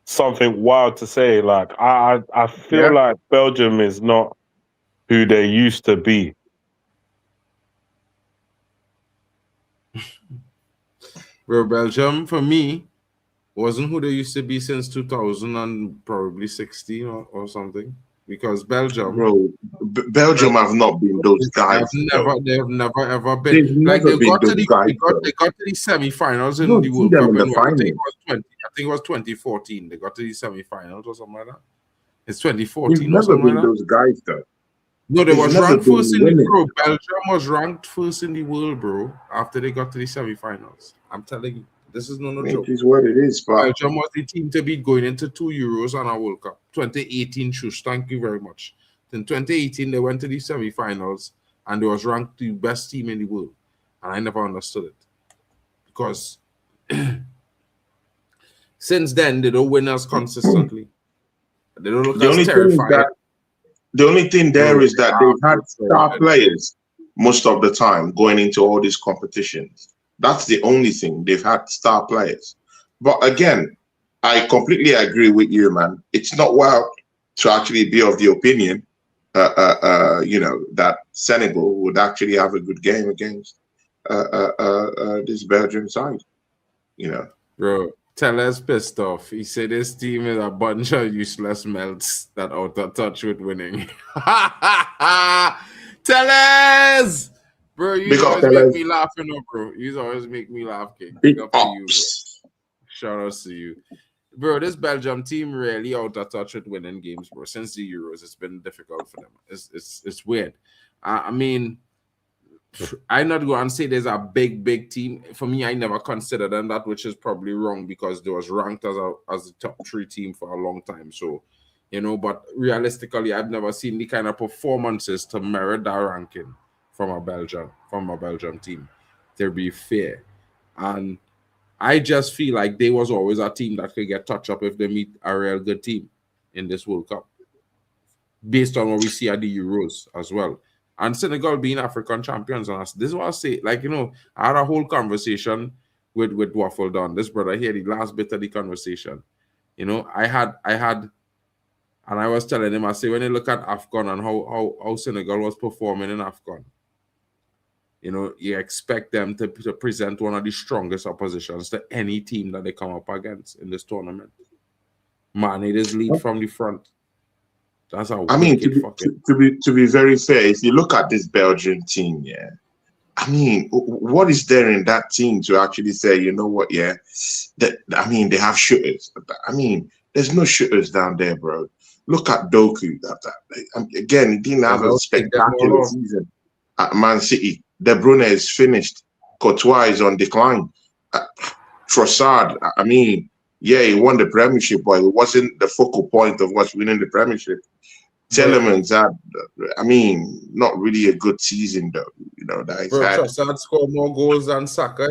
something wild to say. Like I feel like Belgium is not who they used to be. Bro, Belgium for me wasn't who they used to be since 2000 and probably 16 or something. Because Belgium, bro, Belgium have not been those guys. They've never ever been. Like they got to the semi-finals in the World Cup. I think it was 2014. They got to the semi-finals or something like that. It's 2014 or something like that. Those guys though. No, they was ranked first in the world. Belgium was ranked first in the world, bro. After they got to the semi-finals. I'm telling you, this is no It joke. is what it is, but Belgium was the team to beat going into 2 Euros and a World Cup. 2018, Shush, thank you very much. In 2018, they went to the semi-finals and they was ranked the best team in the world. And I never understood it. Because since then, they don't win as consistently. They don't look the as only thing is terrifying. that the only thing there is that they've had star players most of the time going into all these competitions. That's the only thing. They've had star players. But again, I completely agree with you, man. It's not well to actually be of the opinion, that Senegal would actually have a good game against this Belgium side. Bro, Teller's pissed off. He said this team is a bunch of useless melts that out of touch with winning. Tellers! Bro, you always make me laugh, bro. You always make me laugh, kid. Big up to you, bro. Shout out to you. Bro, this Belgium team really out of touch with winning games, bro. Since the Euros, it's been difficult for them. It's weird. I mean, I'm not going to say there's a big team. For me, I never considered them that, which is probably wrong because they was ranked as a top 3 team for a long time. So, but realistically, I've never seen the kind of performances to merit that ranking from a Belgium team, to be fair. And I just feel like they was always a team that could get touched up if they meet a real good team in this World Cup, based on what we see at the Euros as well. And Senegal being African champions, and this is what I say. Like, I had a whole conversation with Waffle Don. This brother here, the last bit of the conversation. I had, and I was telling him, I say, when you look at AFCON and how Senegal was performing in AFCON, you expect them to present one of the strongest oppositions to any team that they come up against in this tournament. Man, it is lead from the front. That's how I mean, to be very fair, if you look at this Belgian team, yeah, I mean, what is there in that team to actually say, you know what, yeah, they have shooters. I mean, there's no shooters down there, bro. Look at Doku. Again, he didn't have a spectacular season at Man City. De Bruyne is finished. Courtois is on decline. Trossard, I mean, yeah, he won the Premiership, but it wasn't the focal point of what's winning the Premiership. Telemans had, not really a good season, though. Trossard scored more goals than Saka,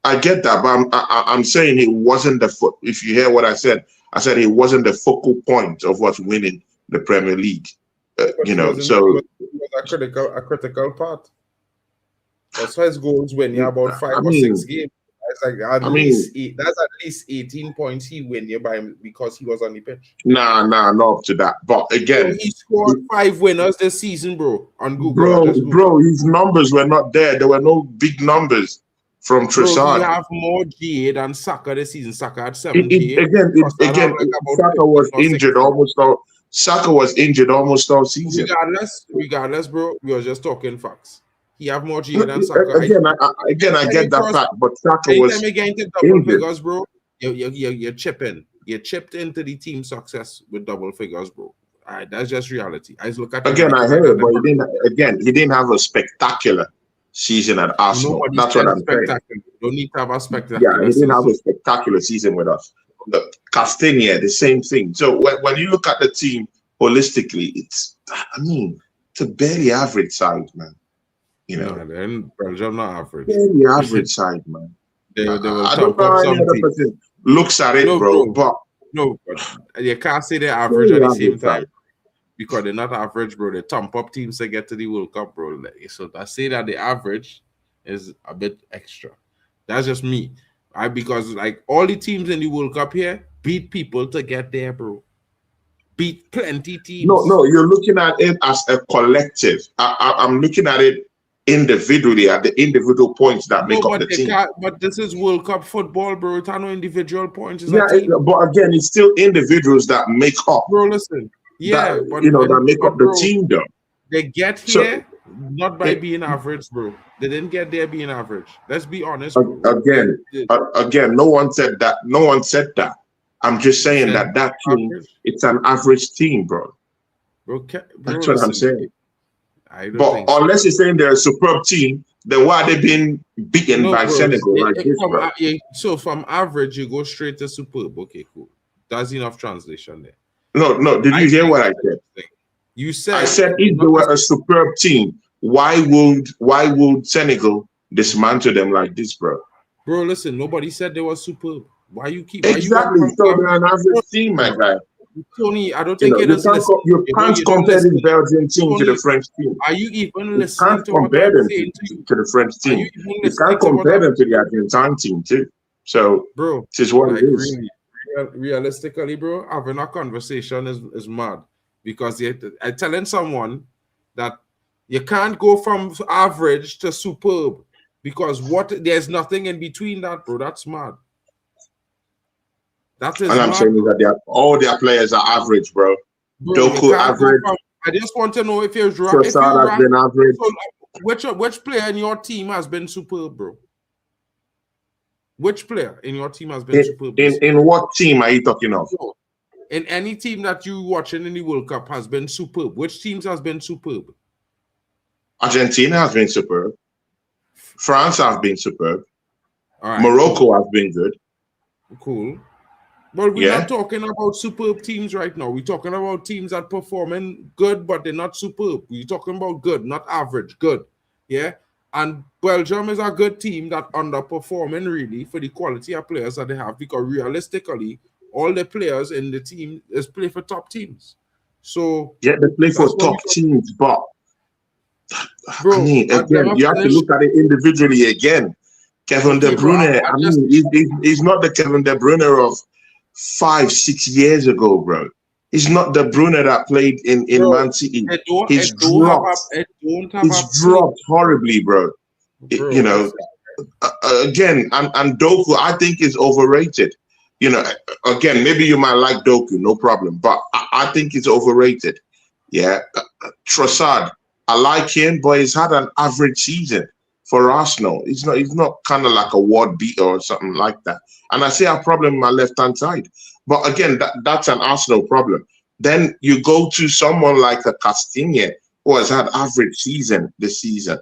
I get that, but I'm saying it wasn't the foot. If you hear what I said it wasn't the focal point of what's winning the Premier League. So it was a critical part. That's why his goals win you about 5 or 6 games. That's like at least 18 points he win you by because he was on the pitch. Nah, not up to that. But again, he scored 5 winners this season, bro. On Google, bro, his numbers were not there. There were no big numbers from Trossard. Bro, he have more GA than Saka this season. Saka had 7 GA. Again, Saka was injured almost all. Saka was injured almost all season. Regardless, bro, we were just talking facts. He have more GA than Saka. I get that fact, but Saka was into double figures, bro. You're chipping. You chipped into the team success with double figures, bro. All right, that's just reality. I just look at I heard it, but he didn't have a spectacular season at Arsenal. That's what I'm saying. Don't need to have a spectacular. Yeah, he didn't have a spectacular season with us. Castagna, the same thing. So when you look at the team holistically, it's a barely average side, man. Then Belgium not average. Barely average side, man. They will I don't know how any other person looks at it, bro. But you can't say they're average at the same time. Because they're not average, bro. They thump up teams to get to the World Cup, bro. So I say that the average is a bit extra. That's just me. Because like all the teams in the World Cup here beat people to get there, bro. Beat plenty teams. No, you're looking at it as a collective. I'm looking at it individually at the individual points that make up the team. But this is World Cup football, bro. It's no individual points. But again, it's still individuals that make up. Bro, listen. Yeah, that make up the team, though. They get here not by being average, bro. They didn't get there being average. Let's be honest, bro. Again, no one said that. No one said that. I'm just saying that team, it's an average team, bro. Bro, that's what I'm saying. I don't But think so. unless you're saying they're a superb team, then why are they being beaten No, by bro. Senegal like this, From, bro? so from average, you go straight to superb. Okay, cool. That's enough translation there. No. Did you hear what I said? You said I said if they were a superb team, why would Senegal dismantle them like this, bro? Bro, listen, nobody said they were superb. Why you keep Exactly. So they're an average team, my guy. Tony, I don't You think know, you're just listening. you can't You don't compare this listen. Belgian team to Tony, the French team. Are you even You listening can't to what compare I'm them saying to you? to the French Are team. you even You listening can't to what compare I'm them to the Argentine team too. So, bro? this is what Like it is. really, realistically, bro, having a conversation is mad because I'm telling someone that you can't go from average to superb because there's nothing in between that, bro. That's mad. That is All I'm mad, saying is bro. that all their players are average, bro. Bro, you Doku can't go average. from. I just want to know if you're Trossard has been average. so which player in your team has been superb, bro? Which player in your team has been superb? In what team are you talking of? In any team that you watching in the World Cup has been superb. Which teams has been superb? Argentina has been superb. France has been superb. All right, Morocco cool. has been good. Cool. But we're not talking about superb teams right now. We're talking about teams that performing good, but they're not superb. We're talking about good, not average. Good. Yeah. And Belgium is a good team that underperforming really for the quality of players that they have because realistically, all the players in the team is play for top teams. So yeah, they play for top teams, but bro, I mean, again, you have to look at it individually again. Kevin De Bruyne, I mean, he's not the Kevin De Bruyne of 5-6 years ago, bro. He's not the Bruyne that played in Man City. He's dropped horribly, bro. You know, again, and Doku, I think is overrated. You know, again, maybe you might like Doku, no problem, but I think it's overrated. Yeah, Trossard, I like him, but he's had an average season for Arsenal. He's not kind of like a ward beater or something like that. And I see a problem in my left-hand side. But again, that's an Arsenal problem. Then you go to someone like a Castilla, who has had average season this season.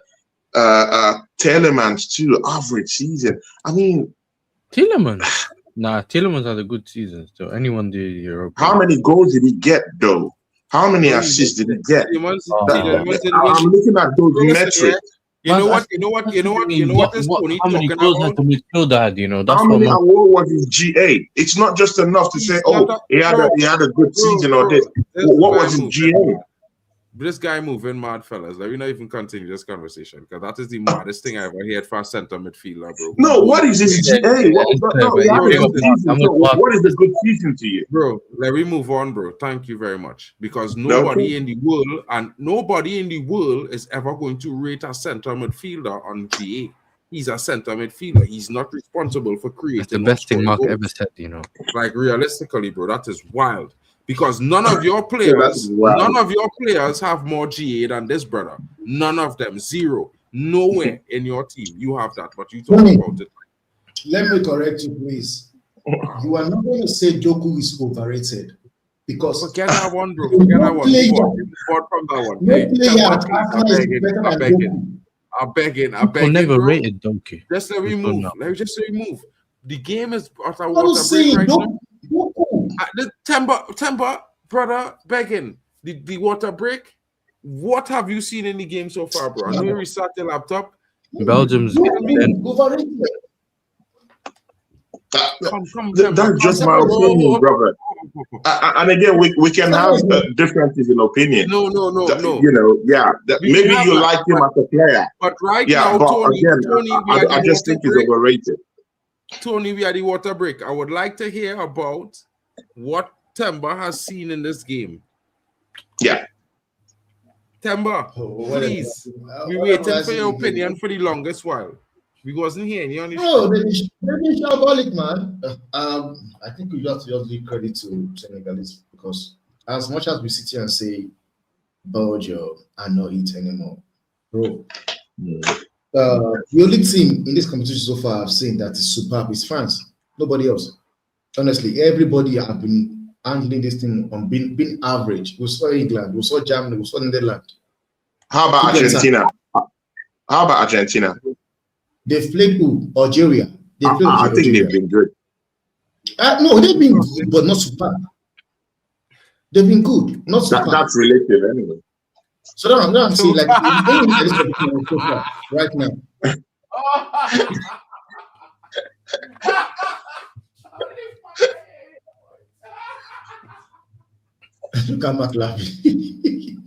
Telemans too, average season. I mean, Telemans. Nah, Telemans had a good season. So anyone did Europe. How many goals did he get though? How many assists did he get? I'm looking at those metrics. You know what this Tony how many talking goals about? has the midfielder had, you know? That's how many award was his GA? It's not just enough to say, oh, he had a good season or this. What was his GA? This guy moving mad, fellas. Let me not even continue this conversation because that is the maddest thing I ever heard for a center midfielder, bro. No, what is his GA? What is the good season to you? Bro, let me move on, bro. Thank you very much. Because nobody in the world is ever going to rate a center midfielder on GA. He's a center midfielder. He's not responsible for creating. That's the best thing Mark ever said, you know. Like realistically, bro, that is wild. Because none of your players, have more GA than this brother. None of them, zero. Nowhere in your team you have that, but you talk about it. Let me correct you, please. You are not going to say Doku is overrated because forget that one, bro. Forget that one. I'm begging. People never rated Doku. Just let me move. Just remove. The game is at a water break right now. The Temba, brother, begging. The water break. What have you seen in the game so far, bro? I know you restart your laptop. Belgium's overrated. That's just my opinion, brother. And again, we can have differences in opinion. No. You know, maybe you like him as a player. But now, but Tony, again, Tony, I just think he's overrated. Tony, we are the water break. I would like to hear about what Temba has seen in this game. Yeah. Temba, please. We waited for your opinion for the longest while. We wasn't hearing you on the show. They've been shambolic, man. I think we have to just give credit to Senegalese because as much as we sit here and say Belgium are not it anymore, bro. The only team in this competition so far I've seen that is superb is France. Nobody else. Honestly, everybody have been handling this thing on being average. We saw England, we saw Germany, we saw Netherlands. How about You get that? Argentina? How about Argentina? They've played who? Algeria. They played I think Algeria. they've been good. No, they've been good, but not superb. They've been good, not superb. That's relative anyway. So that's what I'm saying. Like, when you look at this competition so far, right now, look at Matt laughing.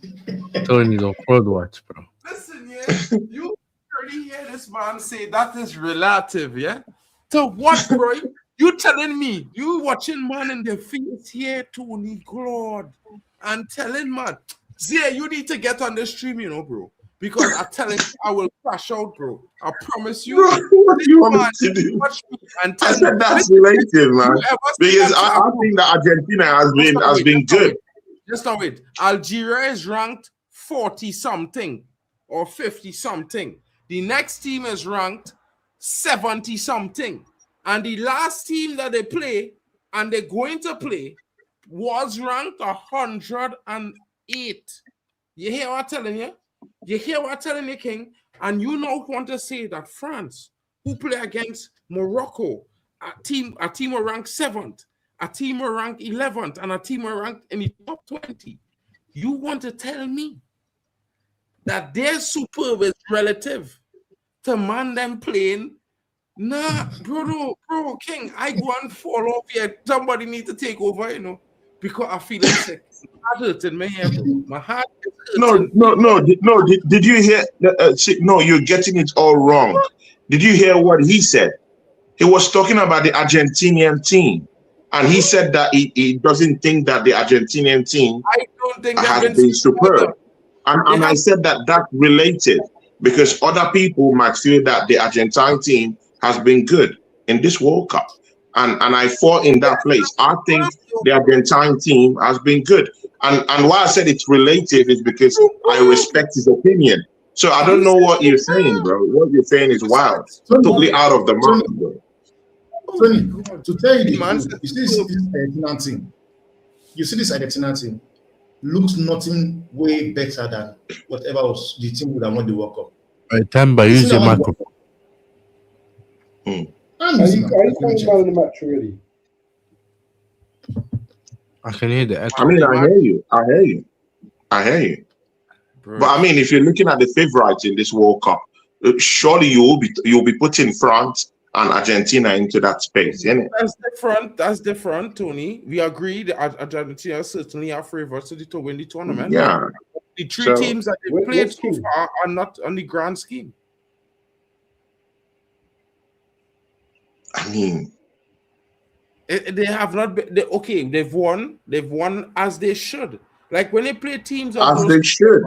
Tony's on fraud watch, bro. Listen, yeah, you already hear this man say that is relative, yeah? To what, bro? You telling me you watching man in the face here, Tony God, and telling man, Zia, you need to get on the stream, you know, bro. Because I'm telling you, I will crash out, bro. I promise you. Bro, what do you want me to do? Watch me and I tell said me, that's listen, relative, man. whoever Because steps I up, think that Argentina has been good. Just now wait. Algeria is ranked 40 something or 50 something. The next team is ranked 70 something. And the last team that they play and they're going to play was ranked 108. You hear what I'm telling you? You hear what I'm telling you, King? And you now want to say that France, who play against Morocco, a team were ranked 7th, a team were ranked 11th, and a team were ranked in the top 20. You want to tell me that their superb is relative to man them playing? Nah, bro, King, I go and fall off here. Somebody need to take over, you know, because I feel sick. My heart hurting my hair, bro. My heart is hurting. No. Did you hear? No, you're getting it all wrong. Did you hear what he said? He was talking about the Argentinian team, and he said that he doesn't think that the Argentinian team I don't think has been superb. And I said that that's related because other people might feel that the Argentine team has been good in this World Cup. And I fall in that place. I think the Argentine team has been good. And why I said it's relative is because I respect his opinion. So I don't know what you're saying, bro. What you're saying is wild. Totally out of the mind, bro. Tony, to tell you the truth, you see this Argentina team. You see this Argentina team looks nothing way better than whatever was the team that won the World Cup. Right, time by use your microphone. Are you talking about the match already? I can hear the echo. I mean, I hear you. Bro. But I mean, if you're looking at the favorites in this World Cup, surely you'll be putting France and Argentina into that space, isn't it? That's different, Tony. We agree that Argentina certainly are favorites to win the tournament. Yeah. The three teams that they played so far are not on the grand scheme. I mean, they have not been. They've won as they should. Like when they play teams as they should,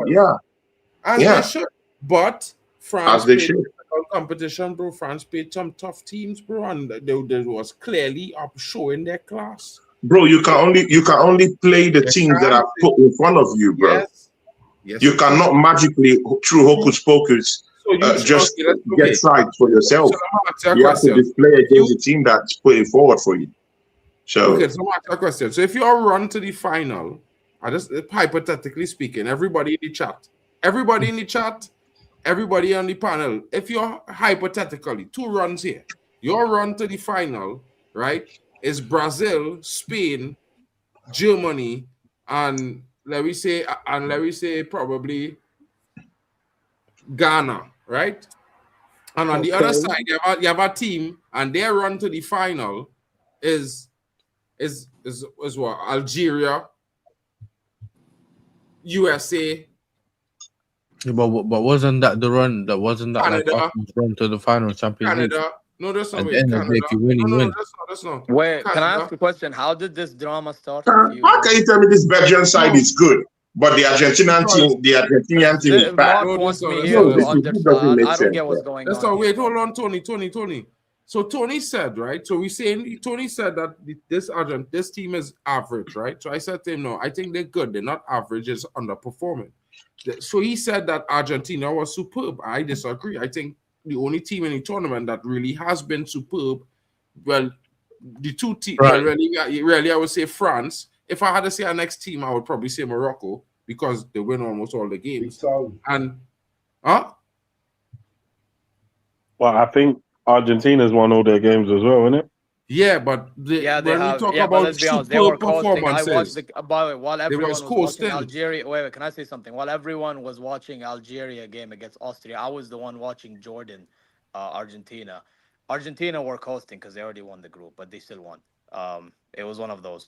they should. But France as they should. Competition, bro. France played some tough teams, bro, and they was clearly up showing their class. Bro, you can only play the teams that are put in front of you, bro. Yes, you cannot magically through hocus pocus just get sides for yourself. So you have to display against the team that's putting forward for you. So okay, so I have a question. So if you all run to the final, I just hypothetically speaking, everybody in the chat, everybody on the panel, if you're hypothetically 2 runs here, your run to the final, right, is Brazil, Spain, Germany, and let me say probably Ghana, right? And on the other side, you have a team, and their run to the final is what? Algeria, USA. Yeah, but wasn't that the run? That wasn't that Canada, like run to the final Champions League? Canada. No, that's not At it. the end of the day, if you win, you win. That's not. Wait, Canada. can I ask a question? How did this drama start? How can you tell me this Belgian side is good, but the Argentinian team is bad? Mark wants me here to understand. I don't get what's going on. Wait, hold on, Tony. So Tony said, right? So Tony said that this team is average, right? So I said to him, no, I think they're good. They're not average, it's underperforming. So he said that Argentina was superb. I disagree. I think the only team in the tournament that really has been superb, well, the two teams, right. really, I would say France. If I had to say our next team, I would probably say Morocco, because they win almost all the games. So, And Well, I think Argentina's won all their games as well, isn't it? yeah, but Yeah, they when we have. talk Yeah, but about let's be honest, they superb were coasting. I watched performances, by the way, while they everyone was was watching coasting. Algeria. Wait, can I say something? While everyone was watching Algeria game against Austria, I was the one watching Jordan, Argentina. Argentina were coasting because they already won the group, but they still won. It was one of those.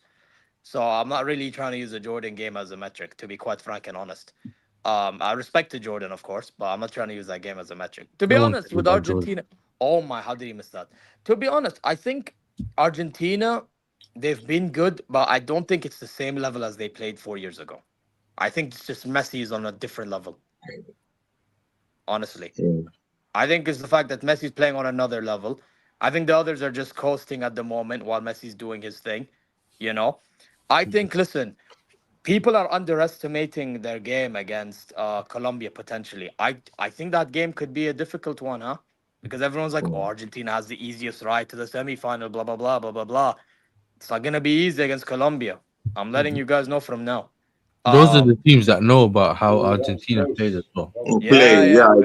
So I'm not really trying to use the Jordan game as a metric, to be quite frank and honest. I respect the Jordan, of course, but I'm not trying to use that game as a metric. To be No one honest, cares with about Jordan. Argentina, oh my, how did he miss that? To be honest, I think Argentina, they've been good, but I don't think it's the same level as they played 4 years ago. I think it's just Messi is on a different level. Honestly, I think it's the fact that Messi's playing on another level. I think the others are just coasting at the moment while Messi's doing his thing. You know, I think. Listen, people are underestimating their game against Colombia potentially. I think that game could be a difficult one, huh? Because everyone's like, oh, Argentina has the easiest ride to the semifinal, blah blah blah blah blah blah. It's not gonna be easy against Colombia. I'm letting you guys know from now. Those are the teams that know about how Argentina played as well. Guys. Yeah, By we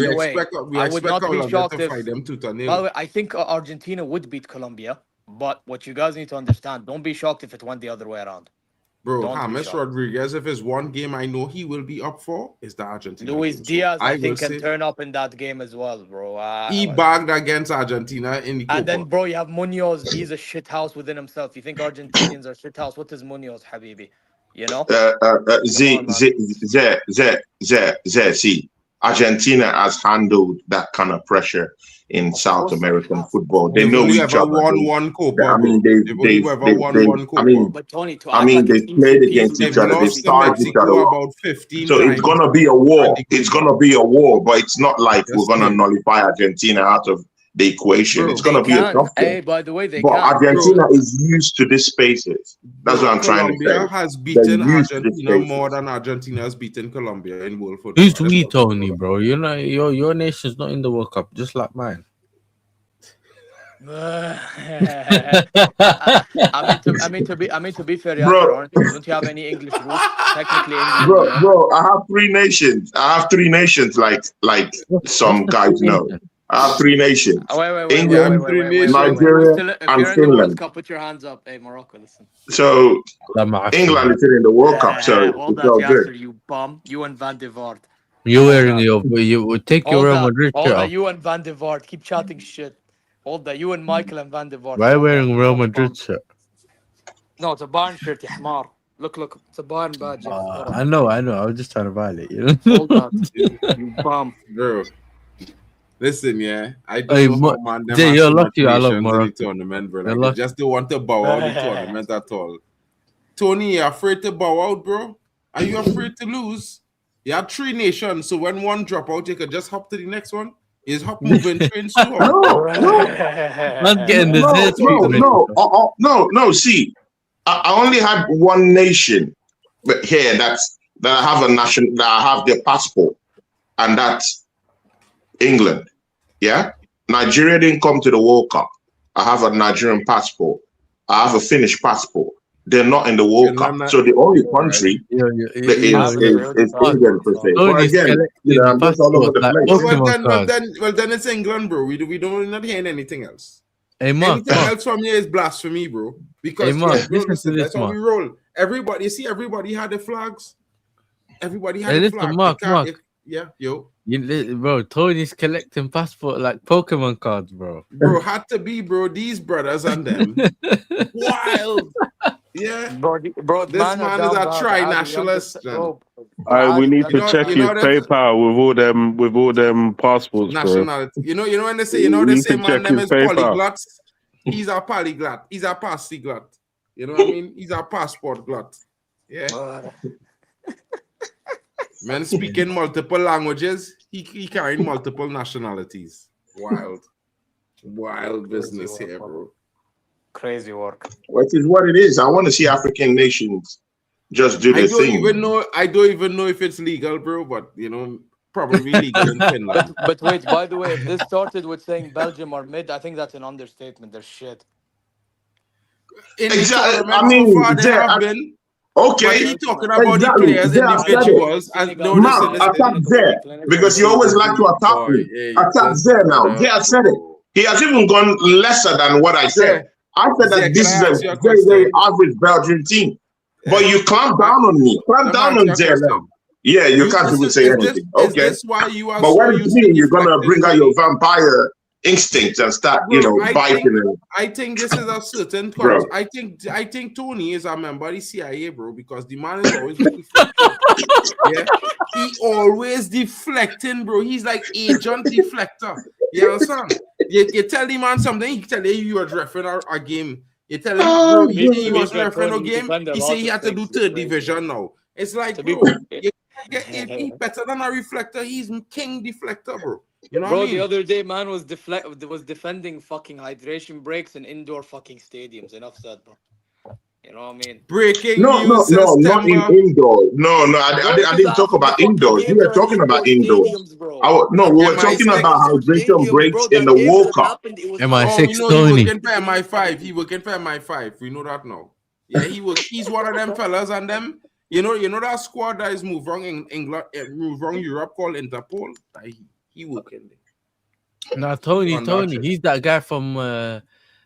the way, expect I would not be Colombia shocked to if. fight them tooth and nail. By the way, I think Argentina would beat Colombia, but what you guys need to understand, don't be shocked if it went the other way around. Bro, Don't be James shocked. Rodriguez, if it's one game I know he will be up for, is the Argentina Luis game. Diaz, So I will think, can say turn up in that game as well, bro. he bagged against Argentina in the And then, Copa. bro, you have Munoz. He's a shit house within himself. You think Argentinians are shit house? What is Munoz, Habibi? You know? See, Argentina has handled that kind of pressure in South American football. They They've know only each ever other. won one Copa, I mean, bro. They've only ever won one Copa. But Tony, to I act mean, like they it's played easy against peasy each for other. They Messi. starved each other Mexico up. about 15 So times. it's gonna be a war. It's gonna be a war, but it's not like we're gonna nullify Argentina out of the equation. Bro, it's gonna be a tough game. Hey, by the way, they But can. Argentina is used to these spaces. That's what I'm trying to Colombia say. has beaten They're used to this Argentina spaces. more than Argentina has beaten Colombia in world football. Who's we, Tony, bro? You're not your nation's not in the World Cup, just like mine. I mean to be fair, Bro. don't you have any English roots? Technically, England. Bro, I have three nations. Like some guys know. I have three nations. Wait, England, Nigeria, if and you're in the World Finland. Cup, put your hands up. Hey, Morocco, listen. So England is in the World Cup, so hold it's that, all Yasser, good. you bum. You and Van de Vaart. You're wearing you would take your Real Madrid All shirt that, off. you and Van de Vaart. Keep chatting shit. All that, you and Michael and Van de Vaart. Why wearing Real Madrid shirt? No, it's a Bayern shirt, you hamar. Look, it's a Bayern badge. I know. I was just trying to violate you. Hold that, you bum. Bro. Listen, yeah, I Hey, don't know how man them Jay, has you're so much lucky I love patience in Morocco. the tournament, bro. You're Like, lucky. they just don't want to bow out the tournament at all. Tony, you afraid to bow out, bro? Are you afraid to lose? You have three nations, so when one drop out, you can just hop to the next one. Is hop moving train slow? Not getting the No. See, I only had one nation, but here that I have a nation that I have their passport, and that's England. Yeah, Nigeria didn't come to the World Cup. I have a Nigerian passport. I have a Finnish passport. They're not in the World Cup. So the only country is England per se. But again, I'm just all over the place. Well, then it's England, bro. We don't not hearing anything else. Hey, Mark, anything else from you is blasphemy, bro. Because hey, Mark, listen, that's how we roll. Everybody, you see, everybody had the flags. Everybody had the flag. Mark. Yeah, yo. Bro, Tony's collecting passport like Pokemon cards, bro. Bro, had to be, bro. These brothers and them. Wild. Yeah. Bro, this man is a tri-nationalist. We need to check his PayPal with all them passports, nationality. bro. You know when they say, they say man them is PayPal. polyglots. He's a polyglot. He's a passyglot. You know what I mean? He's a passport glot. Yeah. Man speaking multiple languages, he carrying multiple nationalities. Wild business here, bro. Crazy work. Which is what it is. I want to see African nations just do their thing. I don't even know if it's legal, bro, but probably legal in Finland. But wait, by the way, if this started with saying Belgium are mid, I think that's an understatement. They're shit. Exactly. I mean, Okay, he talking about the exactly. players, There, I said it. individuals, and no, Mark, listen. attack there because you always like to attack Boy, me. hey, Attack just there shut now. up, There, I said it. bro. He has even gone lesser than what I said. Zay, I said Zay, that can this I is a ask you a very, very question? average Belgian team. But you clamp down on me. Clamp Let me down ask you on a there now. question. Yeah, you can't even Listen, say is anything. is Okay. this why you are But so when it's used to me, you're gonna deflecting, bring out your Tony? vampire instincts and start, Bro, biting. I think this is a certain Bro. I think Tony is a member of the CIA, bro, because the man is always deflecting. Yeah, he always deflecting, bro. He's like agent deflector. You understand? You tell the man something, he tell you was refereeing a game. You tell him, bro, he was refereeing a game. He say he had to do third division now. It's like, bro, he better than a reflector. He's king deflector, bro. You know Bro, what I mean? the other day, man was defending fucking hydration breaks in indoor fucking stadiums. Enough said, bro. You know what I mean? Breaking No, news, not in indoor. No, I didn't talk about fucking indoors. We games were are in talking about indoor indoors. stadiums, bro. No, we were talking about hydration breaks in the World Cup. Oh, we know he working for MI5. He working for MI5. We know that now. Yeah, he's one of them fellas, and them. You know that squad that is moved wrong in England, moved wrong Europe called Interpol. He working there. Nah, Tony, he's that guy from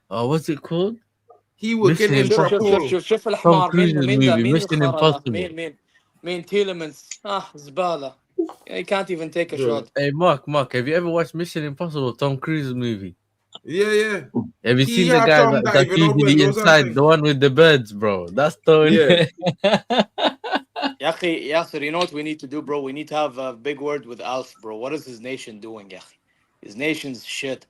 what's it called? He working Mission Impossible. شوف Tom الحمار Cruise's مين ذا movie, مين Mission الخرا Impossible. مين Tielemans زبالة. He can't even take a shot. Hey, Mark, have you ever watched Mission Impossible, Tom Cruise's movie? Yeah. Have you He seen the had guy Tom that's diving out usually windows and inside, things. the one with the birds, bro? That's Tony. Yeah. يا أخي Yasser, you know what we need to do, bro? We need to have a big word with Alf, bro. What is his nation doing, يا أخي? His nation's shit.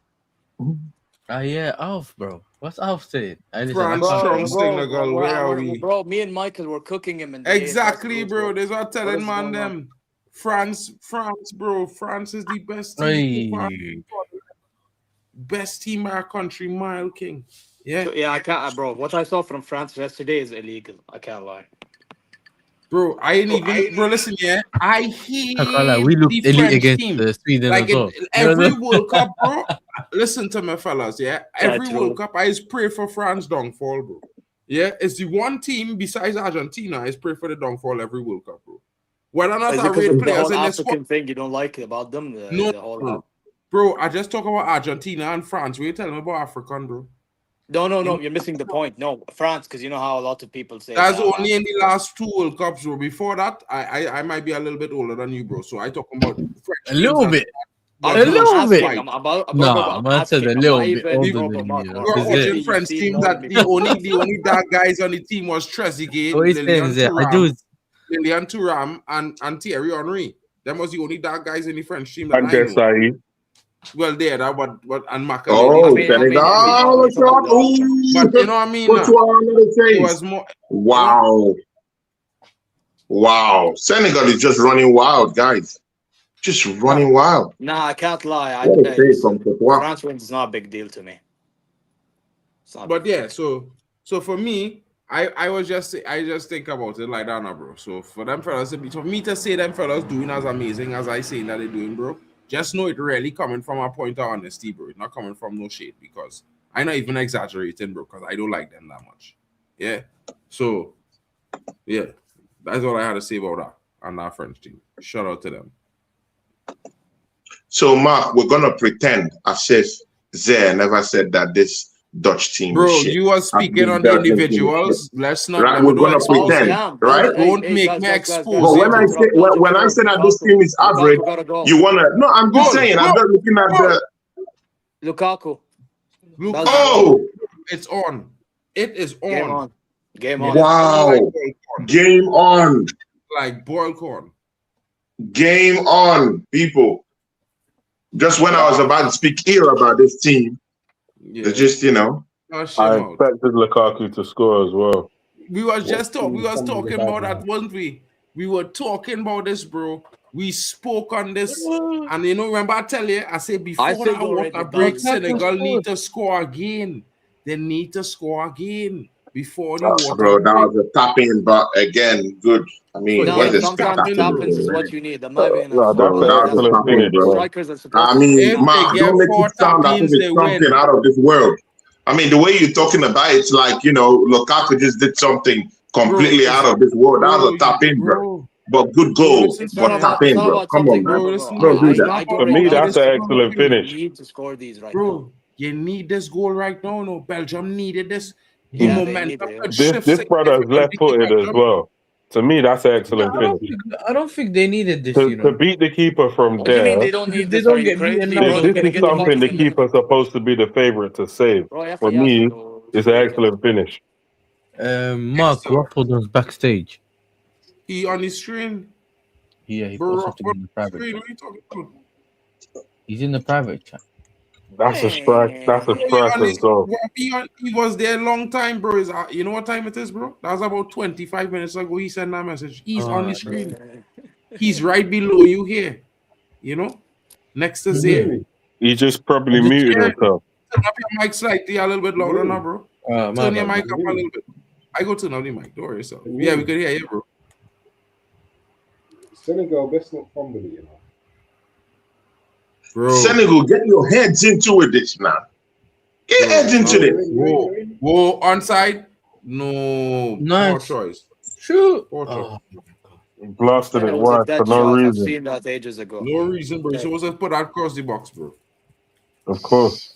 Yeah, Alf, bro. What's Alf saying? France strong Senegal. Where are we? Bro, me and Michael were cooking him in the Exactly, AFS bro. There's what telling is man going on? them. France, bro. France is the best team. Best team in our country, mile king. Yeah. Yeah, I can't, bro. What I saw from France yesterday is illegal. I can't lie. Bro, I ain't even, bro, listen, yeah. I hate we look the elite French against team. Sweden Like as well. every World Cup, bro. Listen to me, fellas, yeah. Every true. World Cup, I just pray for France downfall, bro. Yeah, it's the one team besides Argentina I just pray for the downfall every World Cup, bro. Whether or not Is it I because rate of the players whole in this African thing you don't like about them? No, bro, I just talk about Argentina and France. What you telling me about African, bro? No, you're missing the point. No, France, because you know how a lot of people say That's that, only in the last 2 World Cups, bro. Before that, I might be a little bit older than you, bro. So I talking about French A little bit. I'm I said a little bit older than you. We were watching French teams that the only dark guys on the team was Trezeguet, Lilian Thuram, and Thierry Henry. That was the only dark guys in the French team that And I know. Desai. Well, there, that but and Makaleli. Oh, Senegal shot. But you know what I mean? It was more. Wow. Senegal is just running wild, guys. Just running wild. Nah, I can't lie. France wins is not a big deal to me. But yeah, so for me, I just think about it like that now, bro. So for them fellas, for me to say them fellas doing as amazing as I say that they're doing, bro, just know it really coming from a point of honesty, bro. It's not coming from no shade, because I'm not even exaggerating, bro, because I don't like them that much. Yeah. So yeah, that's all I had to say about that and that French team. Shout out to them. So Mark, we're gonna pretend as if Zay never said that this Dutch team, bro, is shit. you are speaking on the individuals. Let's not. Right, we're gonna pretend, right? Don't make me expose. But when I say that this team is average, you wanna? No, I'm just saying. I'm just looking at the Lukaku. Oh, it's on. It is on. Game on. Wow. Game on. Like boiled corn. Game on, people. Just when I was about to speak here about this team, it's just, I expected Lukaku to score as well. We was talking about that, weren't we? We were talking about this, bro. We spoke on this, and remember I tell you, I said before that water break, Senegal need to score again. They need to score again before the water bro, that break. was a tap-in, but again, good. I mean, sometimes tap-ins is what you need. That might be bro. Strikers are supposed I mean, Mark, don't make it sound as if it's something out of this world. I mean, the way you're talking about it's like, Lukaku just did something completely out of this world. That was a tap in, bro. But good goal, It's but not tap about, it's in, not bro. about Come on, something, man. bro. Listen, Don't do that. I don't For rate me, Belgium. that's an excellent You finish. need to score these right now. bro. You need this goal right now. No, Belgium needed this. The Yeah, they need momentum it. could This shift brother is left footed as significantly. well. To me, that's an excellent I finish. don't think they needed this, you To know. beat the keeper from What do you mean there, they don't need They this? Are don't you get beaten crazy, now. bro? They'll They're this gonna is get them something the off. keeper's supposed to be the favorite to save. Bro, For me, it's an excellent finish. Mark Rufford was backstage. He on his screen. Yeah, he Bro, put something in the private screen. chat. What are you talking about? He's in the private chat. That's a strike. That's a Bro, strike as well. he was there a long time, bro. You know what time it is, bro? That was about 25 minutes ago. He sent that message. He's on the screen. He's right below you here. You know, next to Zay. He just probably muted himself. Turn up your mic slightly a little bit louder now, bro. Turn your mic up a little bit. I go turn up the mic. Don't worry yourself. Yeah, we could hear you, bro. Senegal best not fumble it, you know. Bro. Senegal, get your heads into it, this man. Get your heads into this. Whoa, onside? No. Nice. Poor choice. Shoot. Poor choice. Blasted That it was a wide dead for no shot. I've reason. seen that ages ago. No reason, bro. You're supposed to put that across the box, bro. Of course.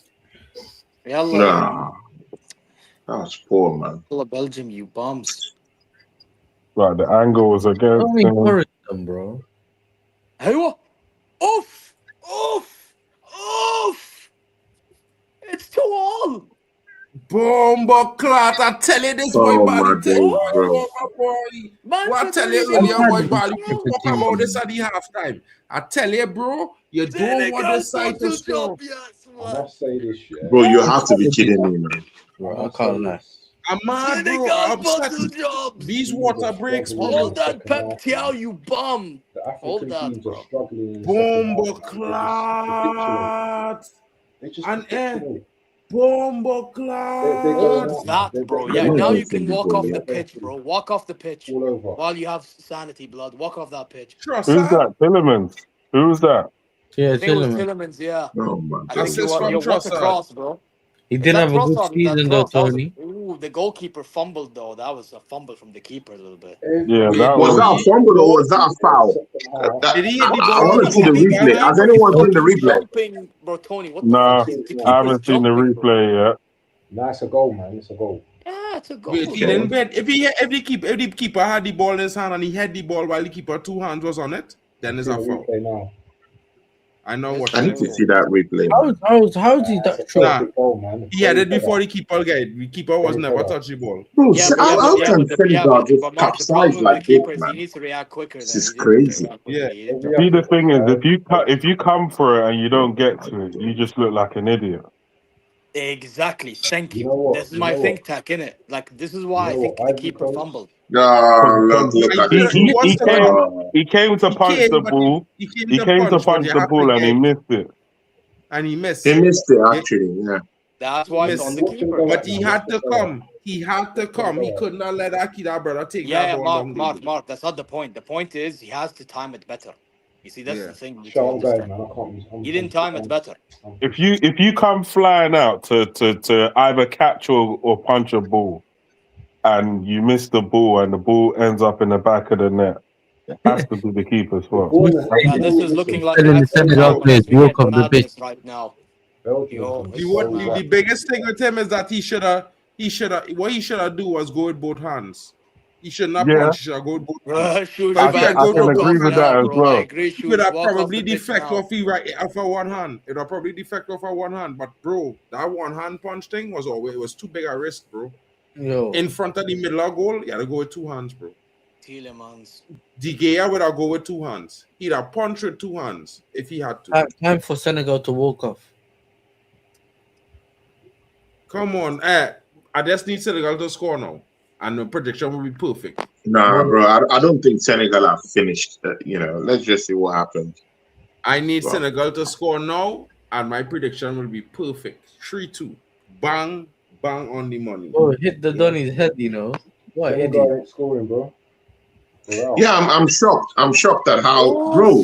Yalla. Nah. That was poor, man. Yalla, Belgium, you bums. Right, the angle was against Don't encourage them, bro. Hey, what? Oof! Oof! Oof! It's 2-all. Bomba clot. I tell you this boy Oh, body my take. days, bro. What I tell you earlier, boy body. We talk about this at the halftime. I tell you, bro, you don't want the side to score. I must say this, yeah. Bro, you have to be kidding me, man. Bro, I can't lie. I'm mad, bro. I'm upset. These water breaks, bro. Hold that Pep Tiao, you bum. The Hold African that, teams bro. are struggling in the second Bomba half, man. clot. They just And capitulate. Bomba clot. Hold that, bro. Yeah, now you can walk off the pitch, bro. Walk off the pitch all over. while you have sanity, blood. Walk off that pitch. Who's that? Tillemans. Who's that? Yeah, I think it was Tillemans. Tillemans, yeah. Oh, my I think Assist you from what's a Trossard. cross, bro. He Is didn't that have a cross good or that season though, cross? That was Tony. ooh, the goalkeeper fumbled though. That was a fumble from the keeper a little bit. Yeah, that Was that a fumble or was that a foul? Did he hit the I ball? want to see the replay. Has anyone seen the replay? Jumping, bro, Tony. What the Nah, fuck? The I haven't keeper's seen the jumping, bro. replay yet. Nah, it's a goal, man. It's a goal. Yeah, it's a goal. Wait, he didn't bet. If the keeper had the ball in his hand and he had the ball while the keeper two hands was on it, then it's a foul. Now. I know what. I need to see that replay. How's he that Nah, goal, man. he had it before the keeper guy. The keeper was never touch the ball. Bro, Yeah, how can Senegal just Mark, the capsize problem with like the this, keeper is he man? needs to react quicker. This is crazy. Yeah. See, the thing is, if you come for it and you don't get to it, you just look like an idiot. Exactly. Thank you. know what? This is You my know think tank, innit? Like this is why I think the keeper fumbled. Look at this. He came to punch the ball. He came to punch the ball and he missed it. And he missed. He missed it actually. Yeah. That's why it's on the keeper. But he had to come. He had to come. He could not let that brother take that ball down. Mark, that's not the point. The point is he has to time it better. You see, that's the thing. You need to Show understand. man. I can't. He didn't time it better. If you come flying out to either catch or punch a ball, and you miss the ball and the ball ends up in the back of the net, it has to be the keeper's fault. Yeah, this is looking like Telling the Senegal players walk off the pitch. right now. The biggest thing with him is that he should have what he should have do was go with both hands. He should not punch, he should have go with both hands. I can agree with that as well. He would have probably defect off one hand. It would have probably defect off one hand. But bro, that one hand punch thing was always it was too big a risk, bro. Yo. In front of the middle of goal, you had to go with two hands, bro. Tillemans. De Gea would have go with two hands. He'd have punched with two hands if he had to. Time for Senegal to walk off. Come on, I just need Senegal to score now, and the prediction will be perfect. Nah, bro, I don't think Senegal are finished. Let's just see what happens. I need Senegal to score now, and my prediction will be perfect. 3-2. Bang, bang on the money. Oh, hit the Donny's head, you know. What Senegal idiot. ain't scoring, bro. Yeah, I'm shocked. I'm shocked at how, bro.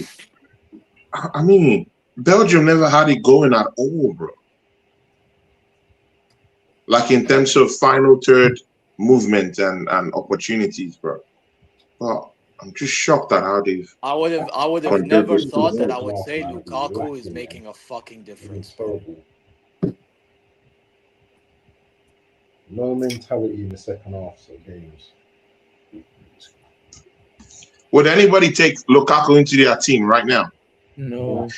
I mean, Belgium never had it going at all, bro. Like in terms of final third, movement and opportunities, bro. But I'm just shocked at how they've I would have undid never this thought that season. I would say Man, Lukaku is lacking, making man. a fucking They've been difference, bro. terrible. No mentality in the second half of games. Would anybody take Lukaku into their team right now? No,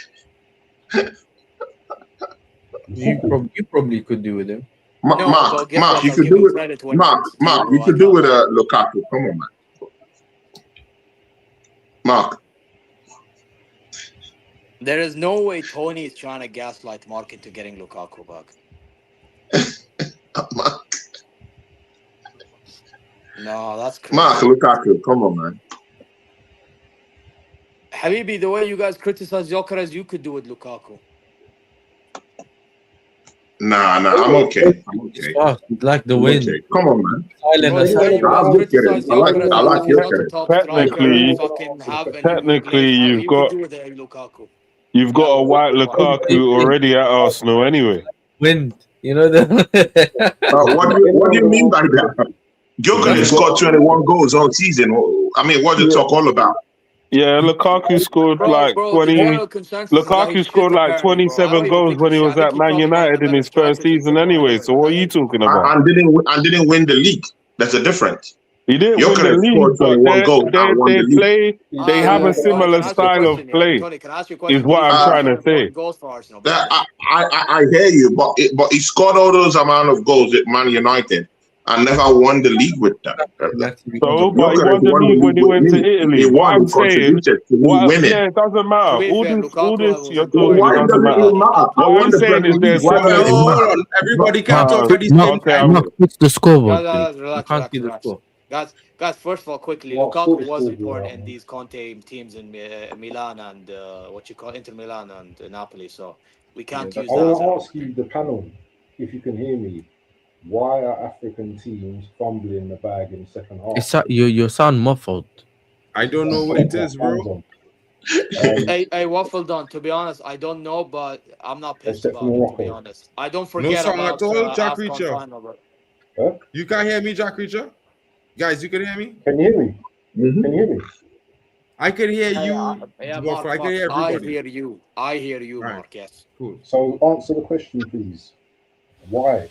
Lukaku. you probably could do with him. No, but Mark, guess Mark, what? you I'll could give do you it. credit when it Mark, comes to you, Mark, bro. you I could do can't with lie. Lukaku. Come on, man. Mark, There is no way Tony is trying to gaslight Mark into getting Lukaku back. Mark, No, that's crazy. Mark, Lukaku. Come on, man. Habibi, the way you guys criticize Gyökeres, you could do with Lukaku. Nah, I'm okay. I'm okay. Fuck, like the I'm wind. okay. Come on, man. Silent Bro, the way you I guys like criticize Gyökeres. Gyökeres I as like if he's not a Gyökeres. top striker and fucking have and you Technically, complain. You could do with Lukaku. you've got a white Lukaku already at Arsenal anyway. Wind, you know the. What do you mean by that? Gyökeres scored 21 goals all season. I mean, what's the talk all about? Yeah, Lukaku scored Bro, the 20. General consensus is that Lukaku he's scored shit, like apparently, bro. I don't 27 even goals think when he he's shit. I was think at he's Man probably one of United the in better his first strikers in season football anyway. anyway. So what are you talking about? And didn't win the league. That's a difference. He didn't win the Gyökeres league, scored but 21 goals and won the league. they have a Tony, similar can I ask you a style of question? Yeah, play, Tony, can I ask you a is question? what He's I'm scored trying some to say. important goals for Arsenal, bro. I hear you, but he scored all those amount of goals at Man United and never won the league with them. So, but he Gyökeres won the won the league when league he with went to me. Italy. He What won. I'm He saying, contributed to me winning. yeah, it doesn't matter. To be fair, Lukaku Your was talking, Why it doesn't doesn't matter. it matter? I What won I'm the saying Premier is League. there's Why similar. does it Hold matter? on. Everybody can't talk at the Mark, same Okay, time. Mark, what's the scoreboard, Guys, please? I relax, can't relax, see the relax. score. Guys, first of all, quickly, What Lukaku sort of was score do you important have, in man? these Conte teams in Milan and Inter Milan and Napoli. So we can't I use that as want an to ask you, the panel, if you can hear me, why are African teams fumbling the bag in the second half? You sound muffled. I don't know what it is, bro. Hey, waffle done. To be honest, I don't know, but I'm not pissed Except for about it. To be Morocco. honest, I don't No forget song at about all, Jack AFCON Reacher. final, bro. Huh? You can't hear me, Jack Reacher? Guys, you can hear me? Can you hear me? Can you hear me? I can hear Hey, you, yeah, Waffle. I can Mark, hear I everybody. hear you. I hear you, Right. Mark. Yes. Cool. So answer the question, please. Why?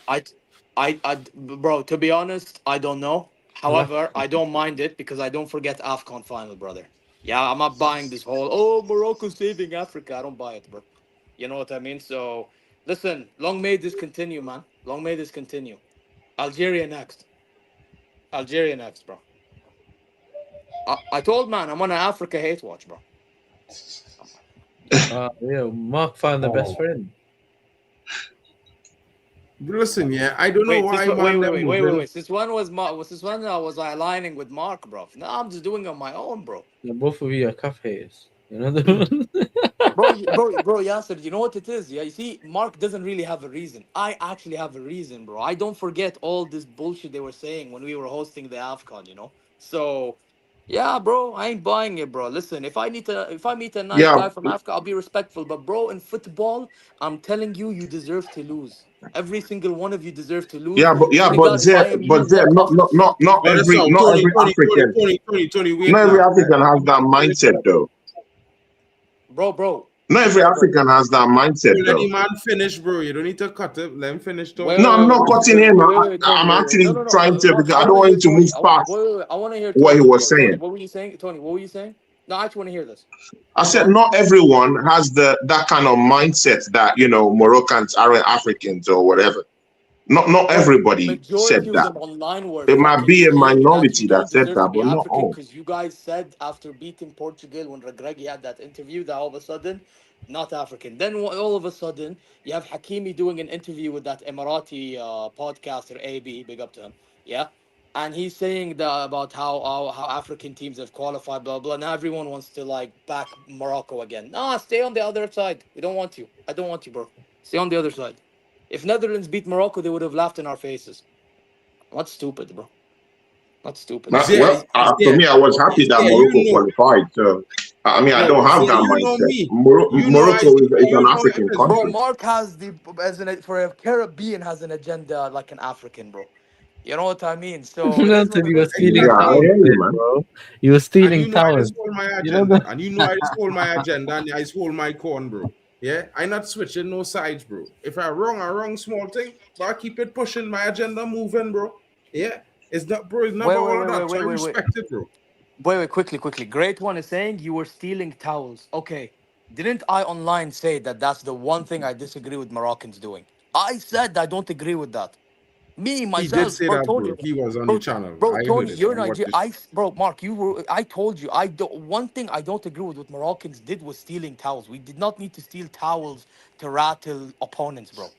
Bro, to be honest, I don't know. However, I don't mind it because I don't forget AFCON final, brother. Yeah, I'm not buying this whole, Morocco saving Africa. I don't buy it, bro. You know what I mean? So, listen, long may this continue, man. Long may this continue. Algeria next. Algeria next, bro. I told, man, I'm on an Africa hate watch, bro. Yeah, Mark found the best friend. Listen, yeah, I don't know why Wait. Since when was I aligning with Mark, bro? No, I'm just doing it on my own, bro. Both of you are calf haters. You know Bro, Yasser, you know what it is? Yeah, you see, Mark doesn't really have a reason. I actually have a reason, bro. I don't forget all this bullshit they were saying when we were hosting the AFCON, you know? So, yeah, bro, I ain't buying it, bro. Listen, if I meet a nice guy from Africa, I'll be respectful. But, bro, in football, I'm telling you, you deserve to lose. Every single one of you deserve to lose. Senegal, if I am you, walk off the fucking not every African. Tony, Not every African has that mindset, though. Bro. Not every African has that mindset, Let though. the man finish, bro. You don't need to cut it. Let him finish talking. No, I'm not cutting him. I'm actually trying to, because I don't want him to move past I want to hear what he was Tony, saying. what were you saying? Tony, what were you saying? No, I actually want to hear this. I said not everyone has that kind of mindset that, Moroccans aren't Africans or whatever. Not everybody said Majority of that. them online were It might fucking be a saying that you minority that don't said deserve that, to be but not African all. because you guys said after beating Portugal when Regragui had that interview that all of a sudden not African. Then all of a sudden you have Hakimi doing an interview with that Emirati podcaster AB, big up to him. Yeah. And he's saying about how African teams have qualified, blah blah. Now everyone wants to like back Morocco again. Nah, stay on the other side. We don't want you. I don't want you, bro. Stay on the other side. If Netherlands beat Morocco, they would have laughed in our faces. What's stupid, bro? What's stupid? For me, I was happy that Morocco qualified. So, I mean, I don't have that mindset. Morocco is an African country. Bro, Mark has for a Caribbean has an agenda like an African, bro. You know what I mean? So it is what Anthony, it you were is. stealing Yeah, I towels, hear you, there, man. bro. You were And stealing you know I towels. just hold my You know agenda. that? And you know I just hold my agenda and I just hold my corn, bro. Yeah, I not switching no sides, bro. If I wrong small thing, but I keep it pushing my agenda moving, bro. Yeah, it's not, bro. It's not Wait, about wait, all of wait, wait, that. So wait, I wait, wait. respect it, bro. Wait, quickly. Great one is saying you were stealing towels. Okay. Didn't I online say that that's the one thing I disagree with Moroccans doing? I said I don't agree with that. Me, He did myself, say bro, that, told bro. you. He was on the Bro, channel. bro, I Tony, heard it. you're I watched Niger. this. Bro, Mark, you were. I told you. One thing I don't agree with what Moroccans did was stealing towels. We did not need to steal towels to rattle opponents, bro.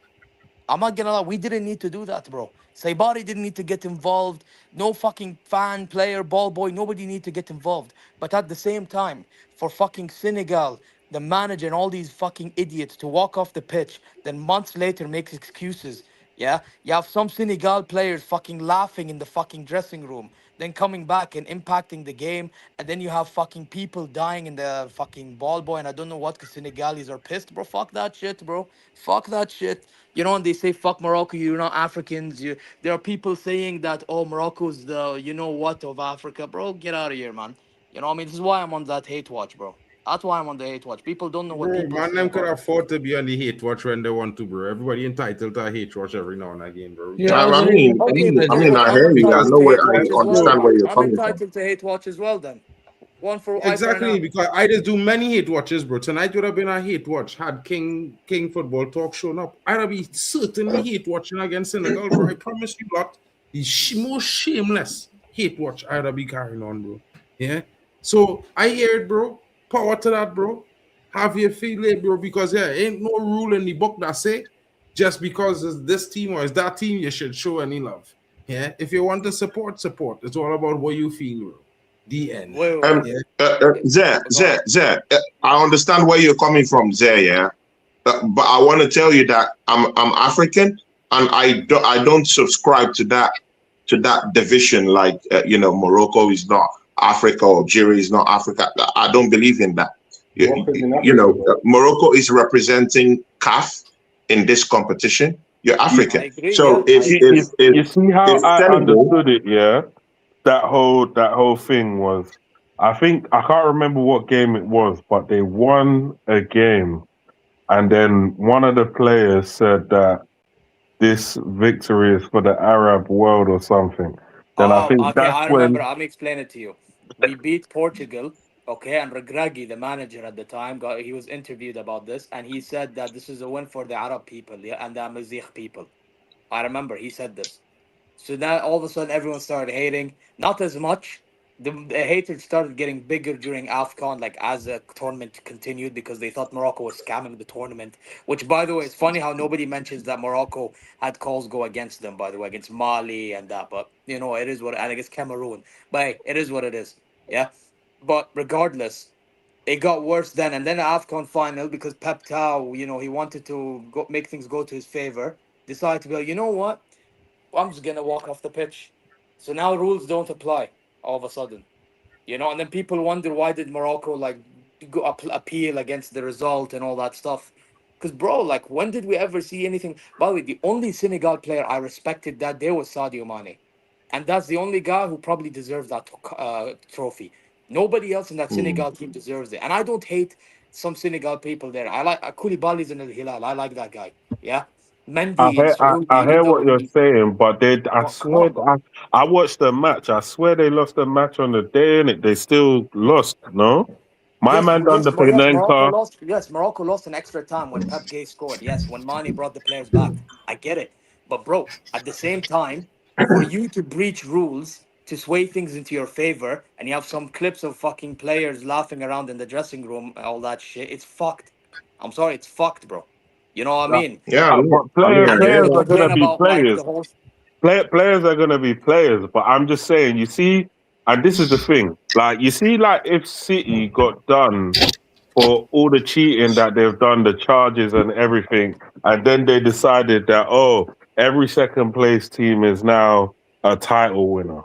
I'm not gonna lie, we didn't need to do that, bro. Saibari didn't need to get involved. No fucking fan, player, ball boy, nobody need to get involved. But at the same time, for fucking Senegal, the manager and all these fucking idiots to walk off the pitch, then months later makes excuses. Yeah, you have some Senegal players fucking laughing in the fucking dressing room, then coming back and impacting the game, and then you have fucking people dying in the fucking ball boy, and I don't know what, because Senegalis are pissed, bro. Fuck that shit, bro. Fuck that shit. You know, and they say, fuck Morocco, you're not Africans. There are people saying that, oh, Morocco's the you know what of Africa. Bro, get out of here, man. You know what I mean? This is why I'm on that hate watch, bro. That's why I'm on the hate watch. People don't know what Bro, people man, say them could about us. afford to be on the hate watch when they want to, bro. Everybody entitled to a hate watch every now and again, bro. We Yeah, can't I was I just only mean, I Okay, mean, but I guess mean, what? I I'm hear you. I entitled know to where hate I watch as well, understand then. where you're I'm coming from. entitled to hate watch as well, then. One for eye for an exactly eye. because I just do many hate watches, bro. Tonight would have been a hate watch had King Football Talk shown up. I'd be certainly hate watching against Senegal, bro. I promise you lot. The most shameless hate watch I'd be carrying on, bro. Yeah. So I hear it, bro. Power to that, bro. Have your feel it, bro, because yeah, ain't no rule in the book that say just because it's this team or it's that team, you should show any love. Yeah. If you want to support. It's all about what you feel, bro. The end. Wait. Yeah. Go on. Zé, I understand where you're coming from, Zé, yeah. But I want to tell you that I'm African, and I don't subscribe to that division. Like Morocco is not Africa, or Algeria is not Africa. I don't believe in that. Morocco's in Africa, bro. Morocco is representing CAF in this competition. You're You, I African, agree, so yeah. I agree. you see how if I Senegal, understood it, yeah? That whole thing was, I think I can't remember what game it was, but they won a game, and then one of the players said that this victory is for the Arab world or something. Then I Oh, think okay, that's I remember. when I'm explaining it to you. We beat Portugal, okay, and Regragui, the manager at the time, he was interviewed about this, and he said that this is a win for the Arab people, yeah, and the Amazigh people. I remember he said this. So now all of a sudden everyone started hating. Not as much. The hatred started getting bigger during AFCON, like as the tournament continued, because they thought Morocco was scamming the tournament. Which, by the way, it's funny how nobody mentions that Morocco had calls go against them, by the way, against Mali and that. But, it is what, and against Cameroon. But hey, it is what it is. Yeah. But regardless, it got worse then. And then the AFCON final, because Pep Tau, he wanted to make things go to his favor, decided to go, you know what? I'm just gonna walk off the pitch. So now rules don't apply all of a sudden, and then people wonder why did Morocco like appeal against the result and all that stuff. Because bro, like when did we ever see anything? By the way, the only Senegal player I respected that day was Sadio Mane, and that's the only guy who probably deserves that trophy. Nobody else in that Senegal team deserves it, and I don't hate some Senegal people there. I like Koulibaly's in Al Hilal. I like that guy. Yeah, Mendy in I Saudi. hear what you're saying, but I Oh, come swear, on, bro. I watched the match. I swear they lost the match on the day, and they still lost. No, my Yes, man done the Morocco Penenka. lost. Yes, Morocco lost in extra time when Pep Gay scored. Yes, when Mane brought the players back. I get it, but bro, at the same time, for you to breach rules to sway things into your favor, and you have some clips of fucking players laughing around in the dressing room, all that shit, it's fucked. I'm sorry, it's fucked, bro. You know what I mean? yeah, But And then you players are gonna complain be about like players. the whole. Players are gonna be players. But I'm just saying, you see, and this is the thing. Like you see, like if City got done for all the cheating that they've done, the charges and everything, and then they decided that every second place team is now a title winner.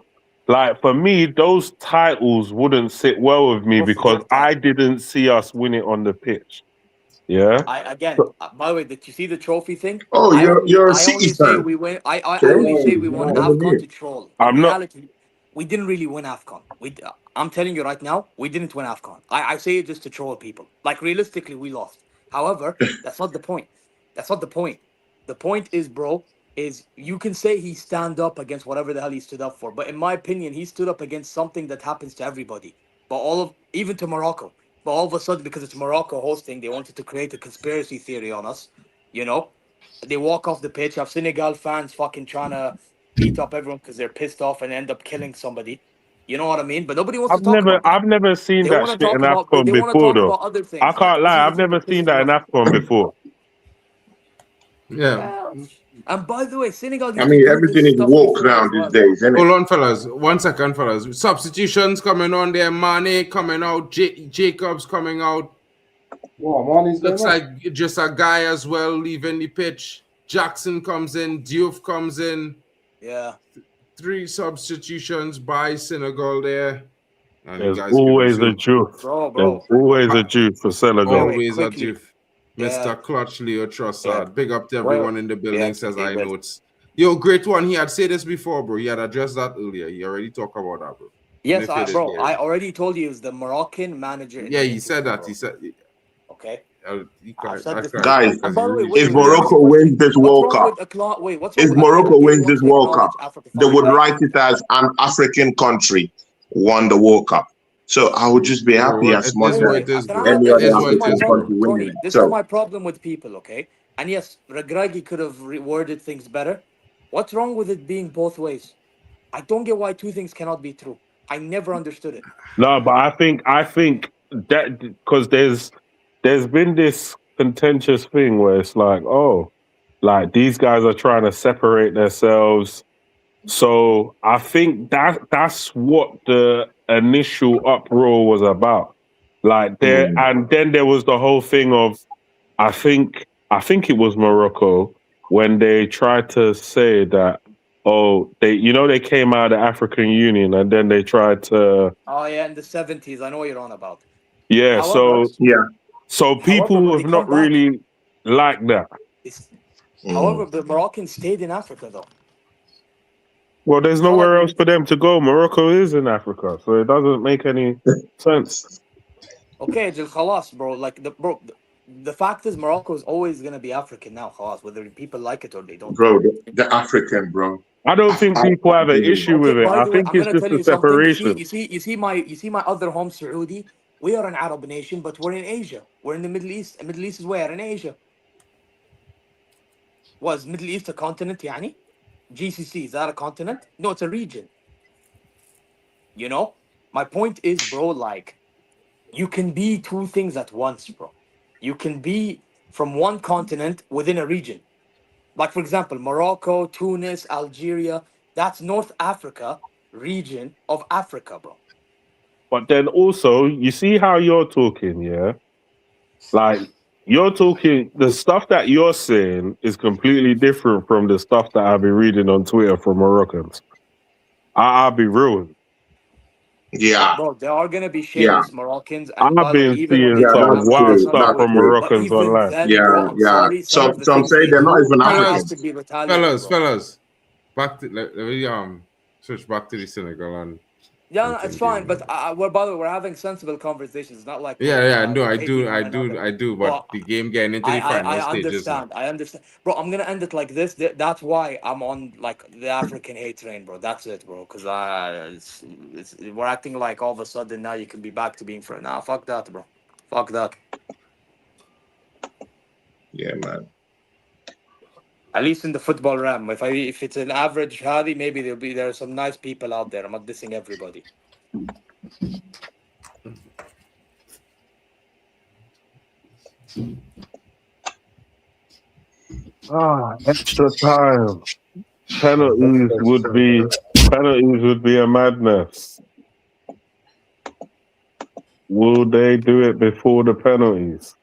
Like for me, those titles wouldn't sit well with me Bro, because forget that. I didn't see us win it on the pitch. Yeah. By the way, did you see the trophy thing? Oh, you're a I City only say fan. we win. I Okay. only say we won I never AFCON knew. to troll. In I'm not. reality, we didn't really win AFCON. I'm telling you right now, we didn't win AFCON. I say it just to troll people. Like realistically, we lost. However, that's not the point. That's not the point. The point is, bro, is you can say he stand up against whatever the hell he stood up for, but in my opinion, he stood up against something that happens to everybody. But even to Morocco. But all of a sudden, because it's Morocco hosting, they wanted to create a conspiracy theory on us. You know, they walk off the pitch. Have Senegal fans fucking trying to beat up everyone because they're pissed off and end up killing somebody. You know what I mean? But nobody wants to talk about that. I've never seen They that want to shit in talk about. AFCON They want to before talk though. about other I things. Like can't this lie, is the I've thing never that seen pisses me that in off. AFCON before. Yeah. Well, and by the way, Senegal I used to mean, do this everything is stuff woke before now as these well. days, isn't it? Hold on, fellas. 1 second, fellas. Substitutions coming on there. Mane coming out. Jacobs coming out. What, Marnie's going Looks off? like just a guy as well leaving the pitch. Jackson comes in. Diouf comes in. Yeah. 3 substitutions by Senegal there. And you There's guys can always a resume. juice. There's Bro. always a juice for Senegal. Always a quickly. Diouf. Yeah. Mr. Clutch Leo Yeah. Trossard. Big up to Well, everyone in the building, says okay, I well. notes. Yo, great one. He had said this before, bro. He had addressed that earlier. He already talked about that, bro. Yes, If you didn't hear I it. already told you it was the Moroccan manager in Yeah, the he interview, said that. bro. He said, Okay. he I've can't, said that this can't, Guys, And because by he the way, reached if wait, let me ask Morocco you a wins question. this What's World wrong Cup, with what's wrong if with Morocco Atlanta getting wins one this to World Cup, acknowledge Africa they fine, would right? write it as an African country won the World Cup. So I would just be bro, happy well, as it much is Wait, what as it wait. is, Can I bro. have any It this? other is This what is it my African is, problem, bro. country winning Tony. it. This is So my problem with people, okay? And yes, Regragui could have reworded things better. What's wrong with it being both ways? I don't get why two things cannot be true. I never understood it. No, but I think that because there's been this contentious thing where it's like, oh, like these guys are trying to separate themselves. So I think that's what the initial uproar was about. Like and then there was the whole thing of I think it was Morocco when they tried to say that they came out of the African Union and then they tried to Oh yeah, in the 70s, I know what you're on about. yeah However, so when people they have come not back, really liked that. it's, however, the Moroccans stayed in Africa though. Well, there's It's not like nowhere we else for them to go. Morocco is in Africa, so it doesn't make any sense. okay, just khalas, bro. Like the fact is Morocco is always gonna be African now, khalas, whether people like it or they don't. bro, the African, bro. I don't think people have an issue Okay, with it. by I the way, think I'm it's gonna just tell a you something. separation. You see my other home, Saudi. We are an Arab nation, but we're in Asia. We're in the Middle East. And Middle East is where? In Asia. Was Middle East a continent, yani? GCC, is that a continent? No, it's a region. You know? My point is, bro, like, you can be two things at once, bro. You can be from one continent within a region. Like, for example, Morocco, Tunis, Algeria, that's North Africa region of Africa, bro. But then also, you see how you're talking, yeah? Like, you're talking, the stuff that you're saying is completely different from the stuff that I've been reading on Twitter from Moroccans. I'll be real. Yeah, Bro, there are gonna be yeah, shameless Moroccans, and I've by the way, been even when they seeing yeah. talk some about That's wild shameless, true. I'm stuff That's sorry, from true. but Moroccans even online. then, bro, Yeah, I'm yeah. sorry, some of the Some things say they they're not do, even I African. have to be retaliate, bro. Fellas. Back to let me switch back to the Senegal Yeah, and no, it's thing fine, game. but we're by the way, we're having sensible conversations. It's not like Yeah, no, we're hating one another. I do, but But the game getting into the final I stages now. understand. I understand, bro. I'm gonna end it like this. That's why I'm on like the African hate train, bro. That's it, bro. Because we're acting like all of a sudden now you can be back to being friends. Nah, fuck that, bro. Fuck that. Yeah, man. At least in the football realm, if it's an average Hadi, maybe there are some nice people out there. I'm not dissing everybody. Extra time. Penalties would be a madness. Will they do it before the penalties?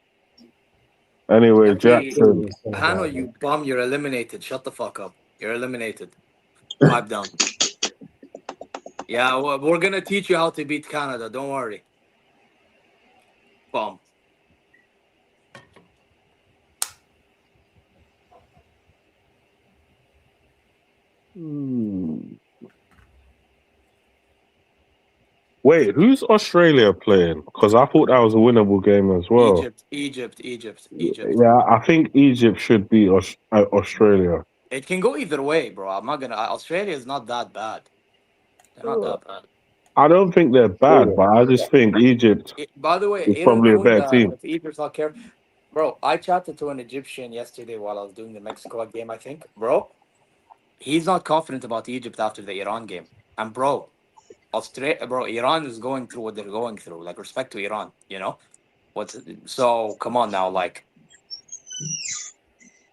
Anyway, Jackson. Hano, you bum, you're eliminated. Shut the fuck up. You're eliminated. Pipe down. Yeah, we're gonna teach you how to beat Canada. Don't worry. Bum. Wait, who's Australia playing? Because I thought that was a winnable game as well. Egypt. Yeah, I think Egypt should beat Australia. It can go either way, bro. I'm not gonna. Australia is not that bad. They're not that bad. I don't think they're bad, but I just think Egypt By the way, is Aaron probably a better Kunda, team. if Egypt's not careful, bro. I chatted to an Egyptian yesterday while I was doing the Mexico game. I think, bro, he's not confident about Egypt after the Iran game. And bro, Iran is going through what they're going through. Like respect to Iran, you know. So? Come on now, like,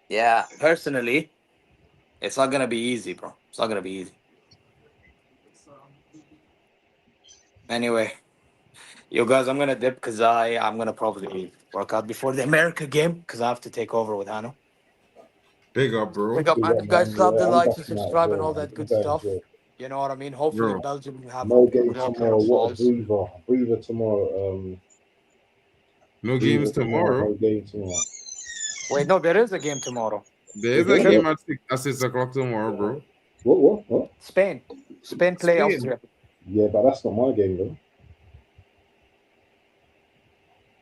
yeah. Personally, it's not gonna be easy, bro. It's not gonna be easy. Anyway, you guys, I'm gonna dip because I'm gonna probably work out before the America game because I have to take over with Hano. Big up, bro. Pick up, man. You guys slap the I'm likes back and tonight as subscribe and well, all man. that I'm good going stuff. to You know what I mean? Hopefully, Bro. Belgium will have no a games real pair tomorrow. of What a balls. breather tomorrow. No Breather games tomorrow. No game tomorrow. Wait, no, there is a game tomorrow. There's a game at 6 o'clock tomorrow, bro. What? Spain play Austria. Yeah, but that's not my game though.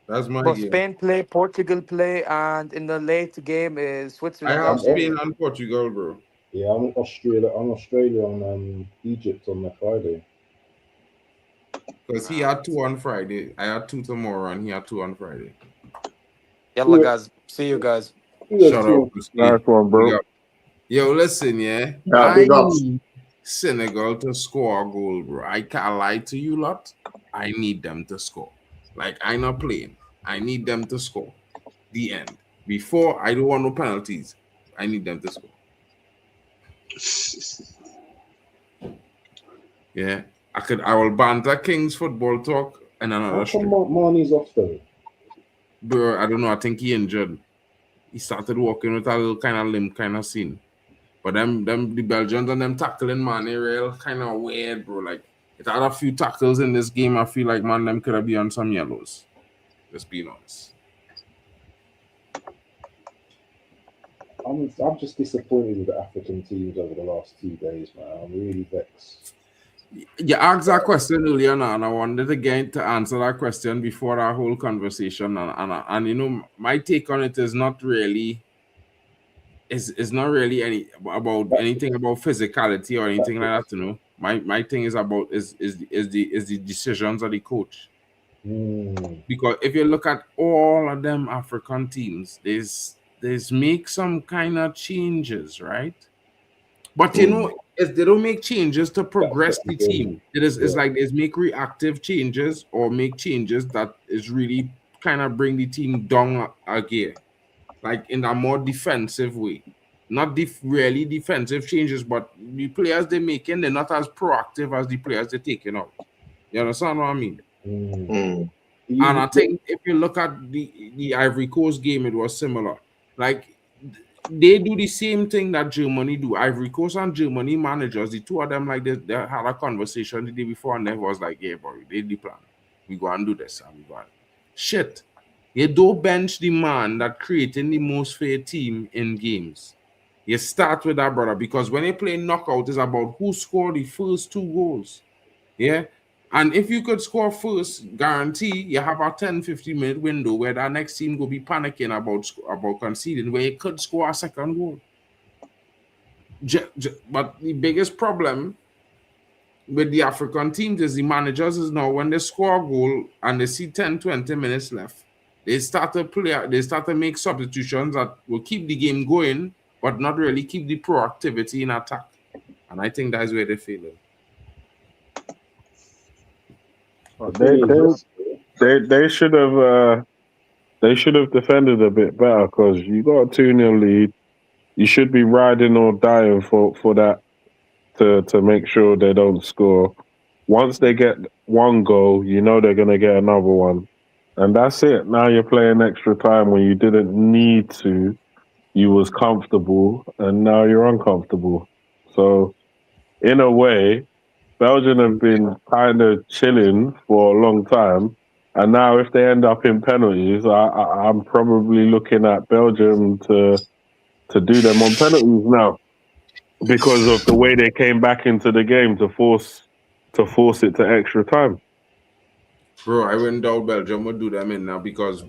That's my Bro, game. Spain play, Portugal play, and in the late game is I Switzerland. have Algeria. Spain and Portugal, bro. Yeah, I'm Australia on Egypt on the Friday. Because he had 2 on Friday. I had 2 tomorrow, and he had 2 on Friday. Yalla, guys. See you guys. Shut up. Nice one, bro. Yo, listen, yeah. Yeah, big ups. need Senegal to score a goal, bro. I can't lie to you lot. I need them to score. Like, I'm not playing. I need them to score. The end. Before, I don't want no penalties. I need them to score. Yeah. I will banter King's football talk and another How come stream. Marnie's off though? Bro, I don't know. I think he injured. He started walking with a little kind of limp kind of scene. But the Belgians and them tackling, man, they real kind of weird, bro. Like, it had a few tackles in this game. I feel like, man, them could have been on some yellows. Just being honest. I'm just disappointed with the African teams over the last 2 days, man. I'm really vexed. You asked that question earlier now, and I wanted again to answer that question before our whole conversation. And you know, my take on it is not really about anything about physicality or anything like that. You know, my thing is about is the decisions of the coach. Because if you look at all of them African teams, there's make some kind of changes, right? But you know, if they don't make changes to progress the team, it's like there's make reactive changes or make changes that is really kind of bring the team down a gear, like in a more defensive way. Not really defensive changes, but the players they're making, they're not as proactive as the players they're taking out. You understand what I mean? And I think if you look at the Ivory Coast game, it was similar. Like, they do the same thing that Germany do. Ivory Coast and Germany managers, the two of them, like they had a conversation the day before, and they was like, "Yeah, boy, they the plan. We go and do this, and we go on." Shit, you don't bench the man that creating the most fair team in games. You start with that, brother, because when you play knockout, it's about who scored the first 2 goals. Yeah. And if you could score first, guarantee you have a 10-15 minute window where that next team will be panicking about conceding, where you could score a second goal. But the biggest problem with the African teams is the managers is now when they score a goal and they see 10-20 minutes left, they start to make substitutions that will keep the game going, but not really keep the proactivity in attack. And I think that's where they're failing. They should have defended a bit better because you got a 2-0 lead. You should be riding or dying for that to make sure they don't score. Once they get 1 goal, you know they're gonna get another one. And that's it. Now you're playing extra time when you didn't need to. You was comfortable and now you're uncomfortable. So in a way, Belgium have been kind of chilling for a long time, and now if they end up in penalties, I'm probably looking at Belgium to do them on penalties now. because of the way they came back into the game to force it to extra time. Bro, I wouldn't doubt Belgium would do them in now because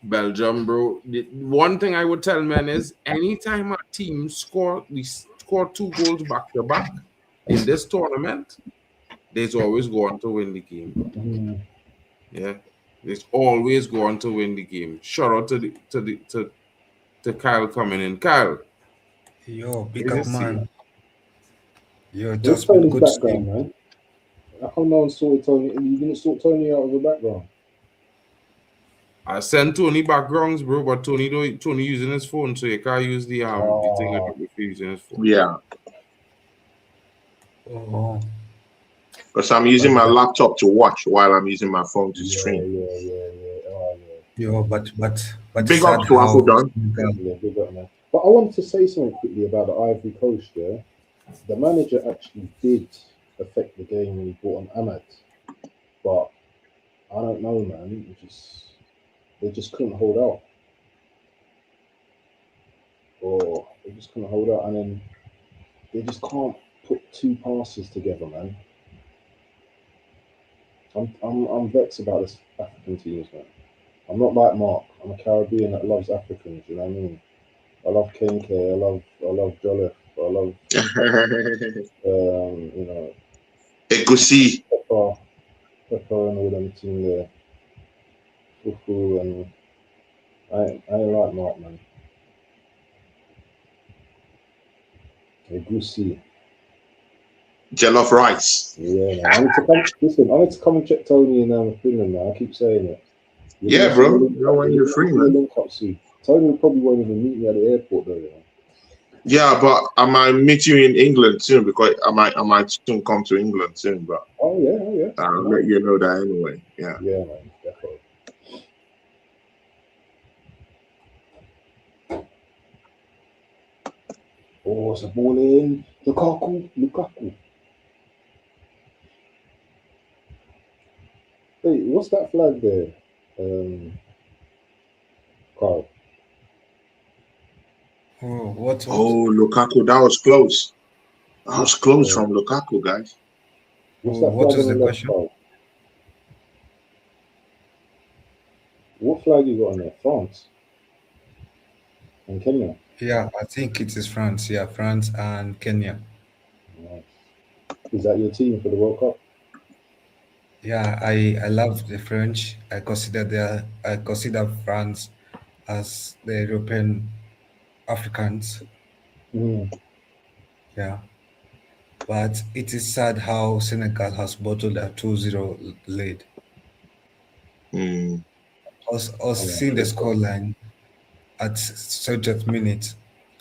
Belgium, bro. One thing I would tell men is anytime a team score 2 goals back to back in this tournament, there's always go on to win the game. Yeah, there's always go on to win the game. Shout out to Kyle coming in. Kyle, Yo, big what up you see? man. Yo, Where's just been Tony's good background, seeing. man? How come no one sorted Tony? You didn't sort Tony out of the background? I sent Tony backgrounds, bro, but Tony using his phone, so you can't use the thing Ah, if he's using his phone. Yeah, Oh, because I'm using my laptop to watch while I'm using my phone to stream. yeah. Oh, yeah. yo, but Big sad ups to how Uncle Don. Yeah, big up, man. But I wanted to say something quickly about the Ivory Coast. Yeah, the manager actually did affect the game when he brought on Ahmad, but I don't know, man. They just couldn't hold out, or they just couldn't hold out, and then they just can't put 2 passes together, man. I'm vexed about this African teams, man. I'm not like Mark. I'm a Caribbean that loves Africans. You know what I mean? I love Kenke. I love Jolliffe. I love you know, Egusi. Pepper and all them team there. Fufu and I ain't like Mark, man. Egusi. Jollof rice. Yeah, man. I need to come. Listen, I need to come and check Tony in Finland, man. I keep saying it. Yeah, bro. Go when you're free, man. Link up soon. Tony probably won't even meet me at the airport, though. You know? Yeah, but I might meet you in England soon because I might soon come to England soon. But Oh yeah. I'll let you know that anyway. Yeah. Yeah, man. Definitely. Oh, it's a ball in. Lukaku. Hey, what's that flag there? Carl. what? Oh, Lukaku, that was close. That was close from Lukaku, guys. What's that What flag is on the the left, question? Carl? What flag you got on there? France and Kenya. Yeah, I think it is France. Yeah, France and Kenya. Nice. Is that your team for the World Cup? Yeah, I love the French. I consider France as the European Africans. Yeah. But it is sad how Senegal has bottled a 2-0 lead. I was seeing the scoreline at 60th minute.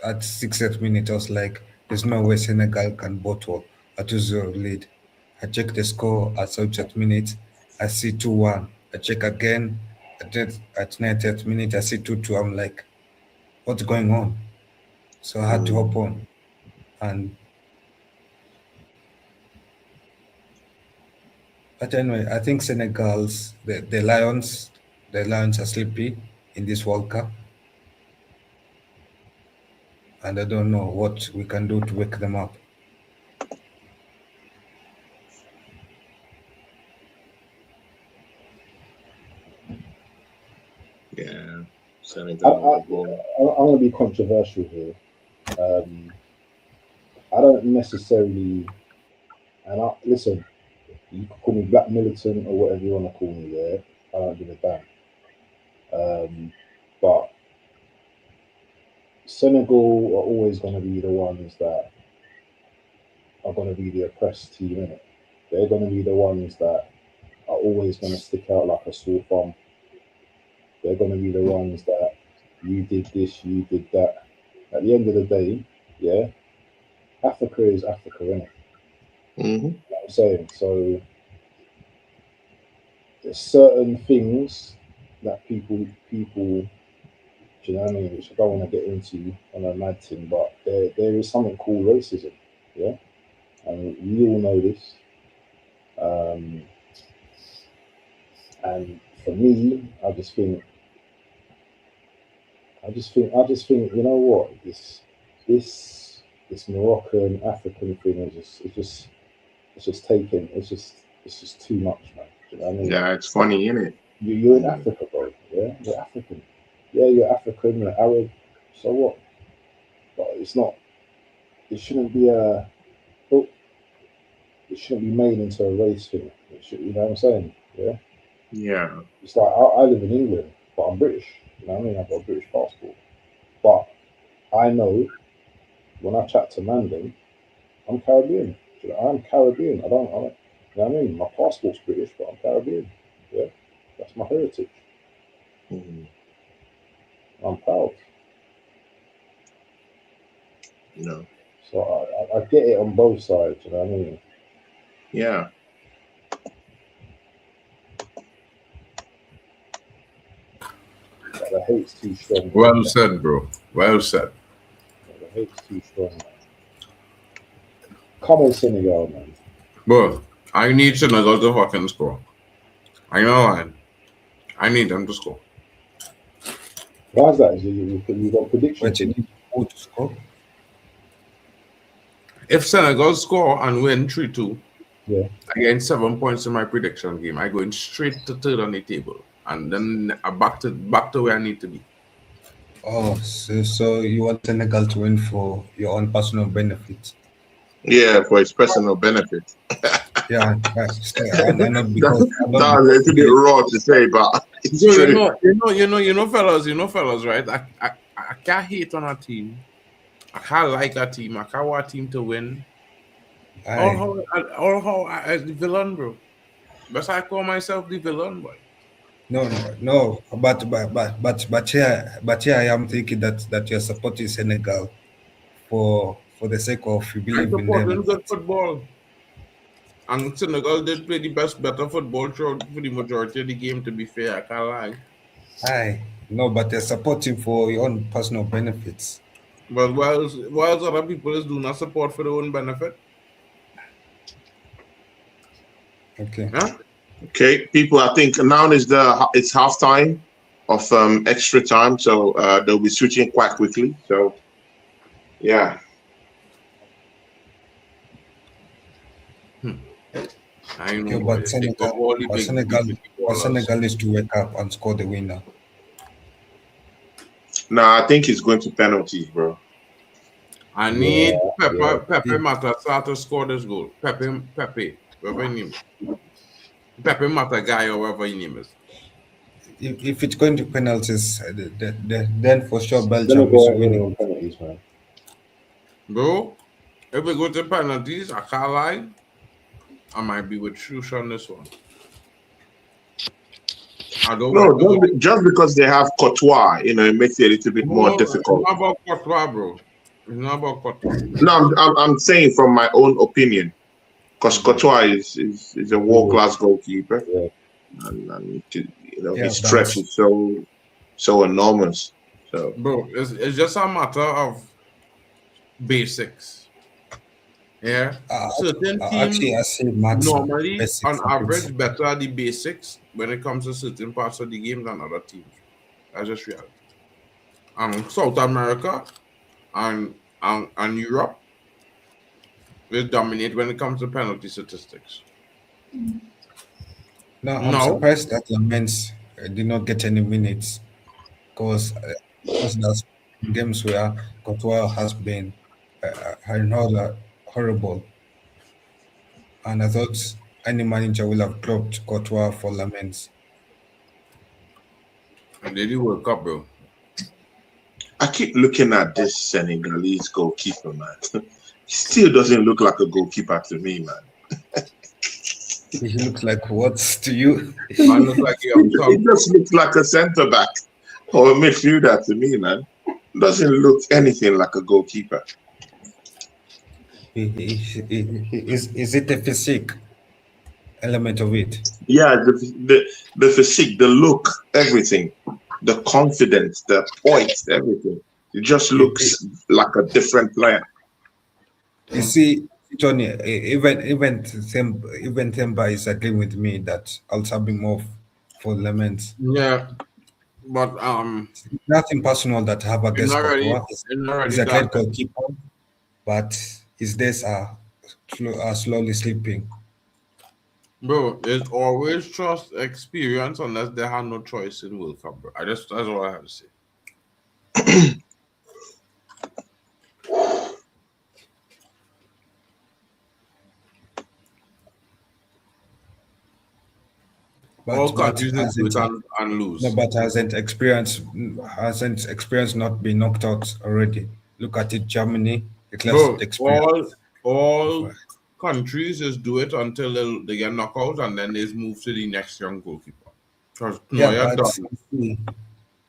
At 60th minute, I was like, there's no way Senegal can bottle a 2-0 lead. I check the score at 60th minute. I see 2-1. I check again at 90th minute. I see 2-2. I'm like, what's going on? So I had to hop on. But anyway, I think Senegal's the Lions are sleepy in this World Cup, and I don't know what we can do to wake them up. Yeah, Senegal. I'm going to be controversial here. I don't necessarily, listen, you can call me black militant or whatever you want to call me there. I don't give a damn. But Senegal are always going to be the ones that are going to be the oppressed team, innit? They're going to be the ones that are always going to stick out like a sore thumb. They're going to be the ones that you did this, you did that. At the end of the day, yeah, Africa is Africa, innit? You know what I'm saying? So there's certain things that people, do you know what I mean, which I don't want to get into on a mad thing, but there is something called racism, yeah? And we all know this. And for me, I just think, you know what, this this Moroccan African thing is just taking it's just too much, man. Do you know what I mean? Yeah, it's funny, isn't it? You're in Africa, bro. Yeah, you're African. Yeah, you're African. You're Arab. So what? But it's not. It shouldn't be a. Oh, it shouldn't be made into a race thing. It should, you know what I'm saying? Yeah. Yeah. It's like I live in England, but I'm British. You know what I mean? I've got a British passport. But I know when I chat to Mandan, I'm Caribbean. You know, I'm Caribbean. I don't. You know what I mean? My passport's British, but I'm Caribbean. Yeah, that's my heritage. Mhm. I'm proud. No. So I get it on both sides. You know what I mean? Yeah. But the hate's too strong. Well said, bro. Well said. The hate's too strong, man. Come on, Senegal, man. Bro, I need Senegal to fucking score. I know, I need them to score. Why is that? You got predictions? But you need who to score? If Senegal score and win 3-2, yeah, I gain 7 points in my prediction game. I going straight to third on the table, and then back to where I need to be. Oh, so you want Senegal to win for your own personal benefit? Yeah, for his personal benefit. Yeah, and not because that was a little bit raw to say, but it's So true. you know, fellas, right? I can't hate on a team. I can't like a team. I can't want a team to win. Or how I the villain, bro. But I call myself the villain, boy. No. But here I am thinking that you're supporting Senegal for the sake of you I believe in support them. good football. And Senegal did play the better football throughout for the majority of the game, to be fair. I can't lie. Aye, no, but they're supporting for your own personal benefits. But whilst other people do not support for their own benefit. Okay. Huh? Okay, people. I think now it's halftime of extra time, so they'll be switching quite quickly. So, yeah. I know. Okay, but Senegal is to wake up and score the winner. Nah, I think it's going to penalties, bro. I need Pepe Mata to score this goal. Pepe, whatever his name is. Pepe Mata guy or whatever his name is. If it's going to penalties, then for sure Belgium is winning. On penalties, man. Bro, if we go to penalties, I can't lie. I might be with Shush on this one. Just because they have Courtois, you know, it makes it a little bit more difficult. It's not about Courtois, bro. It's not about Courtois. No, I'm saying from my own opinion, because Courtois is a world-class goalkeeper, and you know his stretch is so enormous. So, bro, it's just a matter of basics. Yeah, certain teams normally, on average, better at the basics when it comes to certain parts of the game than other teams. That's just reality. South America and Europe will dominate when it comes to penalty statistics. No, I'm surprised that Lamens did not get any minutes because there's games where Courtois has been horrible. And I thought any manager will have dropped Courtois for Lamens. And they do World Cup, bro. I keep looking at this Senegalese goalkeeper, man. He still doesn't look like a goalkeeper to me, man. He looks like what to you? He just looks like a centre back or a midfielder to me, man. Doesn't look anything like a goalkeeper. Is it a physique element of it? Yeah, the physique, the look, everything, the confidence, the poise, everything. It just looks like a different player. You see, Tony, even Themba is agreeing with me that I'll be more for Lamens. Yeah, but nothing personal that I have against Courtois. He's a great goalkeeper, but his days are slowly slipping. Bro, there's always trust experience unless they have no choice in World Cup, bro. That's all I have to say. All countries just do it and lose. No, but hasn't experienced not been knocked out already. Look at it, Germany, the Bro, classic experience. all countries just do it until they get knocked out and then they move to the next young goalkeeper. Yeah, but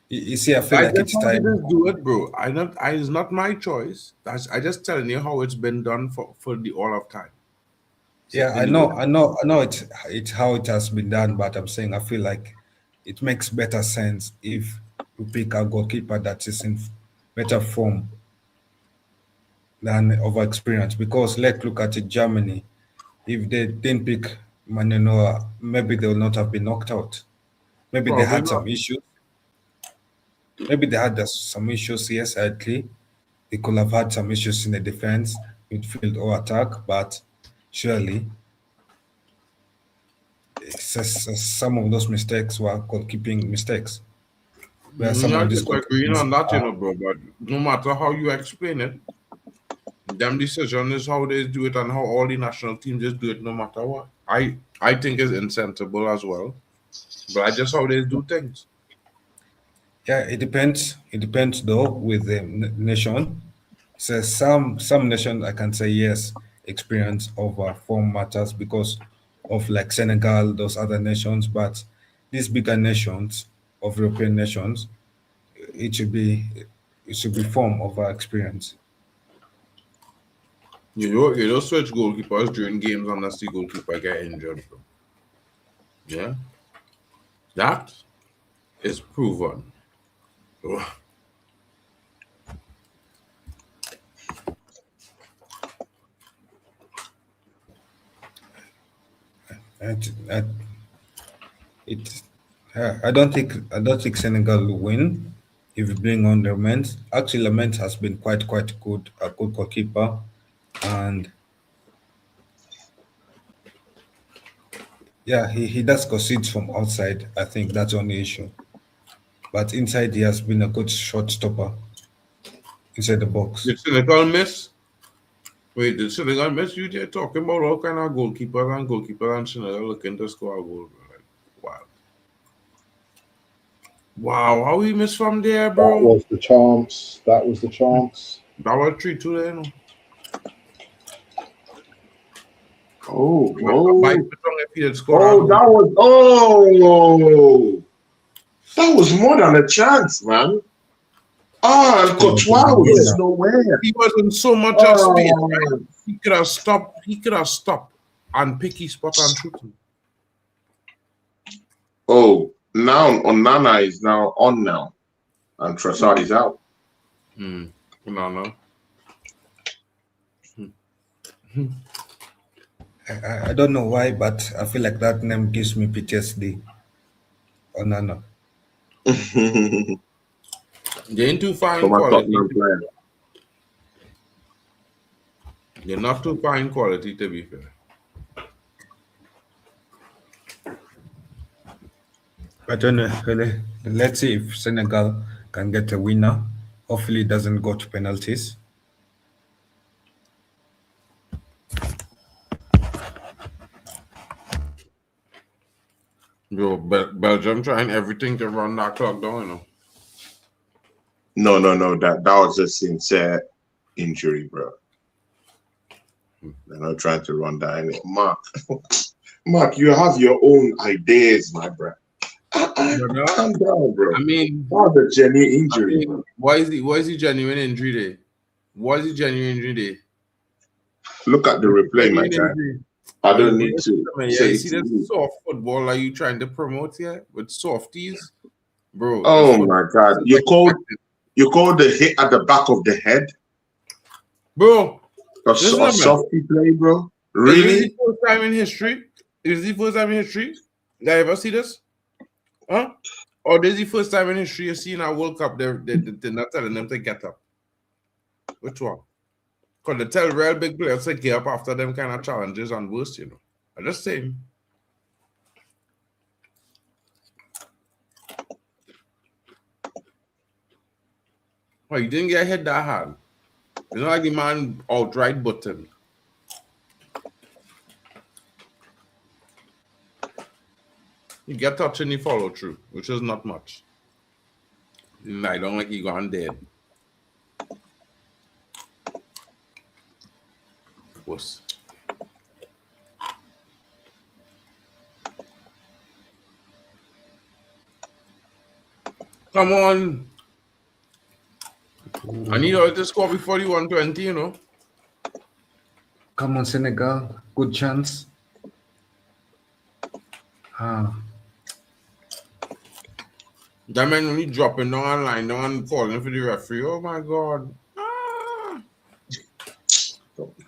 you see, I feel like it's time. Just do it, bro. It's not my choice. I just telling you how it's been done for the all of time. Yeah, I know. It's how it has been done, but I'm saying I feel like it makes better sense if you pick a goalkeeper that is in better form than over experience. Because let's look at it, Germany. If they didn't pick Manenoa, maybe they would not have been knocked out. Maybe they had some issues. Maybe they had some issues. Yes, I agree. They could have had some issues in the defense, midfield, or attack, but surely some of those mistakes were goalkeeping mistakes. Where some I of these disagreeing on that, bro. But no matter how you explain it, them decision is how they do it and how all the national teams just do it no matter what. I think is insensible as well. But I just how they do things. Yeah, it depends. It depends though with the nation. So some nations I can say yes, experience over form matters because of like Senegal, those other nations, but these bigger nations of European nations, it should be form over experience. You don't switch goalkeepers during games unless the goalkeeper get injured, bro. Yeah, that is proven. I don't think Senegal will win if you bring on Lement. Actually, Lement has been quite good, a good goalkeeper, and yeah, he does concede from outside. I think that's the only issue. But inside, he has been a good shot stopper inside the box. Did Senegal miss? Wait, did Senegal miss? You there talking about all kind of goalkeepers and Senegal looking to score a goal, bro. Like, wow. Wow, how we missed from there, bro? That was the chance. That was 3-2 there, no? Oh, that was more than a chance, man. And Courtois was just nowhere. He was in so much space, right? He could have stopped and pick his spot and shoot him. Oh, now Onana is now on now, and Trossard is out. No. I don't know why, but I feel like that name gives me PTSD. Onana. They ain't too fine quality. They're not too fine quality, to be fair. But let's see if Senegal can get a winner. Hopefully, it doesn't go to penalties. Yo, Belgium trying everything to run that clock down, you know. No. That was a sincere injury, bro. They're not trying to run down it. Mark, you have your own ideas, my bro. Calm down, bro. I mean, that's a genuine injury. Why is he genuine injury there? Why is he genuine injury there? Look at the replay, my guy. I don't need to. Yeah, you see this soft football are you trying to promote here with softies, bro? Oh my God! You called the hit at the back of the head, bro. A softy play, bro. Really? Is the first time in history? That I ever see this? Huh? Or this is the first time in history you're seeing a World Cup they're not telling them to get up? Which one? Because they tell real big players to get up after them kind of challenges and worse, you know. I just saying. Oh, you didn't get hit that hard. It's not like the man outright button. You get touch and you follow through, which is not much. I don't like you gone dead. Wuss. Come on. I need all to score before the 120, you know. Come on, Senegal. Good chance. That man only dropping down and lying down and falling for the referee. Oh my God. Ah.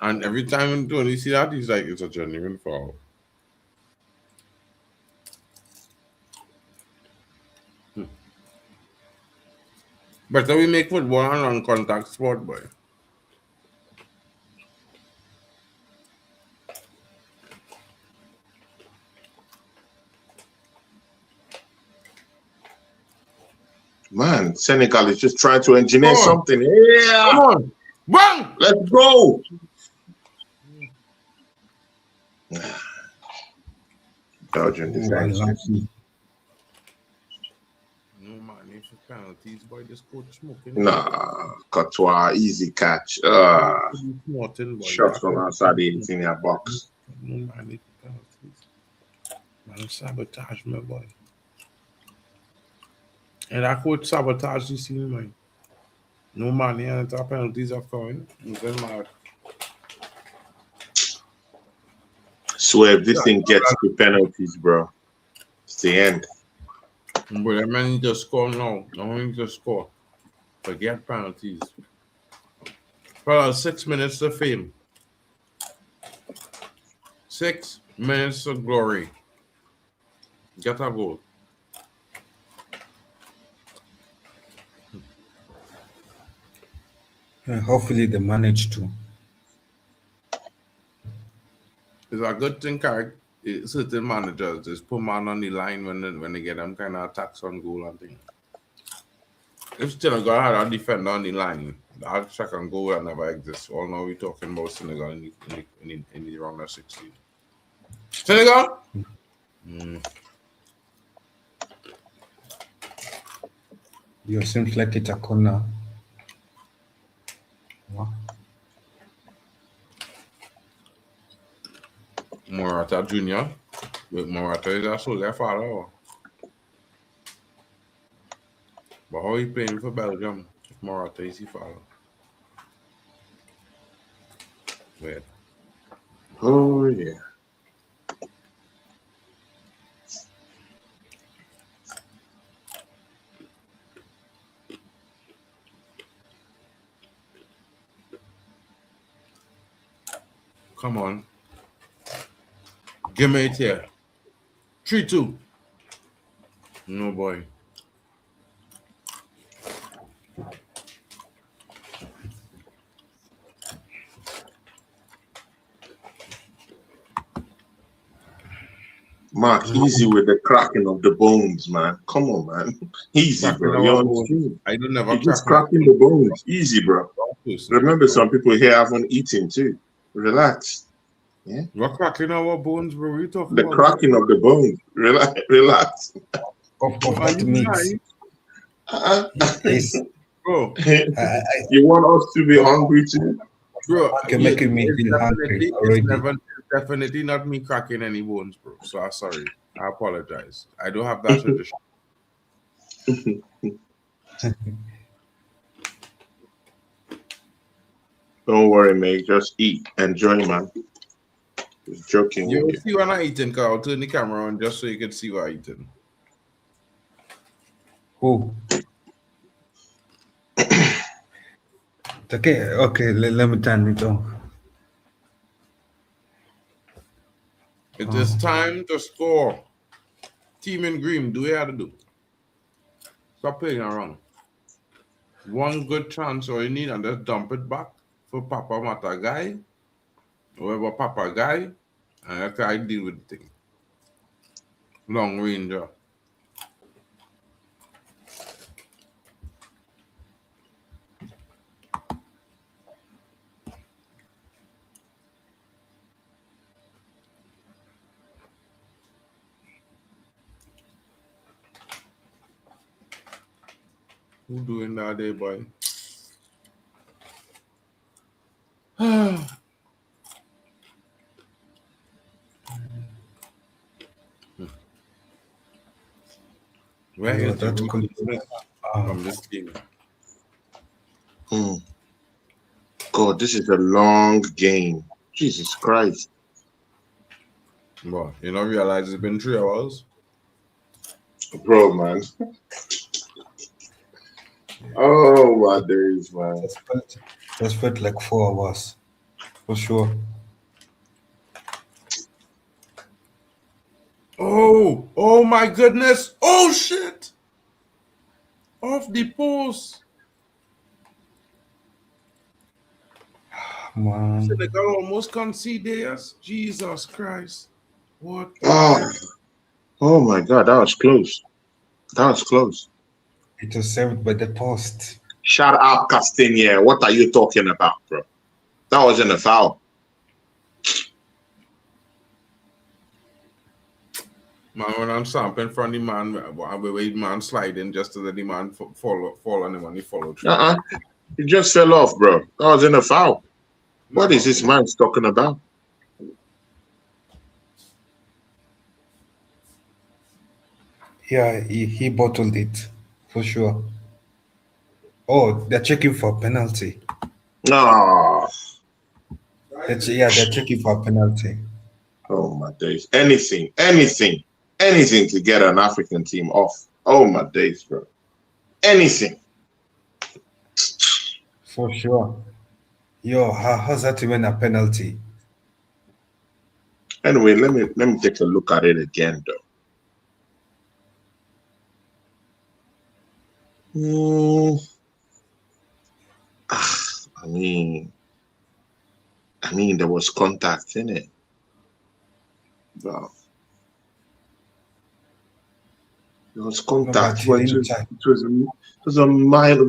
And every time Tony see that, he's like, it's a genuine foul. Better we make football an non-contact sport, boy. Man, Senegal is just trying to engineer something. Yeah. Come on. Bang! Let's go. Belgium defense. No man, it's for penalties, boy. This coach smoking. Nah, Courtois, easy catch. Shots from outside the 18-yard box. No man, it's for penalties. Man, sabotage my boy. And that coach sabotage this team, man. No man, and the penalties are coming. It doesn't matter. Swear, if this thing gets to penalties, bro, it's the end. But that man need to score now. No one need to score. Forget penalties. Well, 6 minutes of fame. 6 minutes of glory. Get a goal. Hopefully they manage to. It's a good thing, certain managers just put man on the line when they get them kind of attacks on goal and things. If Senegal had a defender on the line, that second goal will never exist. All now we're talking about Senegal in the round of 16. Senegal? You seems like it's a corner. Wow. Morata Jr. But Morata is also their father. But how he playing for Belgium if Morata is his father? Weird. Oh, yeah. Come on. Give me it here. 3-2. No boy. Mark, easy with the cracking of the bones, man. Come on, man. Easy, bro. You're on the stream. I don't never You're just cracking the bones. Easy, bro. Remember, some people here haven't eaten too. Relax. Yeah. We're cracking our bones, bro. We talking the about cracking of the bones. Relax. Of that meat. Bro. You want us to be hungry too? Bro, you're making me feel hungry already. It's definitely not me cracking any bones, bro. So I'm sorry. I apologize. I don't have that tradition. Don't worry, mate. Just eat. Enjoy, man. Just joking. You will see when I'm eating, because I'll turn the camera on just so you can see what I'm eating. Who? Okay, let me turn it off. It is time to score. Team in green, do what you have to do. Stop playing around. One good chance all you need and just dump it back for Papa Mata guy, whoever Papa guy, and I try to deal with the thing. Long ranger. Who doing that day, boy? Where Yeah, is the that's root good. from this game? God, this is a long game. Jesus Christ. Boy, you don't realize it's been 3 hours? Bro, man. Oh, my days, man. Just felt like 4 hours, for sure. Oh my goodness. Oh, shit. Off the post. Man. Senegal almost conceded us. Jesus Christ. What the Oh my God, that was close. That was close. It was saved by the post. Shut up, Castinier. What are you talking about, bro? That wasn't a foul. Man, when I'm stamping from the man, the man sliding just to let the man fall on him and he followed through. He just fell off, bro. That wasn't a foul. What is this man talking about? Yeah, he bottled it, for sure. Oh, they're checking for a penalty. No. They're checking for a penalty. Oh my days. Anything to get an African team off. Oh my days, bro. Anything. For sure. Yo, how's that even a penalty? Anyway, let me take a look at it again, though. I mean, there was contact in it. Wow. There was contact, but it was a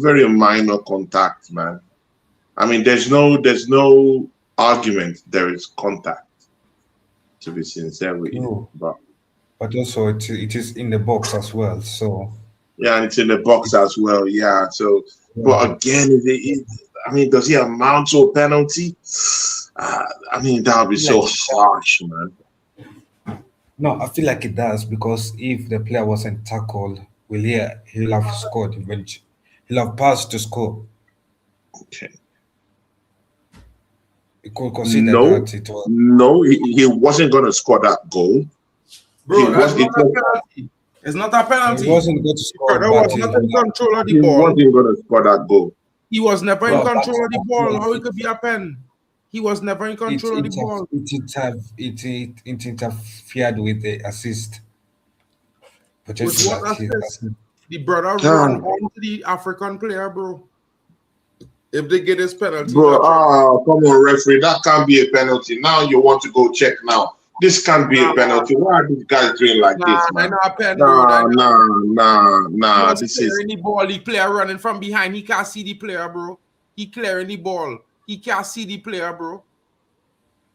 very minor contact, man. I mean, there's no argument. There is contact, to be sincere with you. But also, it is in the box as well. So yeah, and it's in the box as well. Yeah. So, but again, does he amount to a penalty? I mean, that would be so harsh, man. No, I feel like it does, because if the player wasn't tackled, he'll have scored eventually. He'll have passed to score. Okay. He could consider that it was. No, he wasn't going to score that goal. Bro, that's not a penalty. It's not a penalty. He wasn't going to score. He was not in control of the ball. He wasn't going to score that goal. He was never in control of the ball. How it could be a pen? He was never in control of the ball. It interfered with the assist. With what assist? The brother run onto the African player, bro. If they get this penalty. Bro, come on, referee. That can't be a penalty. Now you want to go check now. This can't be a penalty. Why are these guys doing like this, man? Nah. This is the ball. The player running from behind. He can't see the player, bro. He clearing the ball. He can't see the player, bro.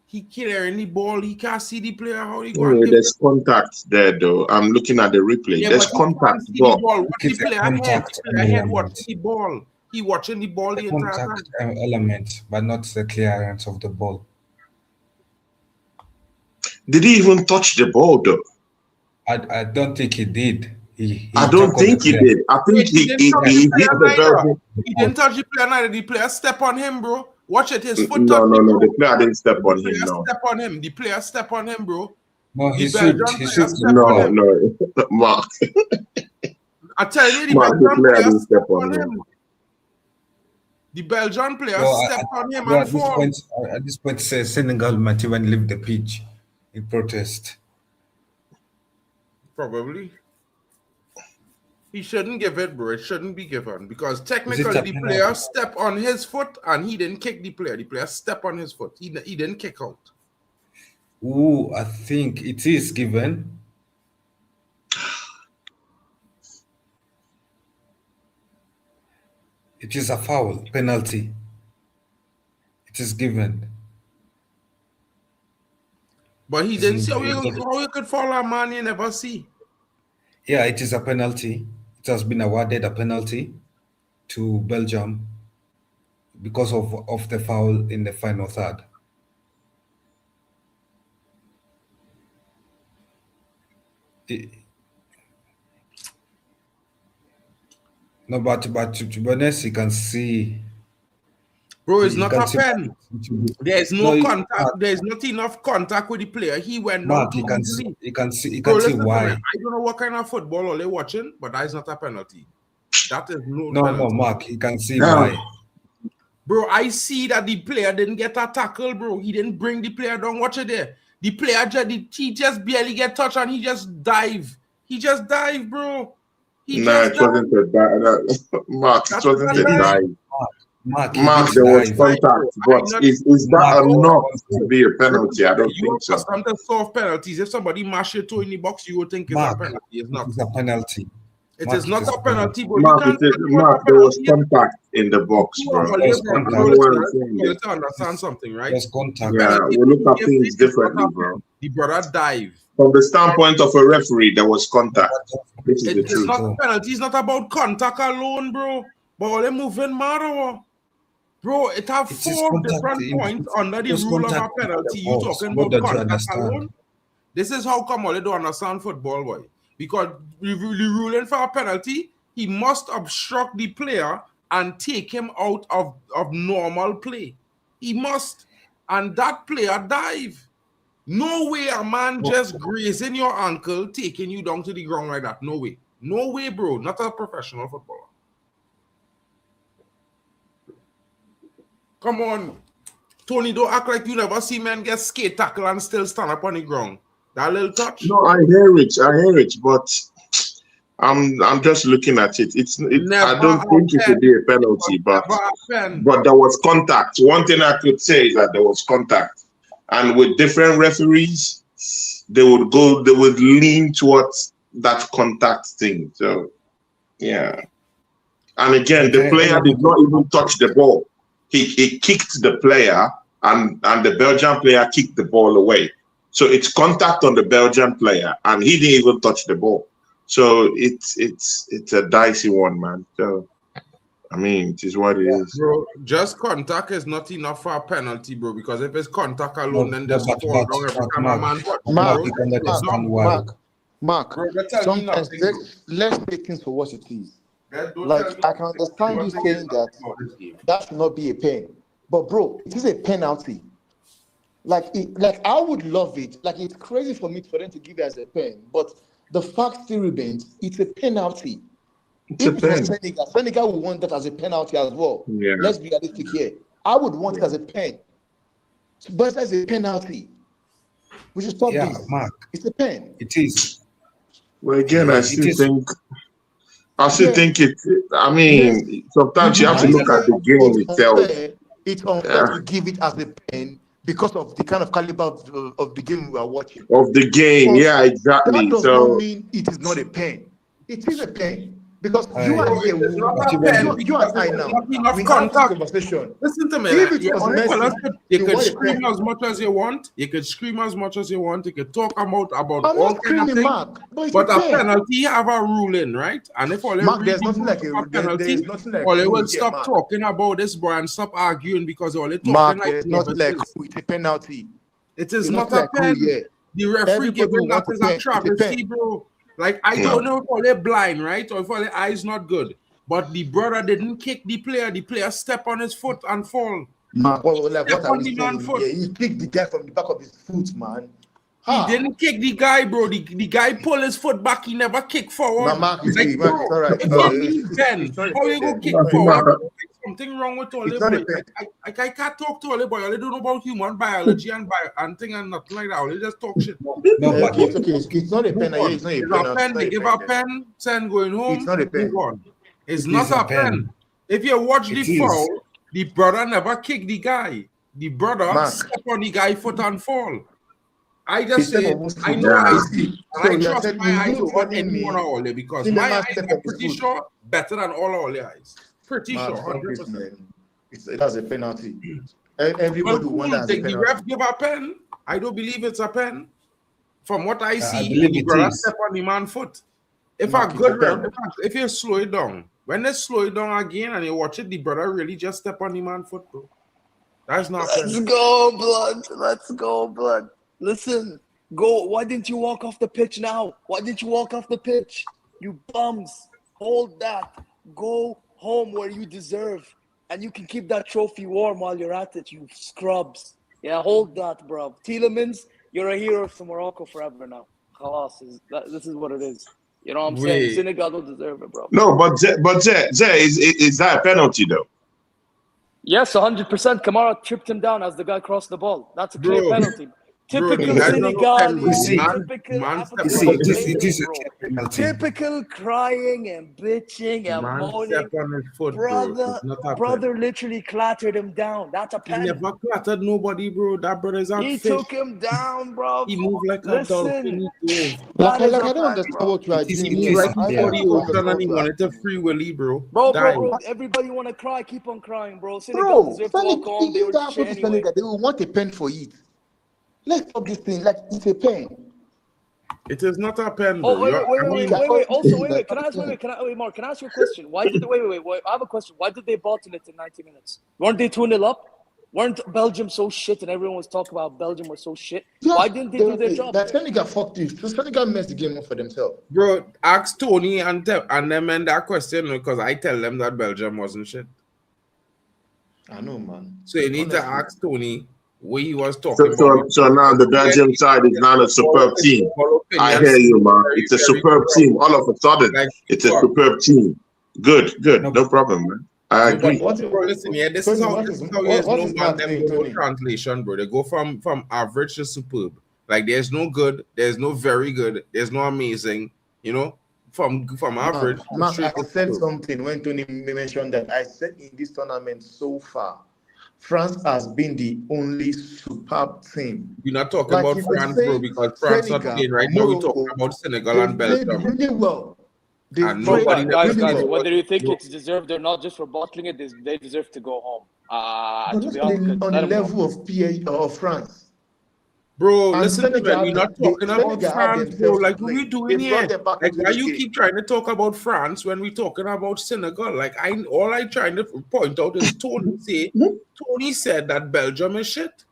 He clearing the ball. He can't see the player. How he going? There's contact there, though. I'm looking at the replay. There's contact. The ball. What's the player head? The player head watching the ball. He watching the ball the entire time. Contact element, but not the clearance of the ball. Did he even touch the ball, though? I don't think he did. I don't think he did. I think he hit the Belgian. He didn't touch the player neither. The player step on him, bro. Watch it. His foot No. The player didn't step on him. No. Step on him. The player step on him, bro. No, he should. No. Mark. I tell you, the Belgian player step on him. The Belgian player stepped on him and fall. At this point, Senegal might even leave the pitch in protest. Probably. He shouldn't give it, bro. It shouldn't be given because Is it technically a the penalty? player stepped on his foot and he didn't kick the player. The player stepped on his foot. He didn't kick out. Ooh, I think it is given. It is a foul, penalty. It is given. But he It's didn't see in- how you could follow a man you never see. Yeah, it is a penalty. It has been awarded a penalty to Belgium because of the foul in the final third. No, but to be honest, you can see. Bro, it's You not can a see. pen. There's No, no contact. There's not enough contact with the player. He went down Mark, too you can see. easily. You can see. You Bro, can see listen to me. why. I don't know what kind of football are they watching, but that is not a penalty. That is no No, penalty. Mark, you can see Now, why. Bro, I see that the player didn't get a tackle, bro. He didn't bring the player down. Watch it there. The player he just barely get touched and he just dive. He just dive, bro. He no, just it dive. wasn't a dive. Mark, it That's wasn't a a He dive. dive. did. Mark, he Mark, did there was dive. contact, but is Mark, that there was enough to contact. be a penalty? I don't You think so. accustomed to soft penalties. If somebody mash your toe in the box, you would think it's a Mark, penalty. It's it not. is a penalty. It Mark, is it not is a a penalty, penalty. bro. You Mark, can't tell me what Mark, a there was penalty is. contact in the box, You are bro. all here, There's bro. I don't Bro, know contact. what listen, I'm right? saying So there. let's understand something, right? There's The contact. Yeah, penalty we look at if things it is not differently, a bro. pen, the brother dive. From the standpoint of a referee, there was contact. This is the It's truth. not a penalty. It's not about contact alone, bro. But all they moving matter. Bro, it have It is 4 contact. different points under the There's rule of a contact in the penalty. You box. talking What about don't you contact understand? alone? This is how come all they don't understand football, boy. Because the ruling for a penalty, he must obstruct the player and take him out of normal play. He must. And that player dive. No way a man just grazing your ankle, taking you down to the ground like that. No way. No way, bro. Not a professional footballer. Come on. Tony, don't act like you never see men get skate tackle and still stand up on the ground. That little touch. No, I hear it, but I'm just looking at it. I don't think it should be a penalty, but there was contact. One thing I could say is that there was contact, and with different referees, they would lean towards that contact thing. So, yeah. And again, the player did not even touch the ball. He kicked the player, and the Belgian player kicked the ball away. So it's contact on the Belgian player, and he didn't even touch the ball. So it's a dicey one, man. So I mean, it is what it is. Bro, just contact is not enough for a penalty, bro. Because if it's contact alone, then just fall down every time a man touch you, bro. Mark, Bro, that tell me sometimes nothing, let's take things for what it is. don't Like, tell me I can understand you nothing. saying that should not be a pen. But bro, it is a penalty. Like I would love it. Like, it's crazy for them to give it as a pen. But the fact still remains, it's a penalty. It's If a it was pen. Senegal would want that as a penalty as well. Yeah. Let's be realistic here. I would want it as a pen. But as a penalty. We should stop this. Mark. It's a pen. It is. Well, again, I still think it. I mean, sometimes you have to look at the game itself. It's unfair to give it as a pen because of the kind of caliber of the game we are watching. Of the game, yeah, exactly. That does So not mean it is not a pen. It is a pen. Because you Bro, are here, it's not a pen. you and I now, Not enough we have this contact. conversation. Listen to me. If Like, it was you Messi, could want a scream pen. as much as you want. You could scream as much as you want. You could talk about I'm all not kind of screaming, things. Mark, but it's But a a pen. penalty have a ruling, right? And if all they Mark, read there's the nothing rules like of a penalty, there's nothing like all they rule will here, stop Mark. talking about this, bro, and stop arguing because all they talking Mark, like there's nothing like novices. it's a penalty. It is There's not nothing a like rule pen. here. The referee Everybody giving that wants a is pen. a It's a travesty, pen. bro. Like, I don't know if all they blind, right? Or if all their eyes not good. But the brother didn't kick the player. The player step on his foot and fall. Mark, what Step are on we the man's saying foot. here? He kicked the guy from the back of his foot, man. He didn't kick the guy, bro. The guy pulled his foot back. He never kicked forward. Mark, Like, Mark, bro, it's all right. if you need Ben, It's not how a you go pen. kick It's forward? not a pen. Like, something wrong with Ole It's not a boy. pen. I can't talk to Ole boy. Ole don't know about human biology and thing and nothing like that. Ole just talk shit. Okay, it's okay. It's not a pen. Yeah, it's not a It's pen. a pen. They give a pen. Send going home. It's not a pen. Move on. It's It not is a a pen. pen. If you watch the It is. foul, the brother never kicked the guy. The brother Mark. step on the guy's foot and fall. I He just step say, on whose I foot? know I You see, see, and so I you are trust telling- my you eyes over telling any me one of Ole because Cinema my eyes step are on his pretty foot. sure better than all Ole eyes. Pretty Mark, sure, stop this, 100%. man. That's a penalty. Everybody Well, will cool. wonder as a The penalty. ref give a pen. I don't believe it's a pen. From what I see, believe the it brother is. step on the man's foot. If Mark, a it's a good ref, pen. if you slow it down, when they slow it down again and you watch it, the brother really just step on the man's foot, bro. That's not a Let's pen. go, blood. Let's go, blood. Listen, go. Why didn't you walk off the pitch now? Why didn't you walk off the pitch? You bums. Hold that. Go home where you deserve. And you can keep that trophy warm while you're at it, you scrubs. Yeah, hold that, bro. Tielemans, you're a hero to Morocco forever now. Khalas, this is what it is. You know what I'm saying? Wait. Senegal don't deserve it, bro. No, but is that a penalty though? Yes, 100%. Kamara tripped him down as the guy crossed the ball. That's a clear Bro. penalty. Typical that's not a pen, bro. Senegalese, Man- typical man step African on it his players, foot. is a bro. penalty. Typical crying and bitching and Man moaning. step on his foot, bro. Brother, It's not a pen. brother literally clattered him down. That's a He pen. never clattered nobody, bro. That brother's out He fish. took him down, bro. He moved like a dolphin. Listen, He dove. that is I a don't pen, understand bro. what you are It is- doing it He here. is right a I before pen. the don't ocean understand and he what you are wanted to doing. free Willy, bro. Bro, Die. everybody want to cry. Keep on crying, bro. Senegal Bro, deserve to walk home. They if were that shit happens to anyway. Senegal, they will want a pen for it. Let's stop this thing. Like, it's a pen. It is not a pen, Oh, bro. wait. Also, Like, Mark, can I ask you a question? Why did wait? I have a question. Why did they bottle it in 90 minutes? Weren't they 2-0 up? Weren't Belgium so shit and everyone was talking about Belgium was so shit? Why didn't they do their job? That Senegal fucked this. So Senegal messed the game up for themselves. Bro, ask Tony and them and that question because I tell them that Belgium wasn't shit. I know, man. So you need to Honestly. ask Tony what he was talking So about. now the Belgium side is not a superb team. I hear you, man. It's a superb team. All of a sudden, it's a superb team. Good. No problem, man. I agree. Bro, listen, yeah, this is how you know, man. Them go translation, bro. They go from average to superb. Like there's no good, there's no very good, there's no amazing. You know, from average. Mark, I said something when Tony mentioned that. I said in this tournament so far, France has been the only superb team. You're not talking Like, about you could France, say bro, because France are Senegal, playing right now. We're talking Morocco, about Senegal they and played Belgium. really well. They And played nobody Guys, really well. whether you think it's deserved or not, just for bottling it, they deserve to go home. But To not be honest, on let the 'em go. level of PA or France. Bro, And listen to me. We're not talking about Senegal had France, bro. themselves Like, to what are we blame. doing They brought here? them back Like, into why this you game. keep trying to talk about France when we're talking about Senegal? Like, all I trying to point out is Tony said that Belgium is shit.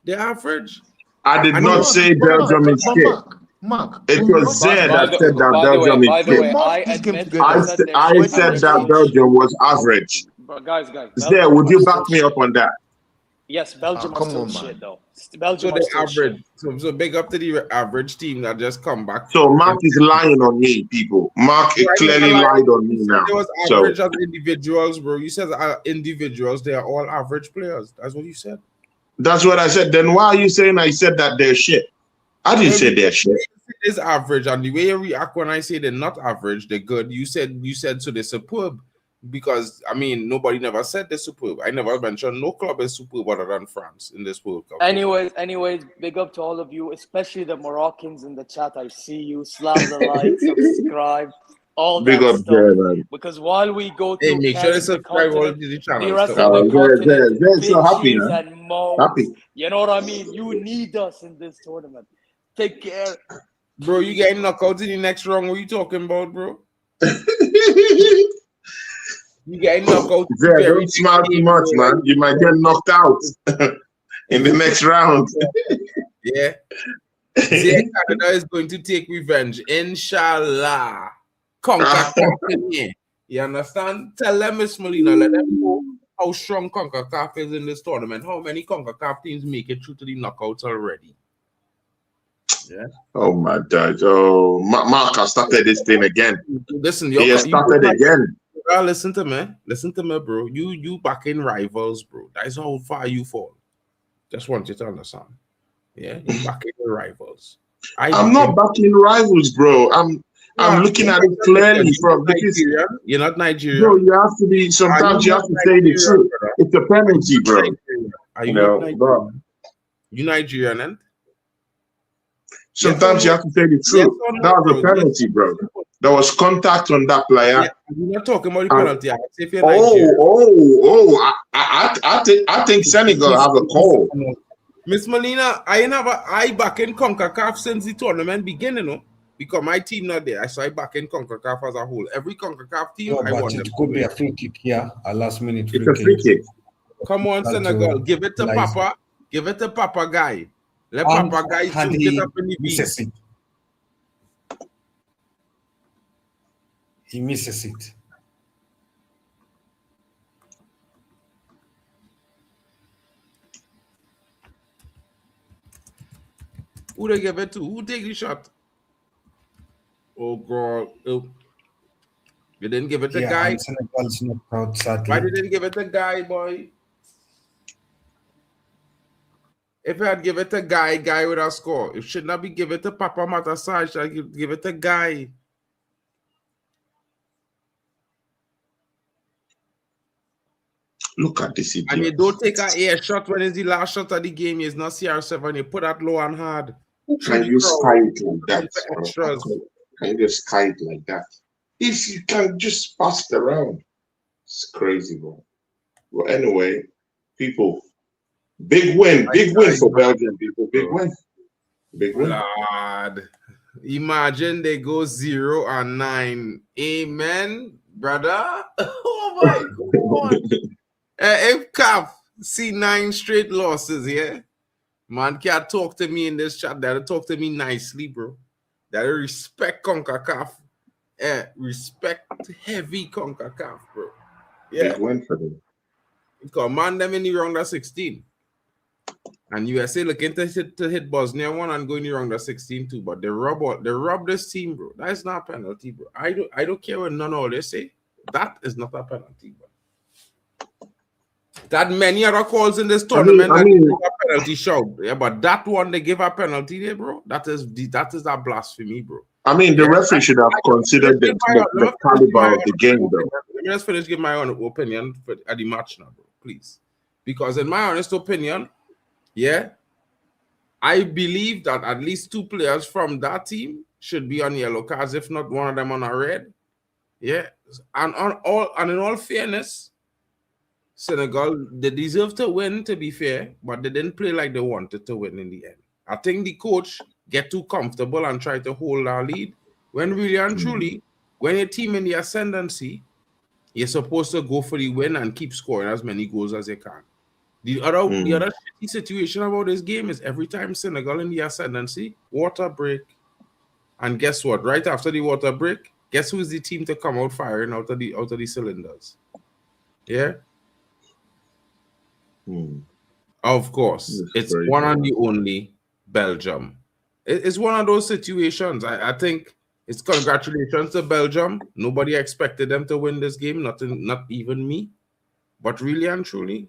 They're average. I did not say Belgium is shit. Mark, It was Zed that said that By the Belgium way, is shit. I admit I said that Belgium was average. But guys, Zed, Belgium would are you still back me shit. up on that? Yes, Belgium are come still on, shit, man. though. So Belgium are the still shit. average. So big up to the average team that just come back. So Mark is lying on me, people. Mark clearly lied on me now. It was So average as individuals, bro. You said individuals, they are all average players. That's what you said. that's what I said. Then why are you saying I said that they're shit? I didn't say they're shit. It is average, and the way you react when I say they're not average, they're good. You said so they're superb. Because I mean, nobody never said they're superb. I never mentioned no club is superb other than France in this World Cup. Anyways, big up to all of you, especially the Moroccans in the chat. I see you. Slam the like, subscribe, all Big that up stuff. there, man. Because while we go Hey, through make sure to carrying the subscribe all continent, to the channel. the rest of the continent, Zed's so happy, bitches man. and moans. Happy. You know what I mean? You need us in this tournament. Take care. Bro, you getting knocked out in the next round. What are you talking about, bro? You getting knocked out. Zed, don't smile too much, man. You might get knocked out in the next round. Yeah. Canada is going to take revenge. Inshallah. Conquer company. You understand? Tell them, Miss Molina, let them know how strong CONCACAF is in this tournament. How many CONCACAF teams make it through to the knockouts already? Yeah. Oh my God. Oh, Mark has started this thing again. Listen, he has started again. Listen to me. Listen to me, bro. You back in rivals, bro. That's how far you fall. Just want you to understand. Yeah, you back in the rivals. I'm not backing rivals, bro. I'm looking at it clearly from because you're not Nigerian. Bro, you have to be. Sometimes you have to say the truth. Brother? It's a penalty, bro. Are you not Nigerian? Bro. You Nigerian, and sometimes you have to say the truth. That was a penalty, bro. There was contact on that player. Yeah, we're not talking about the penalty. If you're I think Senegal have a call. Miss Molina, I back in CONCACAF since the tournament beginning, no? Because my team not there. So I back in CONCACAF as a whole. Every CONCACAF team, I want them. It could be a free kick here, a last minute free kick. Come on, Senegal. Give it to Papa. Give it to Papa guy. Let Papa guy shoot it up in the misses it. He misses it. Who they give it to? Who take the shot? Oh God! Oh. You didn't give it to guy. Senegal's not proud, sadly. Why didn't give it to guy, boy? If you had give it to guy would have scored. It should not be give it to Papa Matasai. Should give it to guy. Look at this idiot. And you don't take an air shot when it's the last shot of the game. It's not CR7. You put that low and hard. Can you kite like that? Can you just kite like that? If you can just pass it around. It's crazy, bro. Well, anyway, people, big win for Belgium, people. Big win. Lord. Imagine they go 0-9. Amen, brother. Oh my God. If CAF see 9 straight losses, yeah, man can't talk to me in this chat. That'll talk to me nicely, bro. That'll respect CONCACAF. Respect heavy CONCACAF, bro. Yeah. Big win for them. Command them in the round of 16. And USA looking to hit Bosnia 1 and go in the round of 16 too. But they rob this team, bro. That is not a penalty, bro. I don't care what none of they say. That is not a penalty, bro. That many other calls in this tournament that give a penalty shout. Yeah, but that one they give a penalty there, bro. That is a blasphemy, bro. I mean, the referee should have considered the caliber of the game, though. Let me just finish giving my own opinion at the match now, bro, please. Because in my honest opinion, yeah, I believe that at least 2 players from that team should be on yellow cards, if not one of them on a red. Yeah, and in all fairness, Senegal, they deserve to win, to be fair, but they didn't play like they wanted to win in the end. I think the coach get too comfortable and try to hold our lead. When really and truly, when your team in the ascendancy, you're supposed to go for the win and keep scoring as many goals as you can. The other shitty situation about this game is every time Senegal in the ascendancy, water break. And guess what? Right after the water break, guess who's the team to come out firing out of the cylinders? Yeah. Of course, it's one and the only Belgium. It's one of those situations. I think it's congratulations to Belgium. Nobody expected them to win this game, not even me. But really and truly,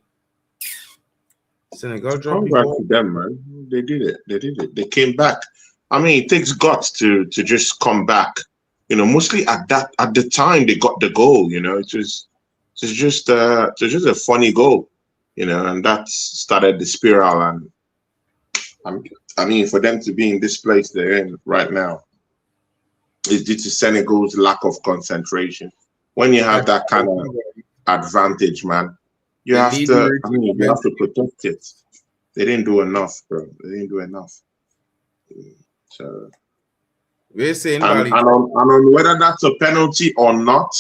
Senegal dropped the ball. Congrats to them, man. They did it. They came back. I mean, it takes guts to just come back. You know, mostly at the time they got the goal. You know, it was just a funny goal. You know, and that started the spiral. And I mean, for them to be in this place they're in right now is due to Senegal's lack of concentration. When you have that kind of advantage, man, you have to protect it. They didn't do enough, bro. They didn't do enough. So we're saying, and on whether that's a penalty or not.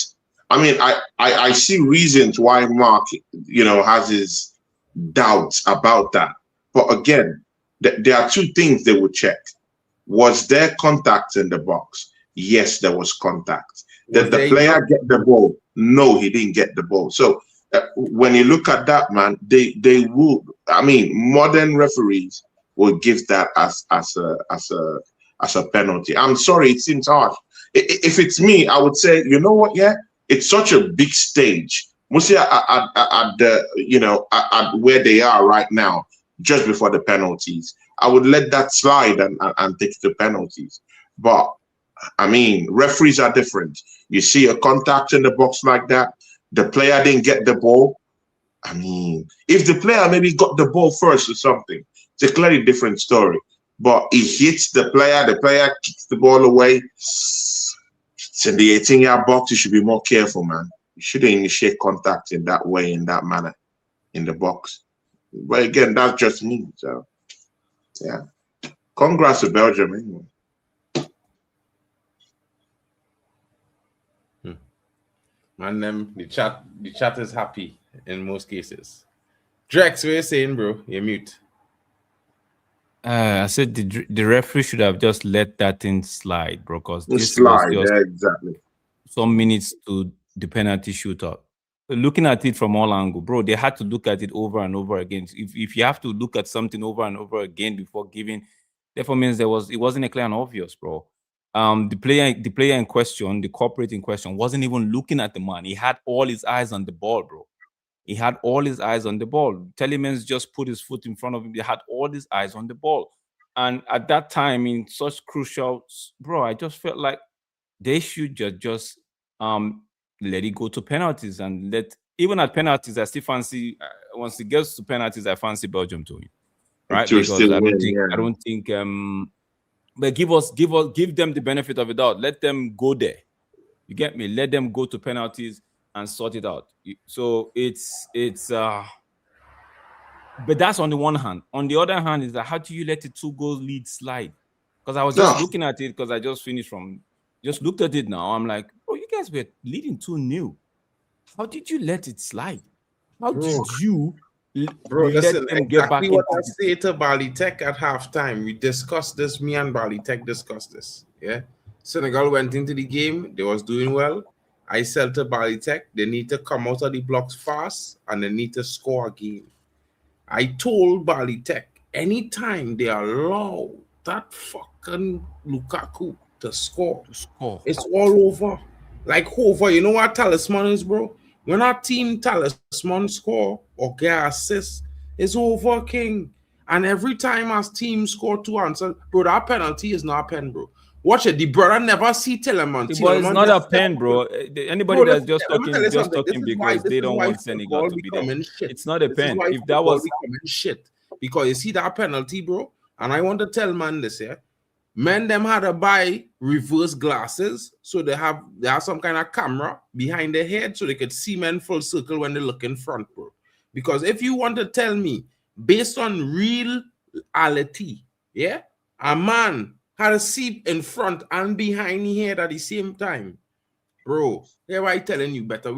I mean, I see reasons why Mark, you know, has his doubts about that. But again, there are 2 things they would check. Was there contact in the box? Yes, there was contact. Did the player get the ball? No, he didn't get the ball. So when you look at that, man, they will. I mean, modern referees will give that as a penalty. I'm sorry, it seems harsh. If it's me, I would say, you know what? Yeah, it's such a big stage. Mostly at the at where they are right now, just before the penalties, I would let that slide and take the penalties. But I mean, referees are different. You see a contact in the box like that, the player didn't get the ball. I mean, if the player maybe got the ball first or something, it's a clearly different story. But he hits the player kicks the ball away. It's in the 18-yard box. You should be more careful, man. You shouldn't initiate contact in that way, in that manner, in the box. But again, that's just me. So, yeah. Congrats to Belgium, anyway. Man, the chat is happy in most cases. Drex, what are you saying, bro? You're mute. I said the referee should have just let that thing slide, bro, because this slide, was just exactly. some minutes to the penalty shootout. Looking at it from all angles, bro, they had to look at it over and over again. If you have to look at something over and over again before giving, therefore means it wasn't a clear and obvious, bro. The player in question, the corporate in question, wasn't even looking at the man. He had all his eyes on the ball, bro. He had all his eyes on the ball. Telemans just put his foot in front of him. He had all his eyes on the ball. And at that time, in such crucial, bro, I just felt like they should just let it go to penalties and even at penalties, I still fancy once it gets to penalties, I fancy Belgium to win, right? Because I don't think but give them the benefit of the doubt. Let them go there. You get me? Let them go to penalties and sort it out. So it's but that's on the one hand. On the other hand, is that how do you let a 2-goal lead slide? Because I was just looking at it because I just just looked at it now. I'm like, oh, you guys were leading 2-0. How did you let it slide? How did you listen, let them get back what I into say to Bali Tech at halftime. We discussed this, me and Bali Tech discussed this. Yeah. Senegal went into the game, they was doing well. I said to Bali Tech, they need to come out of the blocks fast and they need to score a game. I told Bali Tech, anytime they allow that fucking Lukaku to score, it's all over. Like over, you know what talisman is, bro? When our team talisman score or get assist, it's over, king. And every time our team score 2 answers, bro, that penalty is not a pen, bro. Watch it. The brother never see Telemann. But it's not a pen, bro. Anybody that's just talking because they don't want Senegal to be there. It's not a pen. If that was shit, because you see that penalty, bro. And I want to tell man this here. Men them had to buy reverse glasses, so they have some kind of camera behind their head so they could see men full circle when they look in front, bro. Because if you want to tell me, based on reality, yeah, a man had a seat in front and behind his head at the same time, bro. Here I telling you, better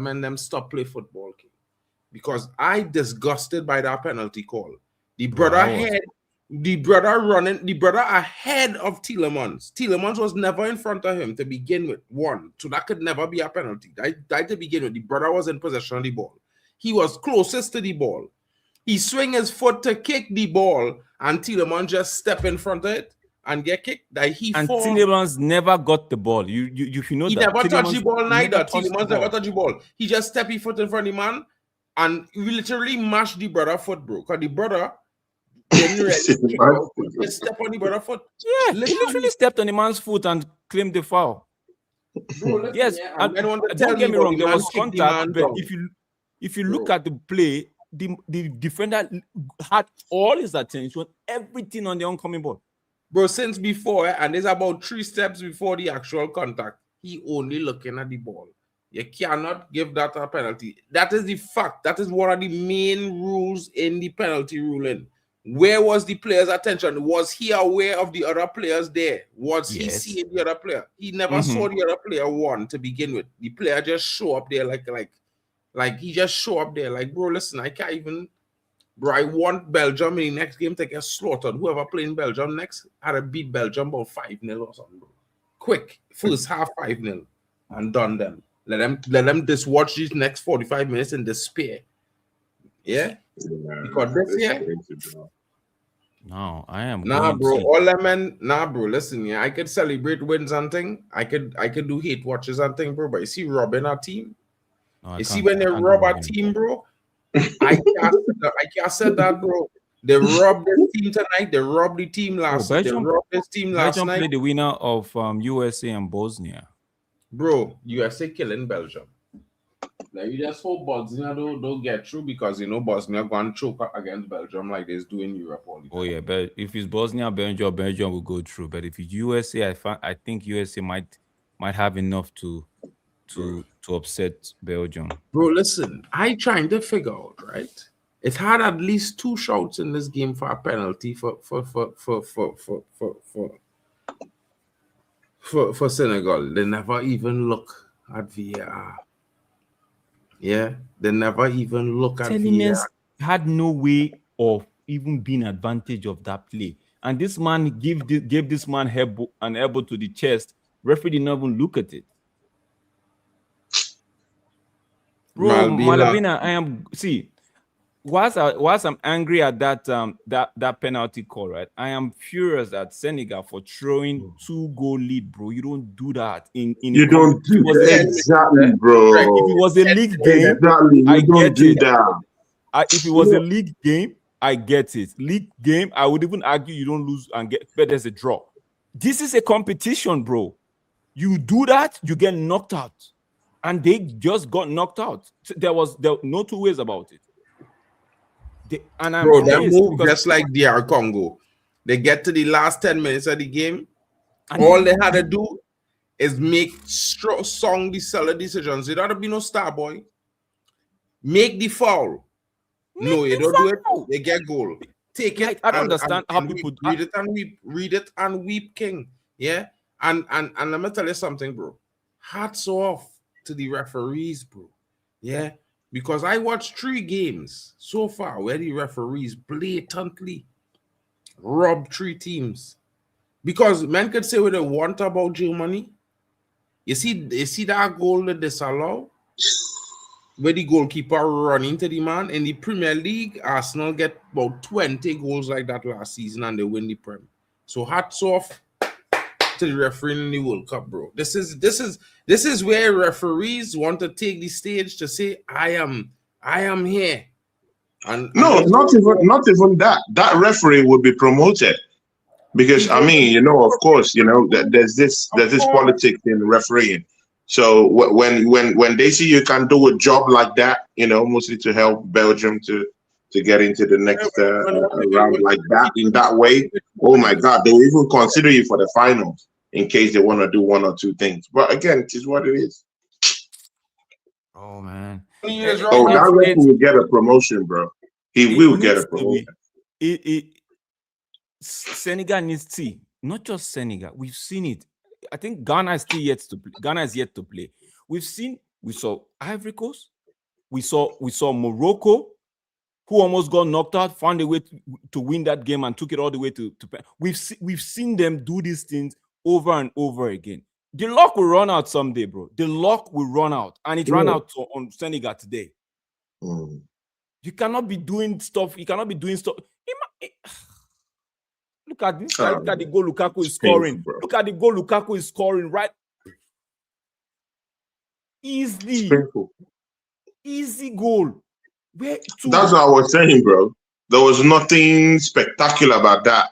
men them stop play football, king. Because I disgusted by that penalty call. The brother ahead of Tielemans. Tielemans was never in front of him to begin with. One, so that could never be a penalty. That to begin with, the brother was in possession of the ball. He was closest to the ball. He swing his foot to kick the ball, and Tielemans just step in front of it and get kicked. Tielemans never got the ball. You know he that. Never touched the ball neither. Tielemans never touched the ball. He just stepped his foot in front of the man, and we literally mashed the brother foot, bro. Because the brother didn't really just step on the brother foot. Yeah, he literally stepped on the man's foot and claimed the foul. Bro, yes, and don't get me wrong, there was contact, but if you look at the play, the defender had all his attention, everything on the oncoming ball. Bro, since before, and there's about 3 steps before the actual contact, he only looking at the ball. You cannot give that a penalty. That is the fact. That is one of the main rules in the penalty ruling. Where was the player's attention? Was he aware of the other players there? Was he seeing the other player? He never saw the other player one to begin with. The player just show up there like he just show up there. Like, bro, listen, I can't even. Bro, I want Belgium in the next game to get slaughtered. Whoever playing Belgium next had to beat Belgium about 5-0 or something, bro. Quick, first half 5-0 and done them. Let them just watch these next 45 minutes in despair. Yeah? Because this year, No, I am Nah, going. bro. See, All that man. Nah, bro. Listen, yeah, I could celebrate wins and thing. I could do hate watches and thing, bro. But you see, robbing our team. no, I You see, can't. when I they can't do rob our Robin. team, bro. I can't say that, bro. They robbed this team tonight. They robbed the team Oh, last. They Belgium. robbed this team last Belgium night, played the winner of USA and Bosnia. bro. USA killing Belgium. Now you just hope Bosnia don't get through because you know Bosnia going to choke against Belgium like they do in Europe all the time. Oh yeah, but if it's Bosnia, Belgium will go through. But if it's USA, I think USA might have enough to upset Belgium. Bro, listen, I trying to figure out, right? It had at least 2 shots in this game for a penalty for Senegal. They never even look at VAR. Yeah, they never even look at Telemans VAR. had no way of even being advantage of that play, and this man gave this man an elbow to the chest. Referee did not even look at it. Bro, Malabina, I am whilst I'm angry at that penalty call, right? I am furious at Senegal for throwing 2-goal lead, bro. You don't do that You don't do that. Exactly, bro. If it was a league game, Exactly. You I don't get do it. that. If it was a league game, I get it. League game, I would even argue you don't lose and get, but there's a draw. This is a competition, bro. You do that, you get knocked out. And they just got knocked out. There was no 2 ways about it. Bro, that move just like DR Congo. They get to the last 10 minutes of the game. And all they had to do is make strong decisions. It ought to be no star boy. Make the foul. No, you don't do it. You get goal. Take it. I don't understand how people read it and weep. Read it and weep, King. Yeah. And let me tell you something, bro. Hats off to the referees, bro. Yeah. Because I watched 3 games so far where the referees blatantly robbed 3 teams. Because men could say what they want about Germany. You see that goal that they disallow? Where the goalkeeper run into the man in the Premier League, Arsenal get about 20 goals like that last season and they win the Prem. So hats off to the referee in the World Cup, bro. This is where referees want to take the stage to say, I am here. And not even that. That referee would be promoted. Because I mean, you know, of course, you know, there's this politics in refereeing. So when they see you can do a job like that, you know, mostly to help Belgium to get into the next round like that in that way, oh my God, they will even consider you for the finals in case they want to do 1 or 2 things. But again, it is what it is. Oh man, that referee will get a promotion, bro. He will get a promotion. Senegal needs to, not just Senegal. We've seen it. I think Ghana is still yet to play. Ghana is yet to play. We saw Ivory Coast. We saw Morocco, who almost got knocked out, found a way to win that game and took it all the way to we've seen them do these things over and over again. The luck will run out someday, bro. The luck will run out, and it ran out on Senegal today. You cannot be doing stuff. You cannot be doing stuff. Look at this guy. Look at the goal Lukaku is scoring. Look at the goal Lukaku is scoring, right? Easy goal. That's what I was saying, bro. There was nothing spectacular about that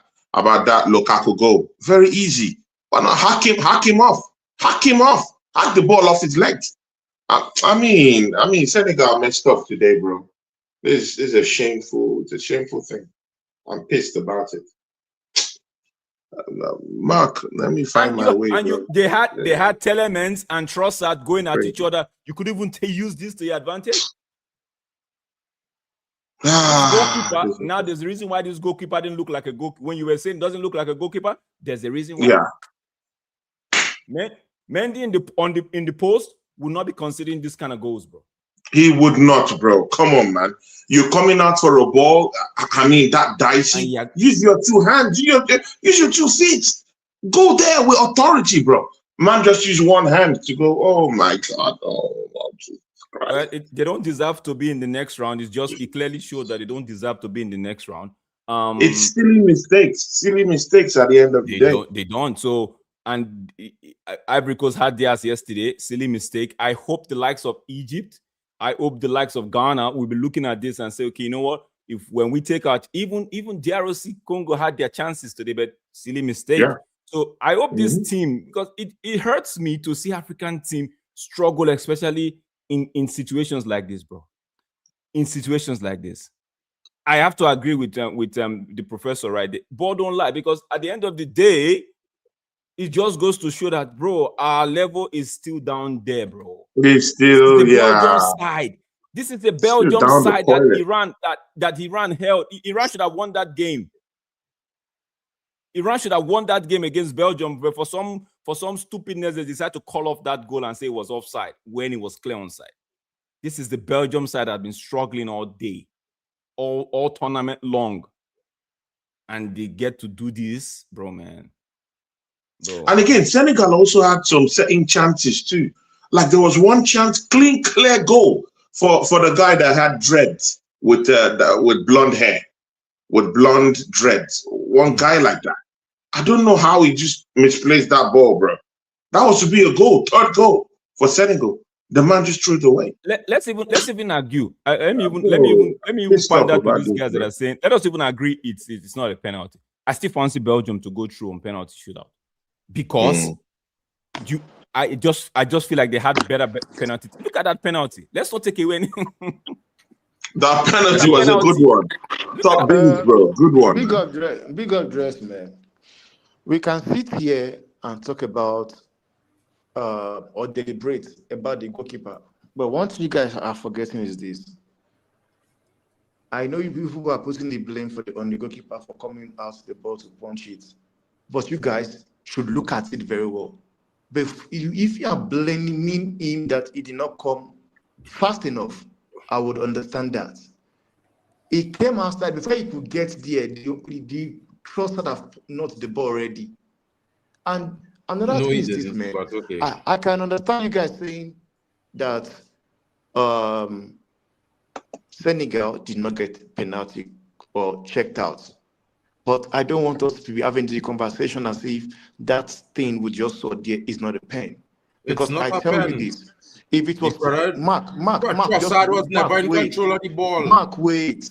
Lukaku goal. Very easy. Why not hack him off? Hack the ball off his legs. I mean, Senegal messed up today, bro. This is it's a shameful thing. I'm pissed about it. Mark, let me find my way. They had Telemans and Trossard going at each other. You could even use this to your advantage. Now there's a reason why this goalkeeper didn't look like a goalkeeper. When you were saying doesn't look like a goalkeeper, there's a reason why. Yeah. Mendy in the post will not be considering this kind of goals, bro. He would not, bro. Come on, man. You're coming out for a ball. I mean, that dicey. Use your 2 hands. Use your 2 feet. Go there with authority, bro. Man, just use 1 hand to go. Oh my God. Oh, Jesus Christ. They don't deserve to be in the next round. It clearly showed that they don't deserve to be in the next round. It's silly mistakes at the end of the day. They don't. So, and Ivory Coast had theirs yesterday. Silly mistake. I hope the likes of Egypt, I hope the likes of Ghana will be looking at this and say, okay, you know what? If when we take out, even DRC Congo had their chances today, but silly mistake. Yeah. So I hope this team, because it hurts me to see African team struggle, especially in situations like this, bro. In situations like this, I have to agree with the professor, right? The ball don't lie, because at the end of the day, it just goes to show that, bro, our level is still down there, bro. It's still, the Belgium side. This is the Belgium side that Iran held. Iran should have won that game. Iran should have won that game against Belgium, but for some stupidness, they decided to call off that goal and say it was offside when it was clear onside. This is the Belgium side that has been struggling all day, all tournament long, and they get to do this, bro, man. Bro. And again, Senegal also had some certain chances too. Like there was one chance, clear goal for the guy that had dreads with blonde hair, with blonde dreads. One guy like that. I don't know how he just misplaced that ball, bro. That was to be a goal, third goal for Senegal. The man just threw it away. Let's even argue. Let me even find out to these guys that are saying. Let us even agree it's not a penalty. I still fancy Belgium to go through on penalty shootout because I just feel like they had better penalty. Look at that penalty. Let's not take away anything. That penalty was a good one. Top beans, bro. Good one. Big up dress, man. We can sit here and talk about or deliberate about the goalkeeper. But one thing you guys are forgetting is this. I know you people are putting the blame on the goalkeeper for coming out the ball to punch it. But you guys should look at it very well. But if you are blaming him that he did not come fast enough, I would understand that. He came outside before he could get there. The cross had have not the ball ready. And another thing is this, man. Okay. I can understand you guys saying that Senegal did not get penalty or checked out. But I don't want us to be having the conversation as if that thing we just saw there is not a pen. Because I tell you this. If it was Mark, Trossard was never in control of the ball. Mark, wait.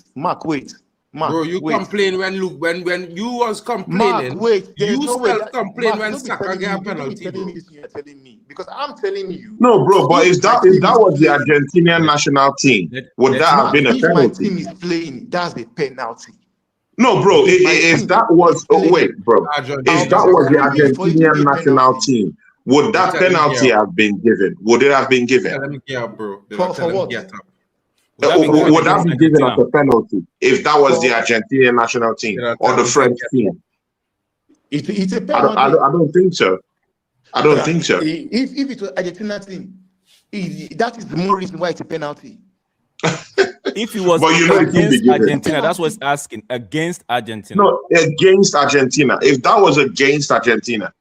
Bro, you complain when you was complaining. You still complain when Saka get a penalty. You're telling me because I'm telling you. No, bro, but if that was the Argentinian national team, would that have been a penalty? If my team is playing, that's a penalty. No, bro. If that was bro. If that was the Argentinian national team, would that penalty have been given? Would it have been given? Let me get up, bro. For what? Would that be given as a penalty if that was the Argentinian national team or the French team? It's a penalty. I don't think so. I don't think so. If it was Argentina team, that is the more reason why it's a penalty. If it was against Argentina, that's what's asking. Against Argentina. No, against Argentina. If that was against Argentina,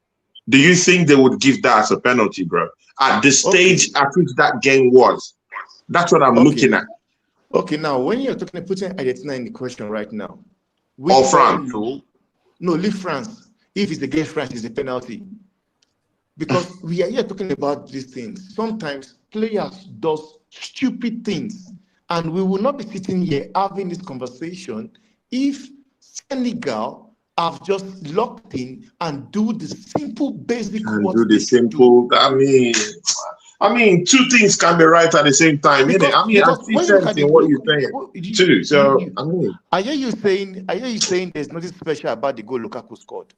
do you think they would give that as a penalty, bro? At the stage at which that game was. That's what I'm looking at. Okay, now when you're putting Argentina in the question right now. Or France. No, leave France. If it's against France, it's a penalty. Because we are here talking about these things. Sometimes players do stupid things. And we will not be sitting here having this conversation if Senegal have just locked in and do the simple basic I mean, two things can be right at the same time, innit? I mean, I see sense in what you're saying too. So I hear you saying there's nothing special about the goal Lukaku scored.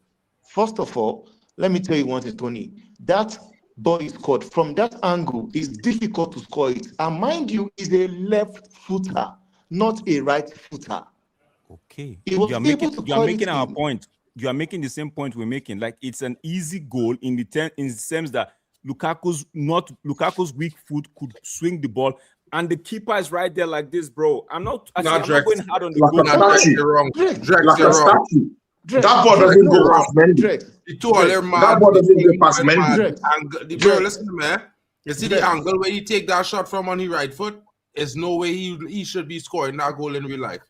First of all, let me tell you one thing, Tony. That ball is scored from that angle is difficult to score it. And mind you, is a left footer, not a right footer. Okay. You are making our point. You are making the same point we're making. Like it's an easy goal in the sense that Lukaku's weak foot could swing the ball, and the keeper is right there like this, bro. I'm not going hard on the goal. That ball doesn't go past Mendy. That ball doesn't go past Mendy. Bro, listen to me. You see the angle where he take that shot from on the right foot? There's no way he should be scoring that goal in real life.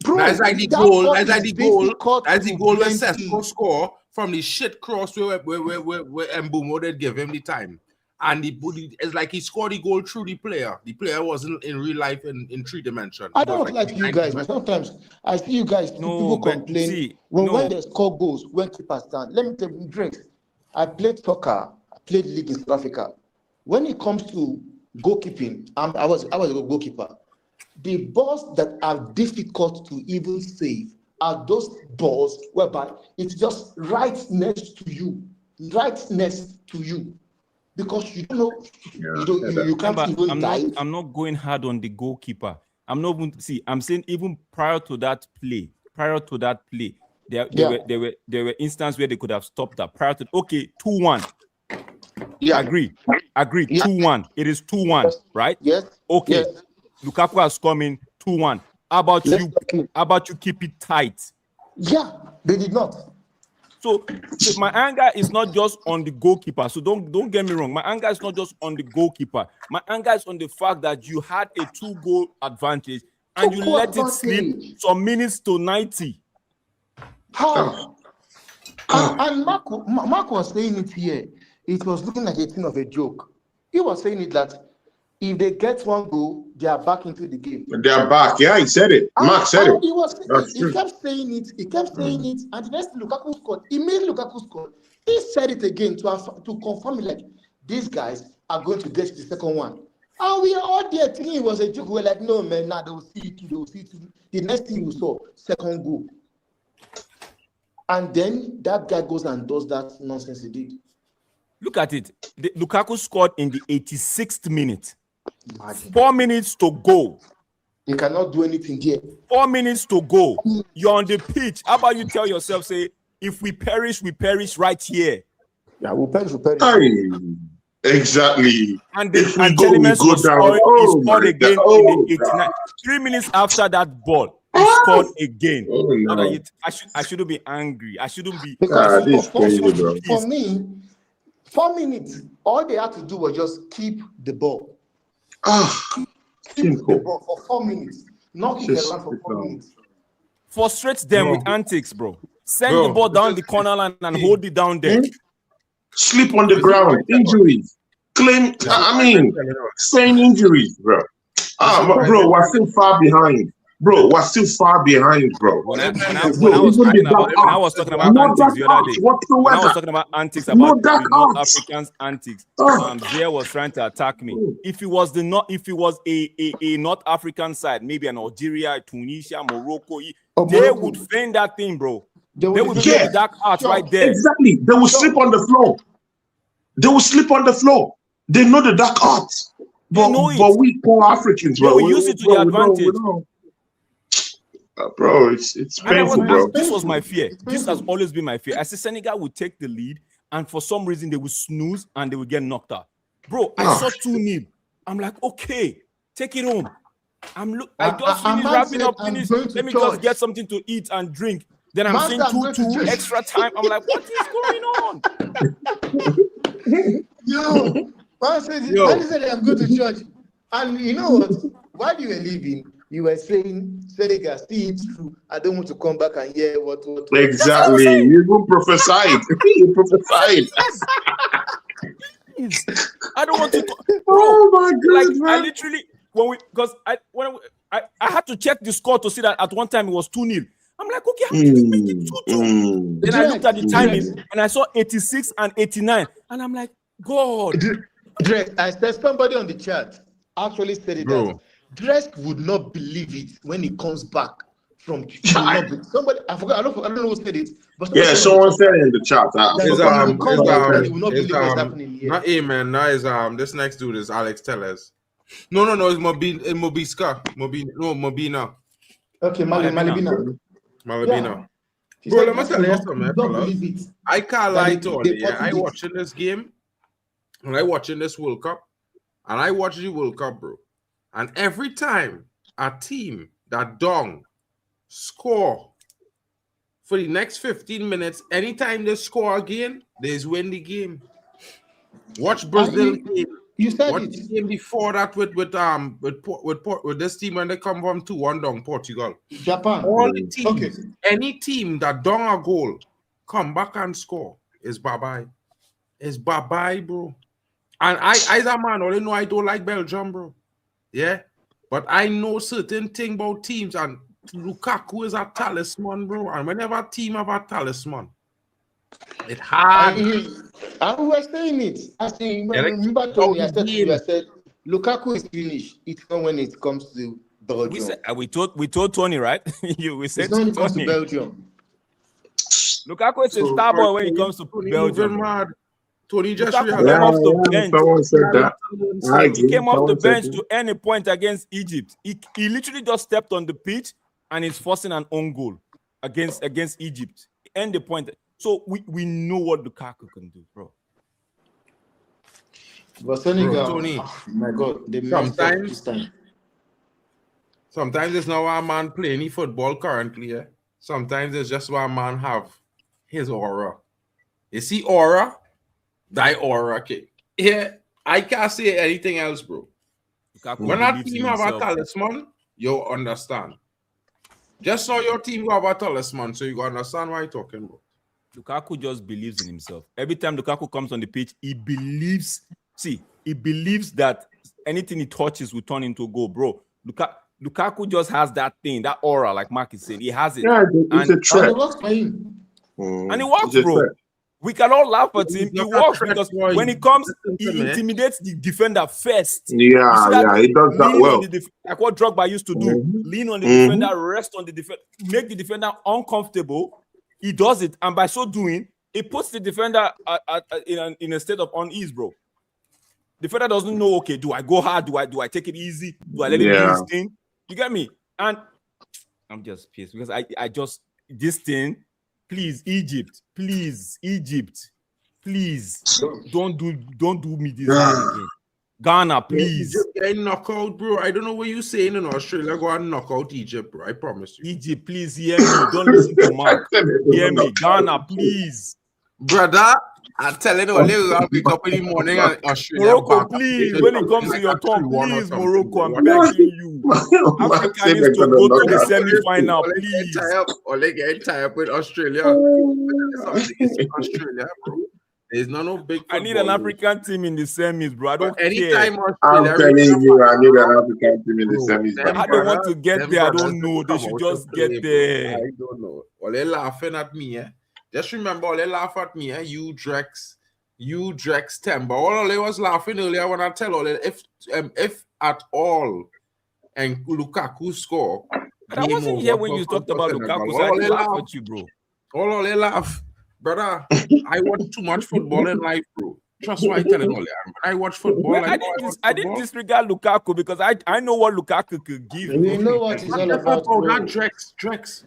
Bro, That's like the that goal. ball That's like is the goal. difficult That's the to goal where blend Sesko in. score from the shit cross where Mbumo did give him the time. And it's like he scored the goal through the player. The player wasn't in real life in 3 dimensions. I don't like you guys, but sometimes I see you guys, people but complain see, when they score goals, when keepers stand. Let me tell you, Drake, I played soccer, I played league in South Africa. When it comes to goalkeeping, I was a goalkeeper. The balls that are difficult to even save are those balls whereby it's just right next to you, because you don't know, you can't Remember, even dive. I'm not going hard on the goalkeeper. I'm not even I'm saying even prior to that play, there were instances where they could have stopped that. Prior to 2-1. Yeah. Agree. Yeah. 2-1. It is 2-1, right? Yes. Okay. Yes. Lukaku has come in 2-1. How about you keep it tight? Yeah, they did not. So my anger is not just on the goalkeeper. So don't get me wrong. My anger is not just on the goalkeeper. My anger is on the fact that you had a 2-goal advantage and you let it slip some minutes to 90. How? And Mark was saying it here. It was looking like a thing of a joke. He was saying it that if they get 1 goal, they are back into the game. They are back. Yeah, he said it. Mark said it. He kept saying it. He kept saying it. And the next Lukaku scored. Immediately Lukaku scored. He said it again to confirm it, like these guys are going to get the second one. And we are all there thinking it was a joke. We're like, no, man, they will see it. They will see it. The next thing we saw, second goal. And then that guy goes and does that nonsense he did. Look at it. Lukaku scored in the 86th minute. Imagine. 4 minutes to go. You cannot do anything here. 4 minutes to go. You're on the pitch. How about you tell yourself, say, if we perish right here. Yeah, we'll perish. Exactly. And if we go, Telemans we go down. He scored again in the 89. 3 minutes after that ball, he scored again. No. I shouldn't be angry. I shouldn't be. This crazy, bro. For me, 4 minutes, all they had to do was just keep the ball. Keep the ball for 4 minutes. Not keep the run for 4 minutes. Frustrate them with antics, bro. Send the ball down the corner line and hold it down there. Sleep on the ground. Injuries. Saying injuries, bro. Bro, we're still far behind. Bro, we're still far behind, bro. When I was talking about antics the other day, when I was talking about antics about the North Africans' antics, Zia was trying to attack me. If it was a North African side, maybe an Algeria, Tunisia, Morocco, they would feign that thing, bro. They would play the dark arts right there. Exactly. They will sleep on the floor. They know the dark arts. But we poor Africans, bro. We use it to the advantage. Bro, it's painful, bro. This was my fear. This has always been my fear. I said Senegal would take the lead, and for some reason they would snooze and they would get knocked out. Bro, I saw 2-0. I'm like, okay, take it home. I just finished wrapping up. Let me just get something to eat and drink. Then I'm saying 2-2 extra time. I'm like, what is going on? Man said I'm going to church. And you know what? While you were leaving, you were saying, Senegal, see it through. I don't want to come back and hear what. Exactly. You even prophesied. You prophesied. I don't want to. Bro, oh my God! Like, man. I literally, I had to check the score to see that at one time it was 2-0. I'm like, okay, how did you make it 2-2? Then I looked at the timing and I saw 86 and 89. And I'm like, God. There's somebody on the chat actually said it. That Dresk would not believe it when he comes back from somebody. I forgot. I don't know who said it. But someone said it in the chat. Not Amen. Now is this next dude is Alex Tellez. No, it's Mobiska. Mobina. Okay, Malibina. Bro, let me tell you something, fellas. I can't lie to you. I watching this game, and I watching this World Cup, and I watch the World Cup, bro. And every time a team that don't score for the next 15 minutes, anytime they score again, they win the game. Watch Brazil game. You said What it. game before that with this team when they come from 2-1 down Portugal? Japan. All the teams, Okay. any team that down a goal, come back and score is bye-bye. It's bye-bye, bro. And I as a man, only know I don't like Belgium, bro. Yeah. But I know certain thing about teams, and Lukaku is a talisman, bro. And whenever a team have a talisman, it's hard. And we were saying it. I think, Yeah, like, remember Tony, I said to you, I said, Lukaku is finished. It's not when it comes to Belgium. We told Tony, right? We said It's not when it comes to Tony. Belgium. Lukaku is a star boy when it comes to Belgium. Mad. Tony just Lukaku came off the bench. Someone said that. I He agree. came off the Someone said bench that. to earn a point against Egypt. He literally just stepped on the pitch and is forcing an own goal against Egypt. Earned the point. So we know what Lukaku can do, bro. But Senegal, Bro, Tony, oh my God, they messed up this time. Sometimes it's not why a man play any football currently. Yeah? Sometimes it's just why a man have his aura. You see aura? That aura, okay. Yeah, I can't say anything else, bro. Lukaku When a believes in team have a himself. talisman, you understand. Just so your team have a talisman, so you gotta understand what I'm talking about. Lukaku just believes in himself. Every time Lukaku comes on the pitch, he believes that anything he touches will turn into a goal, bro. Lukaku just has that thing, that aura, like Mark is saying. He has it. Yeah, it's a threat. And it works for him. And it works, It's a bro. threat. We can all laugh at him. He's It not a works threat because boy. when he comes, he Listen to me. intimidates the defender first. Yeah, You see that? yeah, he does that Lean on well. the like what Drogba used to do. Lean on the defender, rest on the defender, make the defender uncomfortable. He does it, and by so doing, it puts the defender in a state of unease, bro. The defender doesn't know. Okay, do I go hard? Do I take it easy? Do I let him do his thing? You get me? And I'm just pissed because I just this thing. Please, Egypt. Please, don't do me this again. Ghana, please. Egypt getting knocked out, bro. I don't know what you're saying in Australia. Go and knock out Egypt, bro. I promise you. Egypt, please hear me. Don't listen to Mark. Hear me. Ghana, please. Brother, I'm telling you, I'll wake up in the morning and Australia. Morocco, please. When it comes to your turn, please, Morocco, I'm begging you. Africa needs to go to the semi-final, please. Ole getting tired with Australia. Australia, bro. There's no big. I need an African team in the semis, bro. I don't anytime care. I'm telling you, I need an African team in the semis. How they want to get there, I don't know. They should just get there. I don't know. Ole laughing at me, eh? Just remember, Ole laugh at me, eh? You Drex Temba. Ole was laughing earlier when I tell Ole if at all and Lukaku score. But I wasn't here when you talked about Lukaku, so I didn't laugh at you, bro. Ole laugh. Brother, I watch too much football in life, bro. Trust what I tell him, I watch football. Well, I didn't disregard Lukaku because I know what Lukaku could give. We know what it's all about. Not Drex.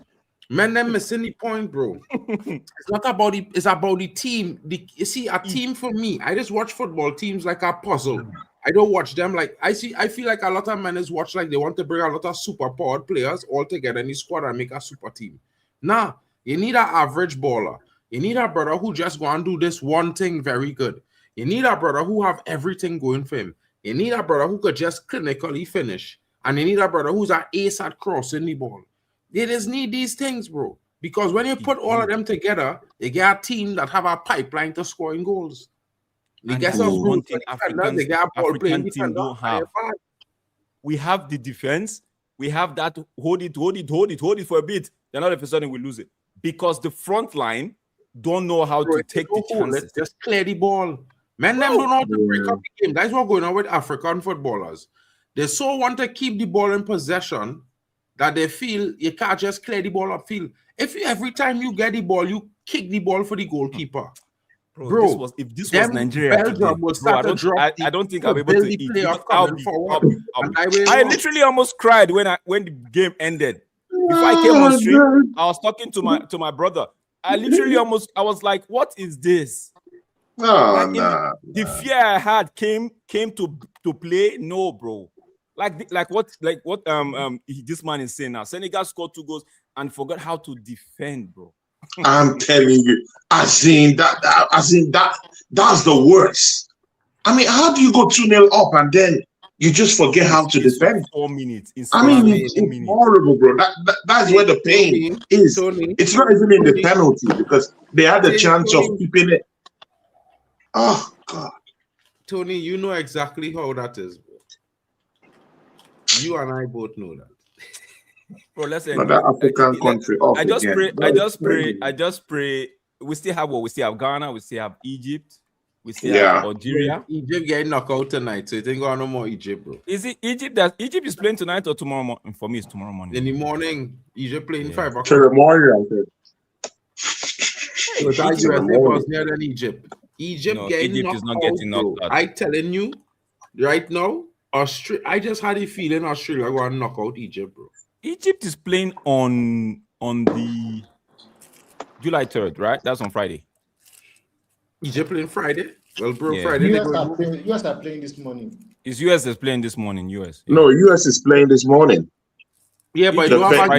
Man, them missing the point, bro. It's not about the. It's about the team. You see, a team for me. I just watch football teams like a puzzle. I don't watch them like I feel like a lot of men is watch like they want to bring a lot of super powered players all together in the squad and make a super team. Nah, you need an average baller. You need a brother who just go and do this one thing very good. You need a brother who have everything going for him. You need a brother who could just clinically finish. And you need a brother who's an ace at crossing the ball. They just need these things, bro. Because when you put all of them together, you get a team that have a pipeline to scoring goals. They get some one thing African team don't have. We have the defense. We have that hold it for a bit. Then all of a sudden we lose it. Because the front line don't know how to take the chances. Just clear the ball. Men them don't know how to break up the game. That's what's going on with African footballers. They so want to keep the ball in possession that they feel you can't just clear the ball upfield. Every time you get the ball, you kick the ball for the goalkeeper. Bro, if this was Nigeria today, I don't think I'll be able to eat. I literally almost cried when the game ended. Before I came on stream, I was talking to my brother. I literally I was like, what is this? The fear I had came to play. No, bro. Like what this man is saying now. Senegal scored 2 goals and forgot how to defend, bro. I'm telling you, as in that that's the worst. I mean, how do you go 2-0 up and then you just forget how to defend? 4 minutes. I mean, it's horrible, bro. That's where the pain is. Tony, it's not even in the penalty because they had the chance of Tony, keeping it. Oh, God. Tony, you know exactly how that is, bro. You and I both know that. Bro, listen. But that African country off I just again. pray. That I is just pray. crazy. I just pray. We still have what? We still have Ghana. We still have Egypt. We still Yeah. have Algeria. Egypt getting knocked out tonight, so you think no more Egypt, bro. Is it Egypt that Egypt is playing tonight or tomorrow morning? For me, it's tomorrow morning. In the morning, Egypt playing 5 o'clock. To the morning, I So said. that To the USA morning. was near than Egypt. Egypt No, getting Egypt knocked is not out, getting knocked bro. out. I telling you, right now, I just had a feeling Australia going to knock out Egypt, bro. Egypt is playing on the July 3rd, right? That's on Friday. Egypt playing Friday. Well, bro, Yeah. Friday they US go. are playing this morning. Is US is playing this morning? US. Yeah. No, US is playing this morning. Yeah, but They're, you have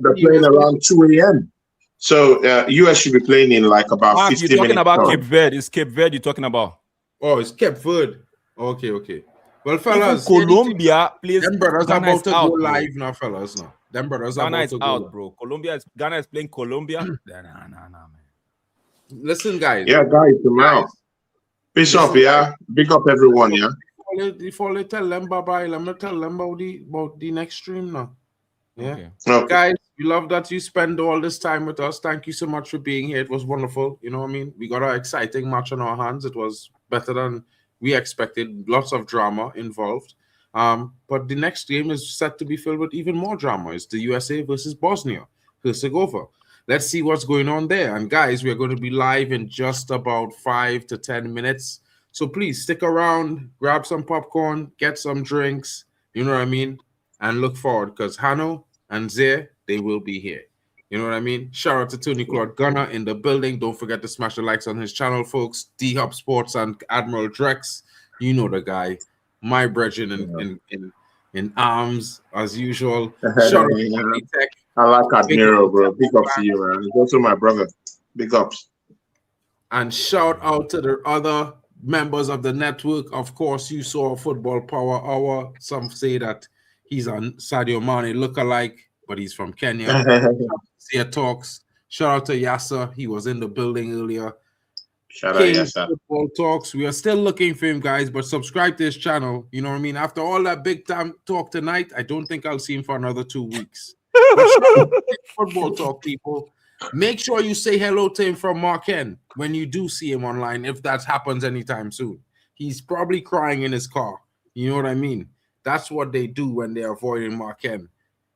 they're playing around 2 a.m. So US should be playing in like about Mark, 50 you're talking minutes. about time. Cape Verde. It's Cape Verde you're talking about. Oh, it's Cape Verde. Okay. Well, fellas, even Colombia plays. Them brothers are Ghana about is to out, go bro. live now, fellas. Now, them brothers are Ghana about is to go out, live. bro. Ghana is playing Colombia. Nah, man. Listen, guys. Yeah, guys, come out. Peace up, yeah. Big up everyone, yeah. Before they tell them bye-bye, let me tell them about the next stream now. Yeah. Okay. Guys, we love that you spend all this time with us. Thank you so much for being here. It was wonderful. You know what I mean? We got an exciting match on our hands. It was better than we expected. Lots of drama involved. But the next game is set to be filled with even more drama. It's the USA versus Bosnia Herzegovina. Let's see what's going on there. And guys, we're going to be live in just about 5 to 10 minutes. So please stick around, grab some popcorn, get some drinks, you know what I mean? And look forward because Hano and Zay, they will be here. You know what I mean? Shout out to Tony Claude Gunner in the building. Don't forget to smash the likes on his channel, folks. D-Hub Sports and Admiral Drex. You know the guy. My brethren in arms, as usual. Shout out to Tech. I like Admiral, bro. Big ups to you, man. He's also my brother. Big ups. And shout out to the other members of the network. Of course, you saw Football Power Hour. Some say that he's a Sadio Mane lookalike, but he's from Kenya. Zia Talks. Shout out to Yasser. He was in the building earlier. Shout out Yasser. Football Talks. We are still looking for him, guys, but subscribe to his channel. You know what I mean? After all that big time talk tonight, I don't think I'll see him for another 2 weeks. Football Talk, people. Make sure you say hello to him from Marken when you do see him online, if that happens anytime soon. He's probably crying in his car. You know what I mean? That's what they do when they're avoiding Marken.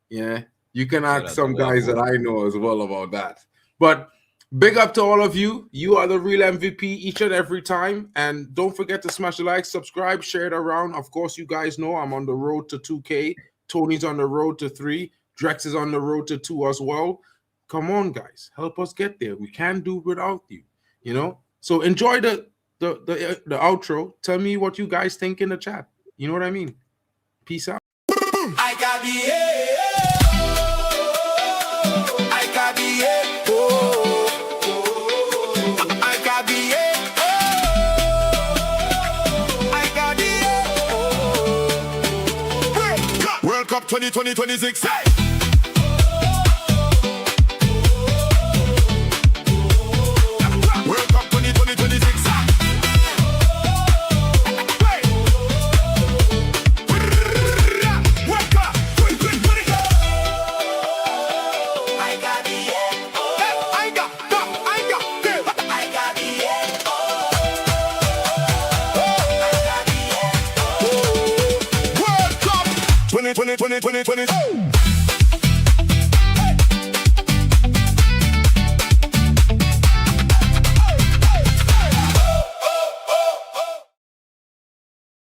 Yeah. You can ask some guys that I know as well about that. But big up to all of you. You are the real MVP each and every time. And don't forget to smash the like, subscribe, share it around. Of course, you guys know I'm on the road to 2K. Tony's on the road to 3. Drex is on the road to 2 as well. Come on, guys. Help us get there. We can't do without you, you know? So enjoy the outro. Tell me what you guys think in the chat. You know what I mean? Peace out. I got the I got the I got the I got the World Cup 2026. Hey! World Cup 2026. Hey! World Cup 2026. I got the I got the World Cup 2020.